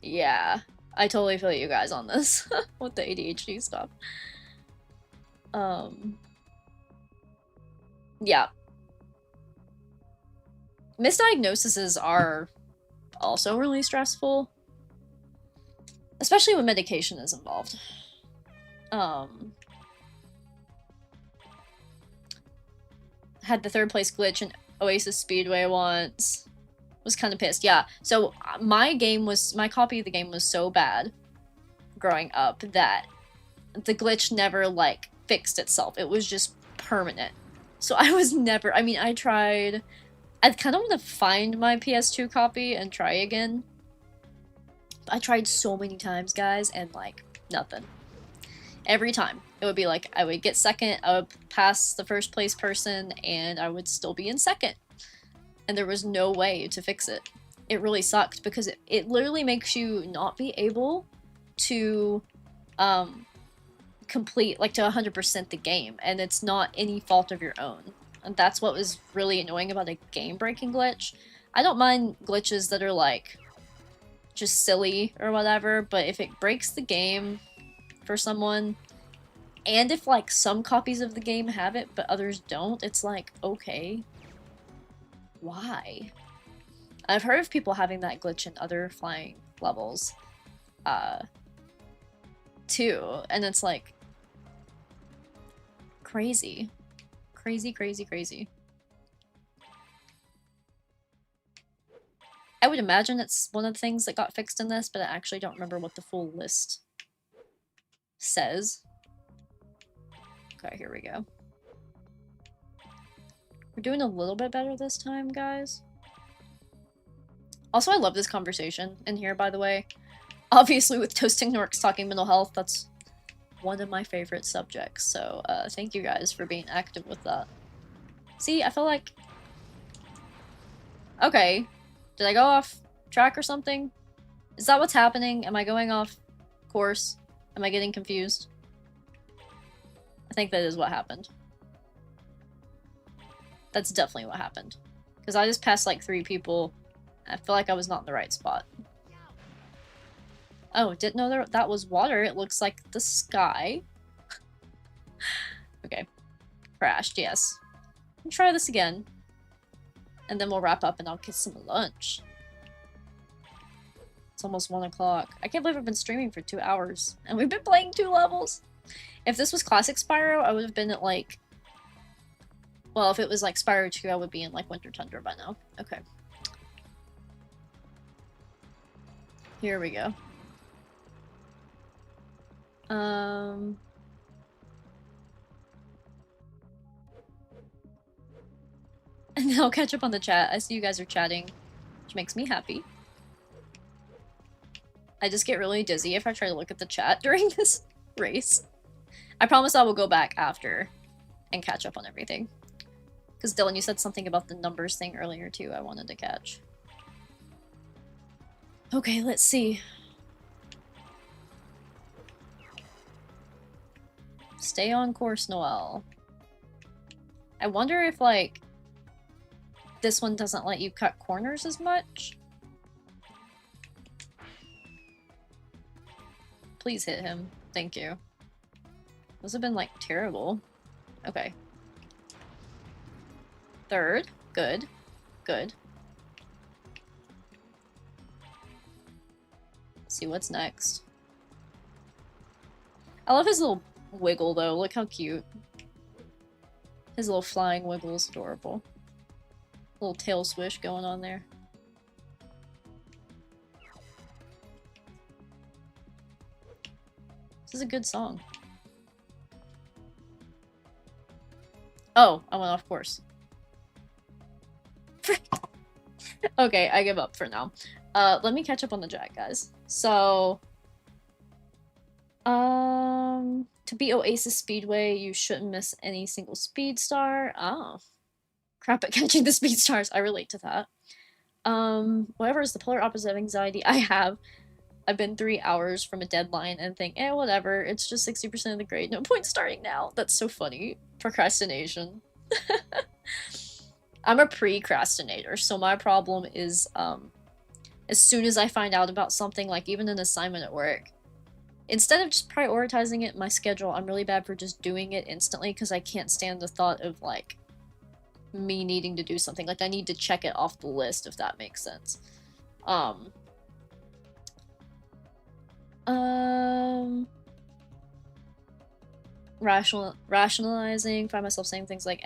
Yeah, I totally feel you guys on this with the ADHD stuff. Yeah. Misdiagnoses are also really stressful, especially when medication is involved. Had the third place glitch in Oasis Speedway once. Was kind of pissed. Yeah. So my copy of the game was so bad growing up that the glitch never like fixed itself. It was just permanent. So I was never, I mean, I kind of want to find my PS2 copy and try again. I tried so many times, guys, and like nothing. Every time it would be like I would get second, I would pass the first place person, and I would still be in second. And there was no way to fix it. It really sucked because it literally makes you not be able to complete, like, to 100% the game, and it's not any fault of your own. And that's what was really annoying about a game-breaking glitch. I don't mind glitches that are, like, just silly or whatever, but if it breaks the game for someone, and if, like, some copies of the game have it but others don't, it's like, okay, why? I've heard of people having that glitch in other flying levels, too, and it's like crazy. Crazy, crazy, crazy. I would imagine it's one of the things that got fixed in this, but I actually don't remember what the full list says. Okay, here we go. We're doing a little bit better this time, guys. Also, I love this conversation in here, by the way. Obviously, with Toasting Norks talking mental health, that's one of my favorite subjects, so thank you guys for being active with that. See, I feel like... Okay. Did I go off track or something? Is that what's happening? Am I going off course? Am I getting confused? I think that is what happened. That's definitely what happened. Because I just passed like 3 people. I feel like I was not in the right spot. Oh, didn't know that was water. It looks like the sky. Okay. Crashed, yes. I'll try this again. And then we'll wrap up and I'll get some lunch. It's almost 1 o'clock. I can't believe I've been streaming for 2 hours. And we've been playing 2 levels. If this was Classic Spyro, I would have been at like... Well, if it was like Spyro 2, I would be in like Winter Tundra by now. Okay. Here we go. And then I'll catch up on the chat. I see you guys are chatting, which makes me happy. I just get really dizzy if I try to look at the chat during this race. I promise I will go back after and catch up on everything. Because Dylan, you said something about the numbers thing earlier too I wanted to catch. Okay, let's see. Stay on course, Noel. I wonder if, like, this one doesn't let you cut corners as much? Please hit him. Thank you. Those have been, like, terrible. Okay. Third. Good. Good. Let's see what's next. I love his little wiggle, though. Look how cute. His little flying wiggle is adorable. Little tail swish going on there. This is a good song. Oh, I went off course. Okay, I give up for now. Let me catch up on the chat, guys. So, to beat Oasis Speedway, you shouldn't miss any single speed star. Oh. crap at catching the speed stars. I relate to that. Whatever is the polar opposite of anxiety I have. I've been 3 hours from a deadline and think, whatever, it's just 60% of the grade. No point starting now. That's so funny. Procrastination. I'm a precrastinator, so my problem is, as soon as I find out about something, like even an assignment at work, instead of just prioritizing it in my schedule, I'm really bad for just doing it instantly because I can't stand the thought of, like, me needing to do something. Like, I need to check it off the list, if that makes sense. Rationalizing, find myself saying things like,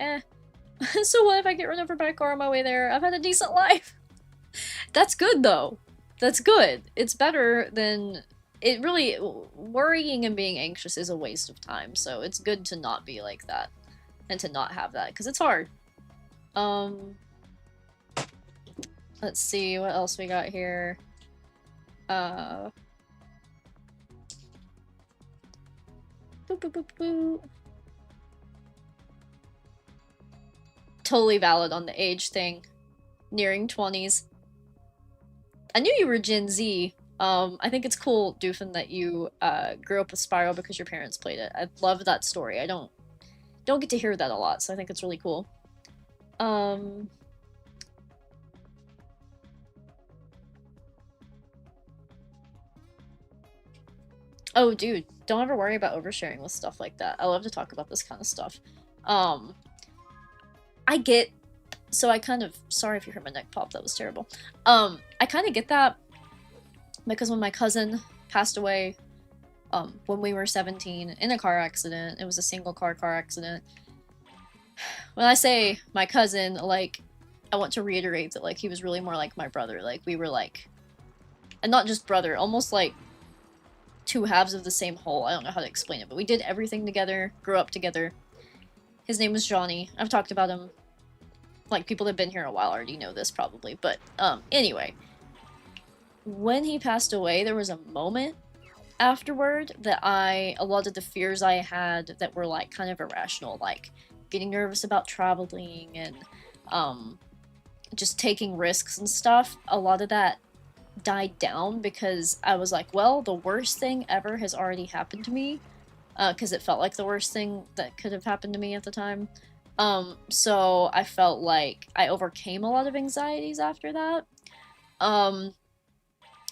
so what if I get run over by a car on my way there? I've had a decent life. That's good, though. That's good. It's better than... It really... Worrying and being anxious is a waste of time, so it's good to not be like that. And to not have that, because it's hard. Let's see, what else we got here? Boop, boop, boop, boop. Totally valid on the age thing. Nearing 20s. I knew you were Gen Z. I think it's cool, Doofin, that you grew up with Spyro because your parents played it. I love that story. I don't get to hear that a lot, so I think it's really cool. Oh, dude, don't ever worry about oversharing with stuff like that. I love to talk about this kind of stuff. I get... So I kind of... Sorry if you heard my neck pop, that was terrible. I kind of get that because when my cousin passed away when we were 17 in a car accident, it was a single car accident. When I say my cousin, like, I want to reiterate that, like, he was really more like my brother. Like, we were like... And not just brother, almost like two halves of the same whole. I don't know how to explain it, but we did everything together, grew up together. His name was Johnny. I've talked about him. Like, people that have been here a while already know this, probably. But, anyway. When he passed away, there was a moment afterward that a lot of the fears I had that were, like, kind of irrational, like, getting nervous about traveling and, just taking risks and stuff, a lot of that died down because I was like, well, the worst thing ever has already happened to me, because it felt like the worst thing that could have happened to me at the time. So I felt like I overcame a lot of anxieties after that.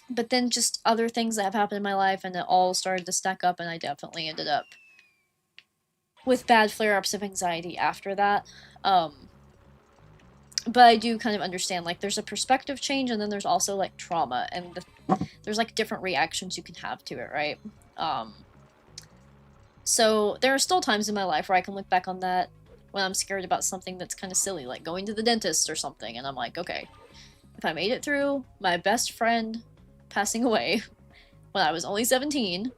But then just other things that have happened in my life and it all started to stack up and I definitely ended up with bad flare-ups of anxiety after that. But I do kind of understand, like, there's a perspective change and then there's also, like, trauma and there's, like, different reactions you can have to it, right? So there are still times in my life where I can look back on that when I'm scared about something that's kind of silly, like going to the dentist or something, and I'm like, okay, if I made it through my best friend passing away when I was only 17,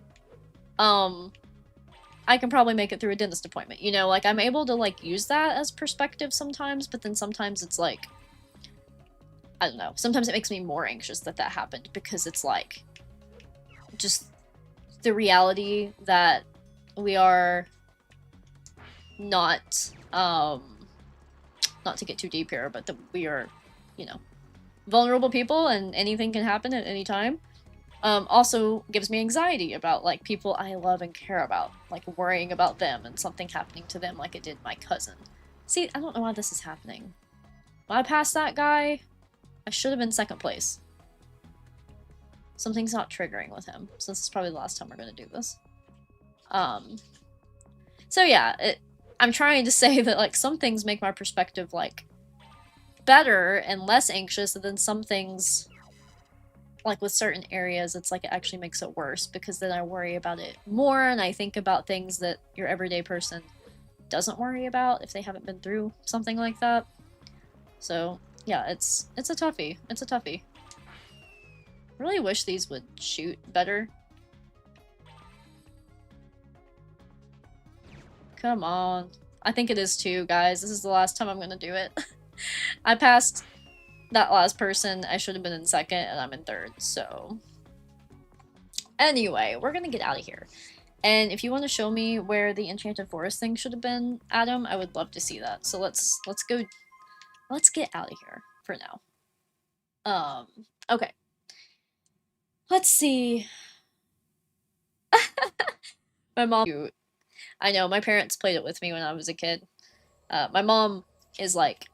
I can probably make it through a dentist appointment, you know? Like, I'm able to, like, use that as perspective sometimes, but then sometimes it's like, I don't know, sometimes it makes me more anxious that that happened, because it's like, just the reality that we are not, not to get too deep here, but that we are, you know, vulnerable people and anything can happen at any time. Also gives me anxiety about, like, people I love and care about, like, worrying about them and something happening to them like it did my cousin. See, I don't know why this is happening. When I passed that guy, I should have been second place. Something's not triggering with him, so this is probably the last time we're gonna do this. So yeah, I'm trying to say that, like, some things make my perspective, like, better and less anxious, and then some things, like, with certain areas, it's like it actually makes it worse, because then I worry about it more, and I think about things that your everyday person doesn't worry about if they haven't been through something like that. So, yeah, it's a toughie. It's a toughie. I really wish these would shoot better. Come on. I think it is too, guys. This is the last time I'm gonna do it. I passed that last person. I should have been in second, and I'm in third, so... Anyway, we're gonna get out of here. And if you want to show me where the Enchanted Forest thing should have been, Adam, I would love to see that. So let's go let's get out of here for now. Okay. Let's see. My mom. I know, my parents played it with me when I was a kid. My mom is like,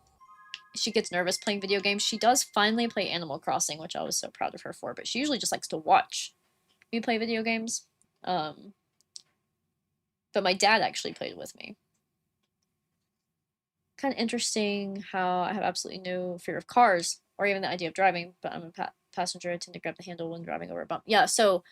she gets nervous playing video games. She does finally play Animal Crossing, which I was so proud of her for, but she usually just likes to watch me play video games. But my dad actually played it with me. Kind of interesting how I have absolutely no fear of cars or even the idea of driving, but I'm a passenger. I tend to grab the handle when driving over a bump. Yeah, so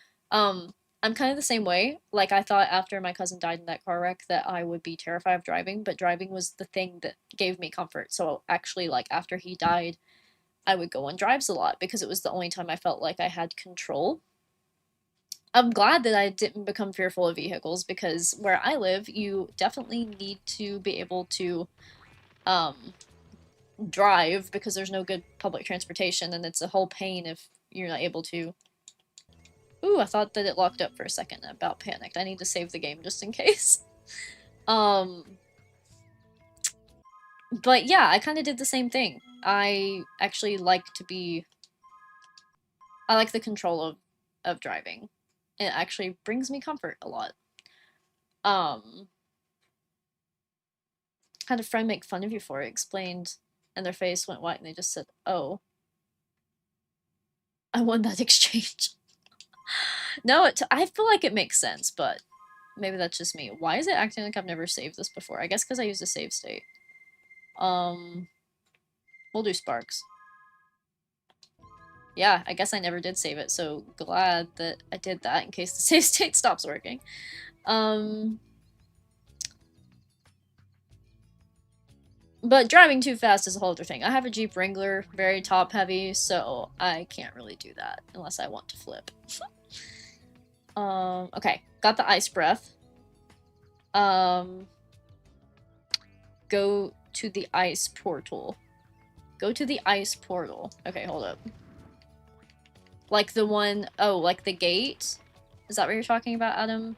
I'm kind of the same way. Like, I thought after my cousin died in that car wreck that I would be terrified of driving, but driving was the thing that gave me comfort. So actually, like, after he died, I would go on drives a lot because it was the only time I felt like I had control. I'm glad that I didn't become fearful of vehicles because where I live, you definitely need to be able to drive because there's no good public transportation, and it's a whole pain if you're not able to. Ooh, I thought that it locked up for a second. I about panicked. I need to save the game just in case. But yeah, I kind of did the same thing. I actually like to be... I like the control of driving. It actually brings me comfort a lot. Had a friend make fun of you for it, explained, and their face went white and they just said, "Oh. I won that exchange." No, I feel like it makes sense, but maybe that's just me. Why is it acting like I've never saved this before? I guess because I used a save state. We'll do Sparks. Yeah, I guess I never did save it, so glad that I did that in case the save state stops working. But driving too fast is a whole other thing. I have a Jeep Wrangler, very top heavy, so I can't really do that unless I want to flip. Okay, got the ice breath. Go to the ice portal. Go to the ice portal. Okay, hold up. Like the one, oh, like the gate? Is that what you're talking about, Adam?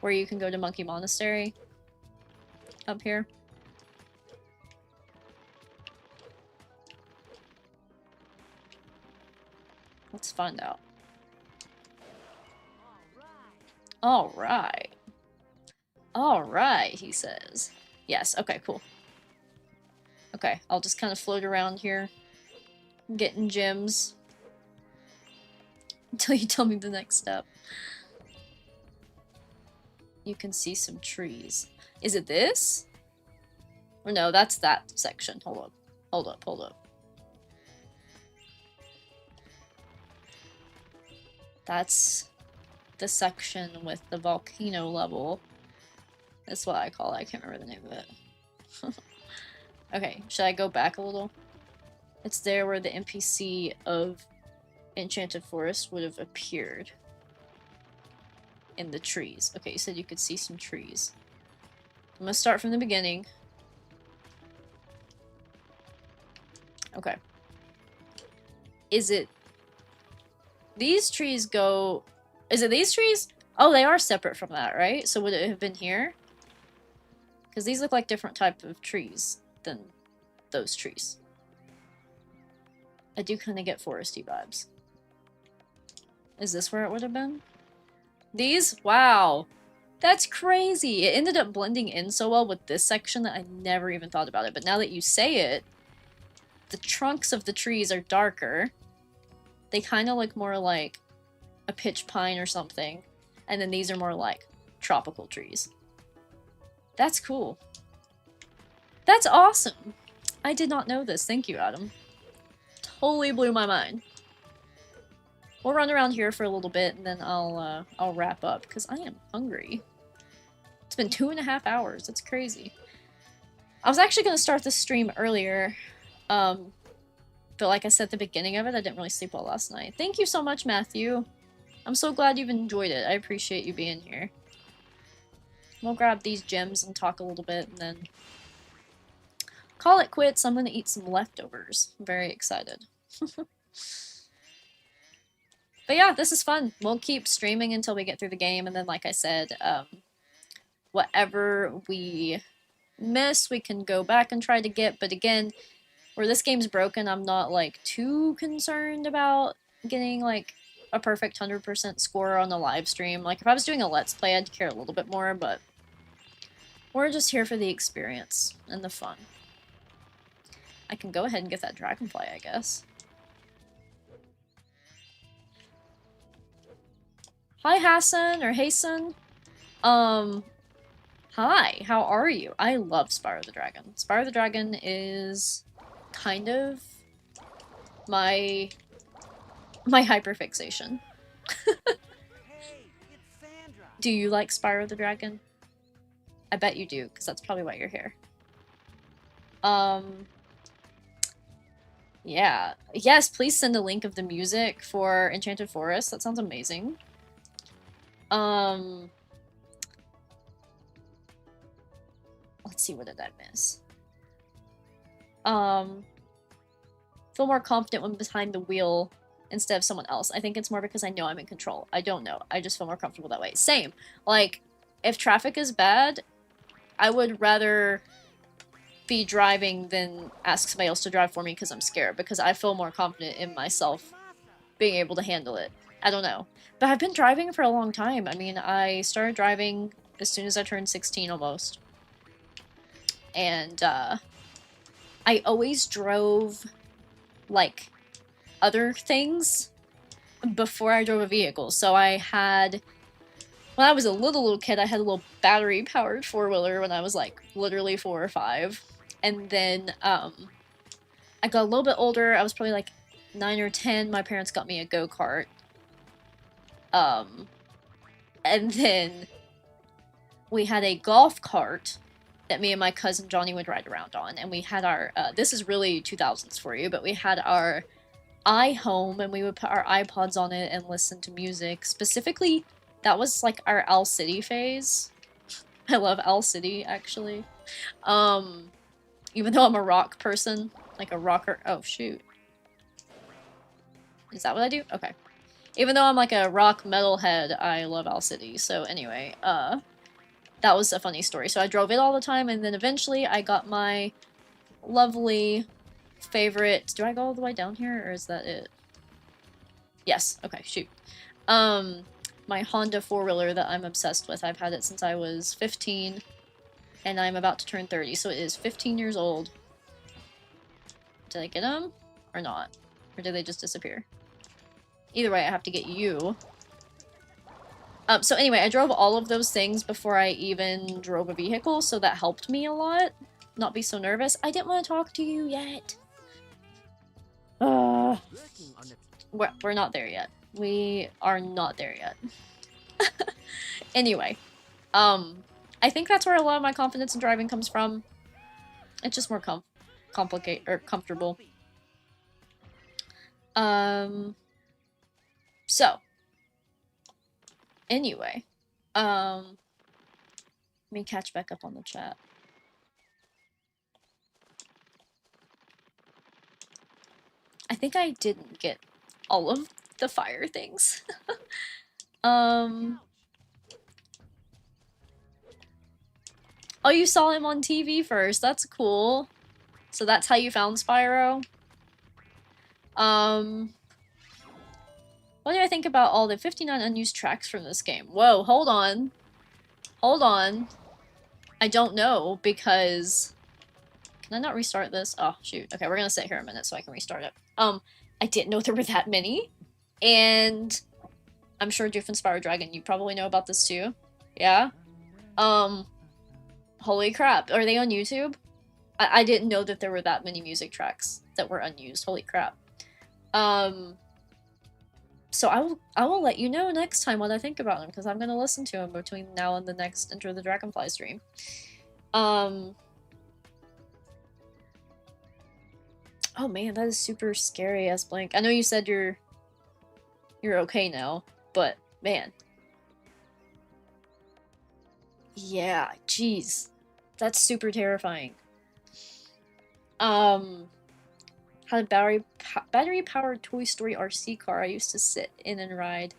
Where you can go to Monkey Monastery? Up here? Let's find out. Alright. Alright, he says. Yes, okay, cool. Okay, I'll just kind of float around here, getting gems. Until you tell me the next step. You can see some trees. Is it this? Or no, that's that section. Hold up. Hold up, hold up. That's the section with the volcano level. That's what I call it. I can't remember the name of it. Okay, should I go back a little? It's there where the NPC of Enchanted Forest would have appeared. In the trees. Okay, you said you could see some trees. I'm gonna start from the beginning. Okay. Is it... These trees go... Is it these trees? Oh, they are separate from that, right? So would it have been here? Because these look like different type of trees than those trees. I do kind of get foresty vibes. Is this where it would have been? These? Wow. That's crazy. It ended up blending in so well with this section that I never even thought about it. But now that you say it, the trunks of the trees are darker. They kind of look more like a pitch pine or something. And then these are more like tropical trees. That's cool. That's awesome. I did not know this. Thank you, Adam. Totally blew my mind. We'll run around here for a little bit, and then I'll wrap up, because I am hungry. It's been 2.5 hours. That's crazy. I was actually going to start this stream earlier, but like I said at the beginning of it, I didn't really sleep well last night. Thank you so much, Matthew. I'm so glad you've enjoyed it. I appreciate you being here. We'll grab these gems and talk a little bit, and then call it quits. I'm going to eat some leftovers. I'm very excited. But yeah, this is fun. We'll keep streaming until we get through the game, and then like I said, whatever we miss, we can go back and try to get, but again, Where this game's broken, I'm not, like, too concerned about getting, like, a perfect 100% score on the live stream. Like, if I was doing a Let's Play, I'd care a little bit more, but we're just here for the experience and the fun. I can go ahead and get that dragonfly, I guess. Hi, Hassan, or Hasan. Hi, how are you? I love Spyro the Dragon. Spyro the Dragon is kind of my hyperfixation. Do you like Spyro the Dragon? I bet you do, because that's probably why you're here. Yeah. Yes, please send a link of the music for Enchanted Forest. That sounds amazing. Let's see, what did I miss? Feel more confident when behind the wheel instead of someone else. I think it's more because I know I'm in control. I don't know. I just feel more comfortable that way. Same. Like, if traffic is bad, I would rather be driving than ask somebody else to drive for me because I'm scared, because I feel more confident in myself being able to handle it. I don't know. But I've been driving for a long time. I mean, I started driving as soon as I turned 16 almost. And, I always drove, like, other things before I drove a vehicle. So I had, when I was a little kid, I had a little battery-powered four-wheeler when I was, like, literally 4 or 5. And then, I got a little bit older. I was probably, like, 9 or 10. My parents got me a go-kart. And then we had a golf cart that me and my cousin Johnny would ride around on. And we had our, this is really 2000s for you, but we had our iHome, and we would put our iPods on it and listen to music. Specifically, that was, like, our Owl City phase. I love Owl City, actually. Even though I'm a rock person, like a rocker. Oh, shoot. Is that what I do? Okay. Even though I'm like a rock metalhead, I love Owl City. So anyway, that was a funny story. So I drove it all the time, and then eventually I got my lovely favorite... Do I go all the way down here, or is that it? Yes. Okay, shoot. My Honda four-wheeler that I'm obsessed with. I've had it since I was 15, and I'm about to turn 30, so it is 15 years old. Did I get them? Or not? Or did they just disappear? Either way, I have to get you. So anyway, I drove all of those things before I even drove a vehicle, so that helped me a lot. Not be so nervous. I didn't want to talk to you yet. We're not there yet. We are not there yet. Anyway, I think that's where a lot of my confidence in driving comes from. It's just more comfortable. So, anyway, let me catch back up on the chat. I think I didn't get all of the fire things. Oh, you saw him on TV first. That's cool. So that's how you found Spyro? What do I think about all the 59 unused tracks from this game? Whoa, hold on. Hold on. I don't know, because... Can I not restart this? Oh, shoot. Okay, we're gonna sit here a minute so I can restart it. I didn't know there were that many. And... I'm sure Doof and Spyro Dragon, you probably know about this too. Yeah? Holy crap. Are they on YouTube? I didn't know that there were that many music tracks that were unused. Holy crap. So I will let you know next time what I think about them, because I'm going to listen to them between now and the next Enter the Dragonfly stream. Oh man, that is super scary, S-Blank. I know you said you're okay now, but man. Yeah, jeez. That's super terrifying. Had a battery-powered Toy Story RC car I used to sit in and ride.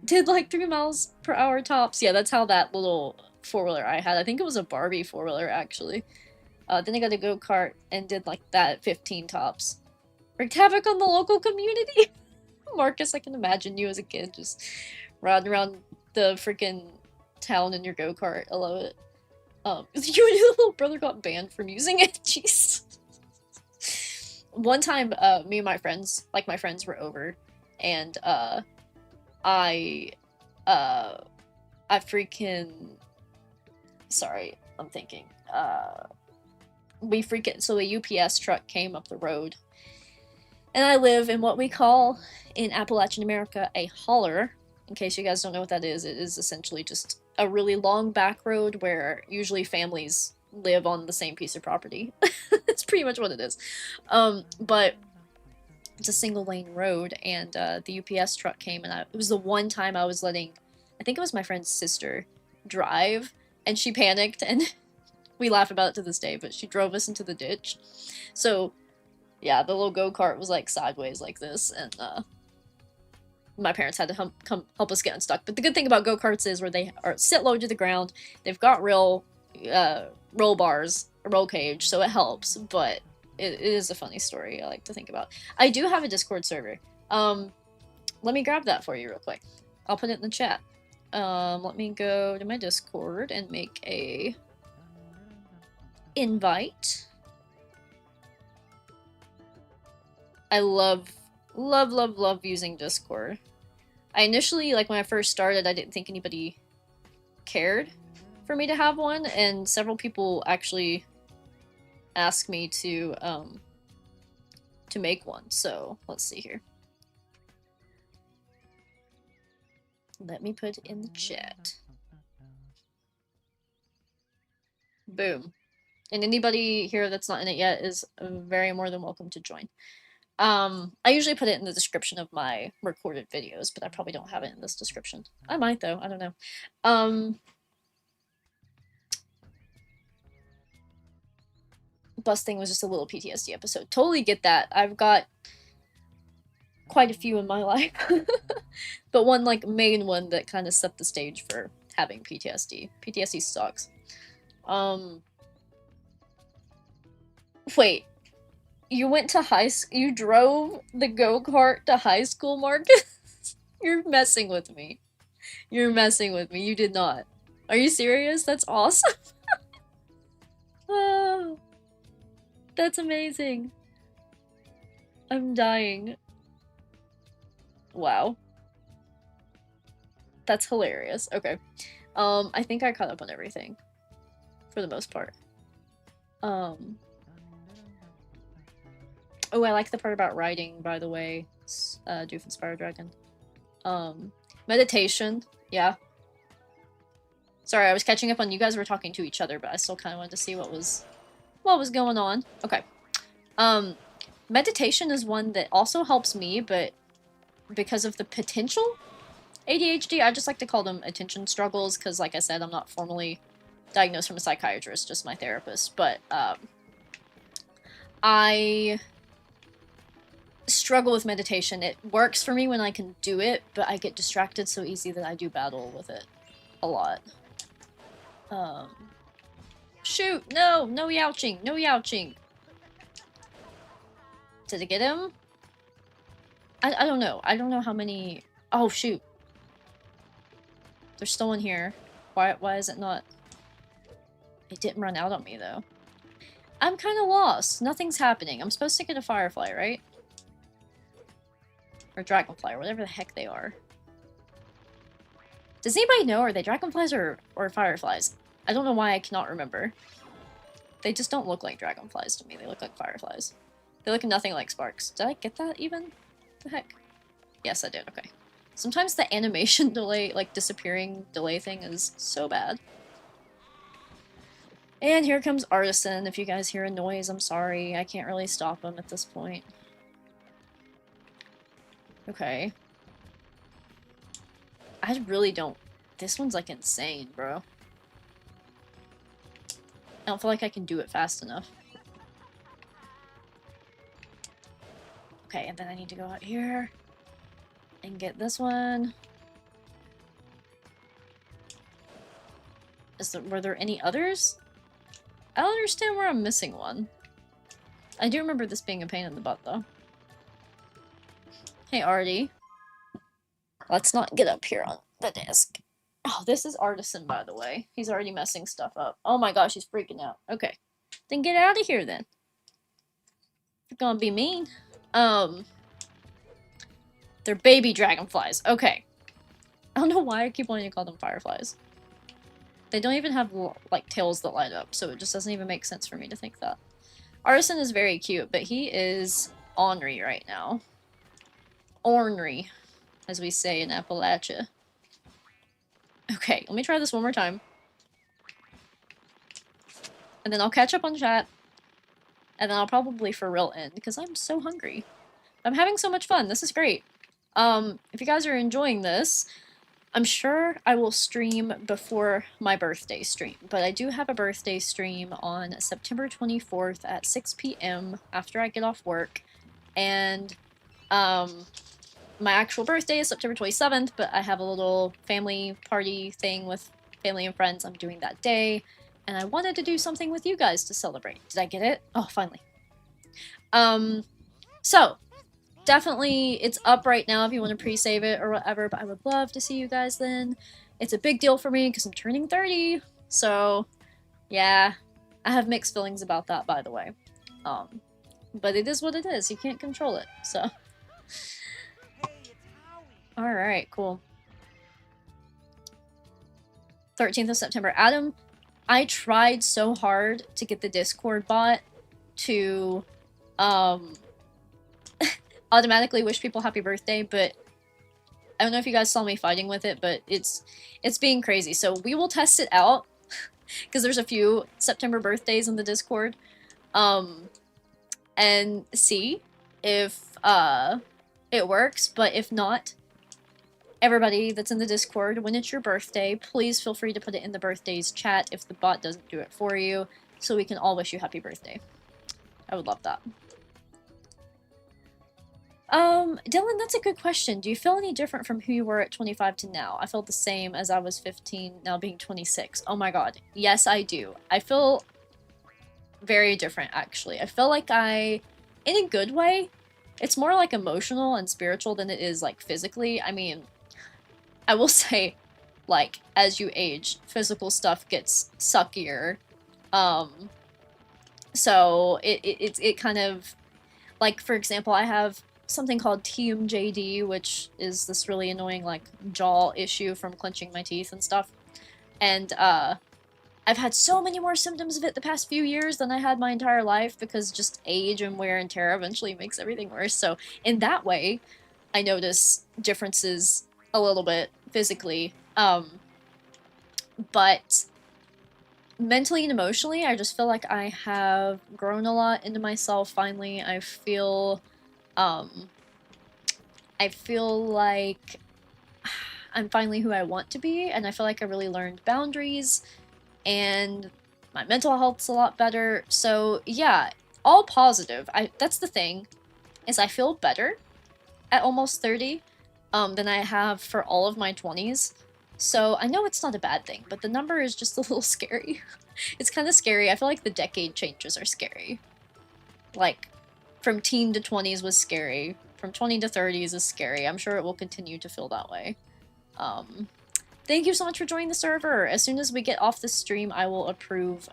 Did like 3 miles per hour tops. Yeah, that's how that little four-wheeler I had. I think it was a Barbie four-wheeler, actually. Then I got a go-kart and did like that at 15 tops. Wreaked havoc on the local community. Marcus, I can imagine you as a kid just riding around the freaking town in your go-kart. I love it. You and your little brother got banned from using it. Jeez. One time, me and my friends, were over, and I freaking. Sorry, I'm thinking. So a UPS truck came up the road, and I live in what we call in Appalachian America a holler. In case you guys don't know what that is, it is essentially just a really long back road where usually families live on the same piece of property. That's pretty much what it is. But it's a single lane road, and the UPS truck came, and it was the one time I was letting, I think it was my friend's sister, drive, and she panicked, and we laugh about it to this day, but she drove us into the ditch. So yeah, the little go-kart was like sideways like this, and my parents had to come help us get unstuck. But the good thing about go-karts is where they sit low to the ground, they've got real roll bars, a roll cage, so it helps, but it is a funny story I like to think about. I do have a Discord server. Let me grab that for you real quick. I'll put it in the chat. Let me go to my Discord and make a invite. I love using Discord. I initially, like when I first started, I didn't think anybody cared for me to have one, and several people actually asked me to make one. So let's see here. Let me put it in the chat. Boom. And anybody here that's not in it yet is very more than welcome to join. I usually put it in the description of my recorded videos, but I probably don't have it in this description. I might though, I don't know. Busting was just a little PTSD episode. Totally get that. I've got quite a few in my life. But one like main one that kind of set the stage for having PTSD. PTSD sucks. Wait. You went to high school? You drove the go-kart to high school, Marcus? You're messing with me. You're messing with me. You did not. Are you serious? That's awesome. Oh, that's amazing. I'm dying. Wow. That's hilarious. Okay. I think I caught up on everything. For the most part. Oh, I like the part about writing, by the way. Doof and Spyro Dragon. Meditation. Yeah. Sorry, I was catching up on you guys were talking to each other, but I still kind of wanted to see what was going on. Okay. Meditation is one that also helps me, but because of the potential ADHD, I just like to call them attention struggles, because like I said, I'm not formally diagnosed from a psychiatrist, just my therapist, but I struggle with meditation. It works for me when I can do it, but I get distracted so easy that I do battle with it a lot. Shoot! No! No youching! No youching! Did I get him? I don't know. I don't know how many... Oh, shoot. There's still one here. Why is it not... It didn't run out on me, though. I'm kind of lost. Nothing's happening. I'm supposed to get a firefly, right? Or dragonfly, or whatever the heck they are. Does anybody know? Are they dragonflies or fireflies? I don't know why I cannot remember. They just don't look like dragonflies to me. They look like fireflies. They look nothing like sparks. Did I get that even? The heck? Yes, I did. Okay. Sometimes the animation delay, like disappearing delay thing is so bad. And here comes Artisan. If you guys hear a noise, I'm sorry. I can't really stop him at this point. Okay. I really don't... This one's like insane, bro. I don't feel like I can do it fast enough. Okay, and then I need to go out here and get this one. Were there any others? I don't understand where I'm missing one. I do remember this being a pain in the butt, though. Hey, Artie. Let's not get up here on the desk. Oh, this is Artisan, by the way. He's already messing stuff up. Oh my gosh, he's freaking out. Okay. Then get out of here, then. You're gonna be mean. They're baby dragonflies. Okay. I don't know why I keep wanting to call them fireflies. They don't even have, like, tails that light up, so it just doesn't even make sense for me to think that. Artisan is very cute, but he is ornery right now. Ornery, as we say in Appalachia. Okay, let me try this one more time. And then I'll catch up on chat. And then I'll probably for real end, because I'm so hungry. I'm having so much fun. This is great. If you guys are enjoying this, I'm sure I will stream before my birthday stream. But I do have a birthday stream on September 24th at 6 p.m. after I get off work. And, my actual birthday is September 27th, but I have a little family party thing with family and friends I'm doing that day, and I wanted to do something with you guys to celebrate. Did I get it? Oh, finally. So, definitely, it's up right now if you want to pre-save it or whatever, but I would love to see you guys then. It's a big deal for me because I'm turning 30, so, yeah. I have mixed feelings about that, by the way. But it is what it is. You can't control it, so... Alright, cool. 13th of September. Adam, I tried so hard to get the Discord bot to, automatically wish people happy birthday, but I don't know if you guys saw me fighting with it, but it's being crazy. So we will test it out, because there's a few September birthdays in the Discord, and see if, it works, but if not, everybody that's in the Discord, when it's your birthday, please feel free to put it in the birthdays chat if the bot doesn't do it for you, so we can all wish you happy birthday. I would love that. Dylan, that's a good question. Do you feel any different from who you were at 25 to now? I feel the same as I was 15, now being 26. Oh my god. Yes, I do. I feel very different, actually. I feel like in a good way, it's more like emotional and spiritual than it is like physically. I mean, I will say, like, as you age, physical stuff gets suckier. So it kind of, like, for example, I have something called TMJD, which is this really annoying, like, jaw issue from clenching my teeth and stuff. And, I've had so many more symptoms of it the past few years than I had my entire life, because just age and wear and tear eventually makes everything worse. So, in that way, I notice differences a little bit physically. But mentally and emotionally, I just feel like I have grown a lot into myself finally. I feel like I'm finally who I want to be, and I feel like I really learned boundaries, and my mental health's a lot better. So yeah, all positive. That's the thing, is I feel better at almost 30 than I have for all of my 20s. So I know it's not a bad thing, but the number is just a little scary. It's kind of scary. I feel like the decade changes are scary. Like, from teen to 20s was scary. From 20 to 30s is scary. I'm sure it will continue to feel that way. Thank you so much for joining the server. As soon as we get off the stream, I will approve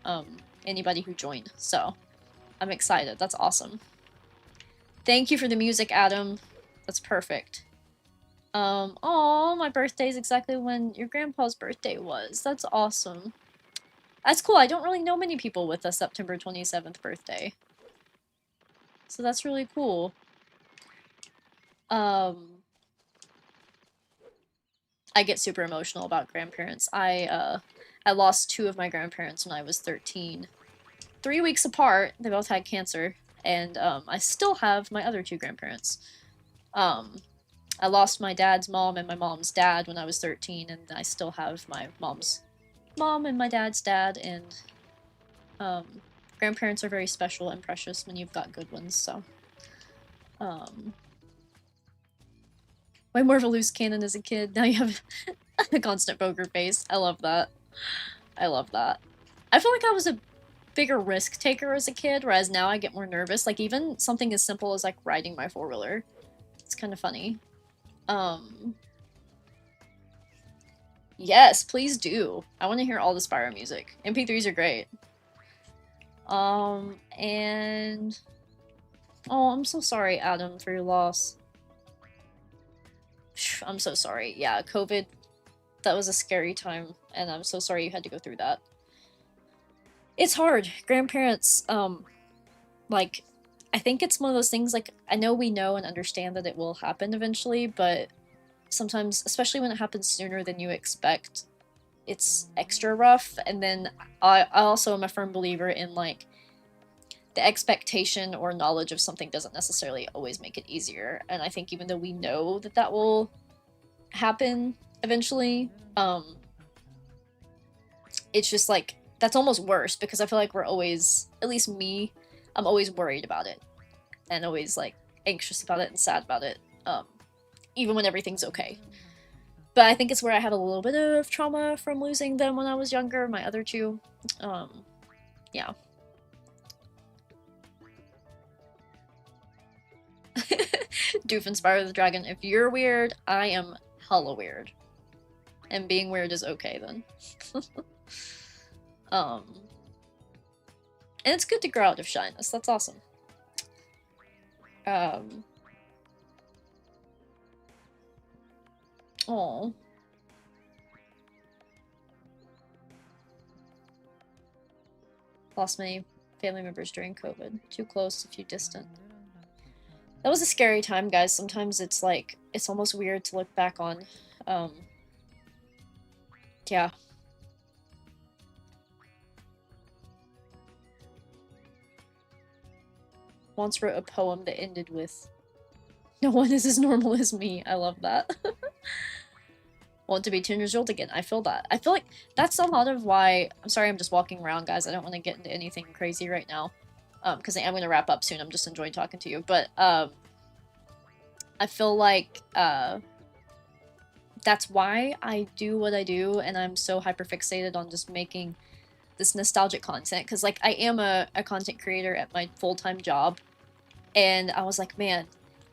anybody who joined. So, I'm excited. That's awesome. Thank you for the music, Adam. That's perfect. Oh, my birthday is exactly when your grandpa's birthday was. That's awesome. That's cool. I don't really know many people with a September 27th birthday. So that's really cool. I get super emotional about grandparents. I lost 2 of my grandparents when I was 13. 3 weeks apart. They both had cancer. And, I still have my other 2 grandparents. I lost my dad's mom and my mom's dad when I was 13, and I still have my mom's mom and my dad's dad, and, grandparents are very special and precious when you've got good ones, so. Way more of a loose cannon as a kid. Now you have a constant poker face. I love that. I love that. I feel like I was a bigger risk taker as a kid, whereas now I get more nervous. Like even something as simple as like riding my 4-wheeler. It's kind of funny. Yes, please do. I want to hear all the Spyro music. MP3s are great. And oh, I'm so sorry, Adam, for your loss. I'm so sorry. Yeah, COVID, that was a scary time, and I'm so sorry you had to go through that. It's hard. Grandparents, like, I think it's one of those things, like, I know we know and understand that it will happen eventually, but sometimes, especially when it happens sooner than you expect, it's extra rough. And then I also am a firm believer in, like, the expectation or knowledge of something doesn't necessarily always make it easier. And I think even though we know that that will happen eventually, it's just like, that's almost worse because I feel like we're always, at least me, I'm always worried about it and always like anxious about it and sad about it, even when everything's okay. But I think it's where I had a little bit of trauma from losing them when I was younger, my other two. Yeah. Doof and Spyro the Dragon. If you're weird, I am hella weird. And being weird is okay then. And it's good to grow out of shyness. That's awesome. Oh. Lost many family members during COVID. Too close, a few distant. That was a scary time, guys. Sometimes it's like, it's almost weird to look back on. Yeah. Once wrote a poem that ended with, "No one is as normal as me." I love that. Want to be 10 years old again. I feel that. I feel like that's a lot of why... I'm sorry, I'm just walking around, guys. I don't want to get into anything crazy right now. Because I am going to wrap up soon. I'm just enjoying talking to you. But, I feel like, that's why I do what I do, and I'm so hyperfixated on just making this nostalgic content. Because, like, I am a content creator at my full-time job. And I was like, man,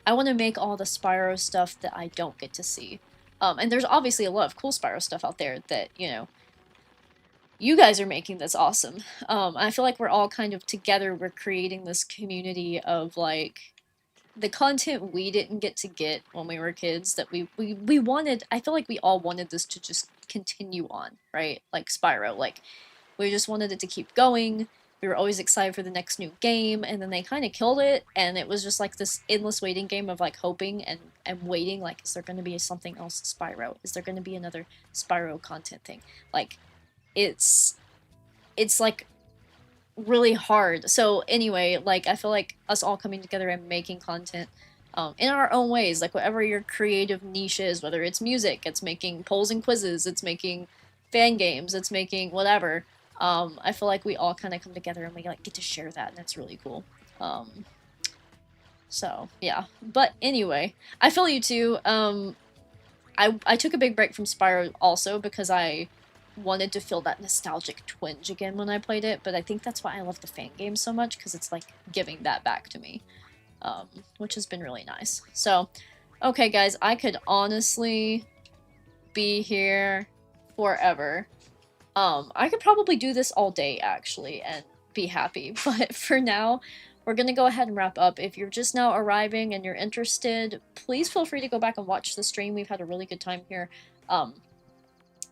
I want to make all the Spyro stuff that I don't get to see. And there's obviously a lot of cool Spyro stuff out there that, you know, you guys are making that's awesome. I feel like we're all kind of together, we're creating this community of, like, the content we didn't get to get when we were kids that we wanted. I feel like we all wanted this to just continue on, right? Like Spyro, like, we just wanted it to keep going. We were always excited for the next new game, and then they kind of killed it, and it was just like this endless waiting game of like hoping and waiting, like, is there going to be something else Spyro? Is there going to be another Spyro content thing? Like, it's like really hard. So anyway, like, I feel like us all coming together and making content in our own ways, like whatever your creative niche is, whether it's music, it's making polls and quizzes, it's making fan games, it's making whatever. I feel like we all kind of come together and we like get to share that, and that's really cool. So yeah, but anyway, I feel you too. I took a big break from Spyro also because I wanted to feel that nostalgic twinge again when I played it, but I think that's why I love the fan game so much, because it's like giving that back to me, which has been really nice. So, okay guys, I could honestly be here forever. I could probably do this all day, actually, and be happy, but for now, we're gonna go ahead and wrap up. If you're just now arriving and you're interested, please feel free to go back and watch the stream. We've had a really good time here.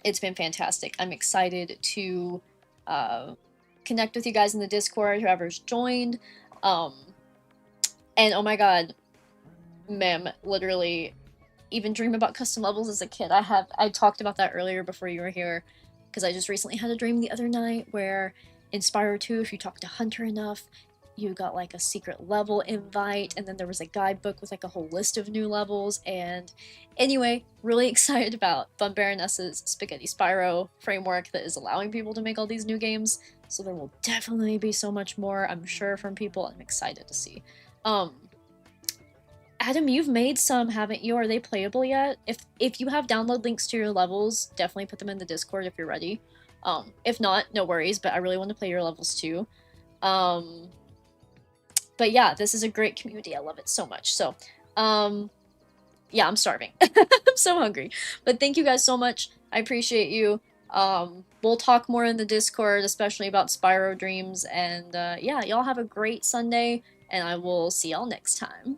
It's been fantastic. I'm excited to connect with you guys in the Discord, whoever's joined. And oh my god, Mem, literally, even dream about custom levels as a kid. I talked about that earlier before you were here, because I just recently had a dream the other night where in Spyro 2, if you talk to Hunter enough, you got like a secret level invite, and then there was a guidebook with like a whole list of new levels. And anyway, really excited about Fun Baroness's Spaghetti Spyro framework that is allowing people to make all these new games. So there will definitely be so much more, I'm sure, from people. I'm excited to see. Adam, you've made some, haven't you? Are they playable yet? If you have download links to your levels, definitely put them in the Discord if you're ready. If not, no worries, but I really want to play your levels too. But yeah, this is a great community. I love it so much. So, yeah, I'm starving. I'm so hungry. But thank you guys so much. I appreciate you. We'll talk more in the Discord, especially about Spyro Dreams. And yeah, y'all have a great Sunday, and I will see y'all next time.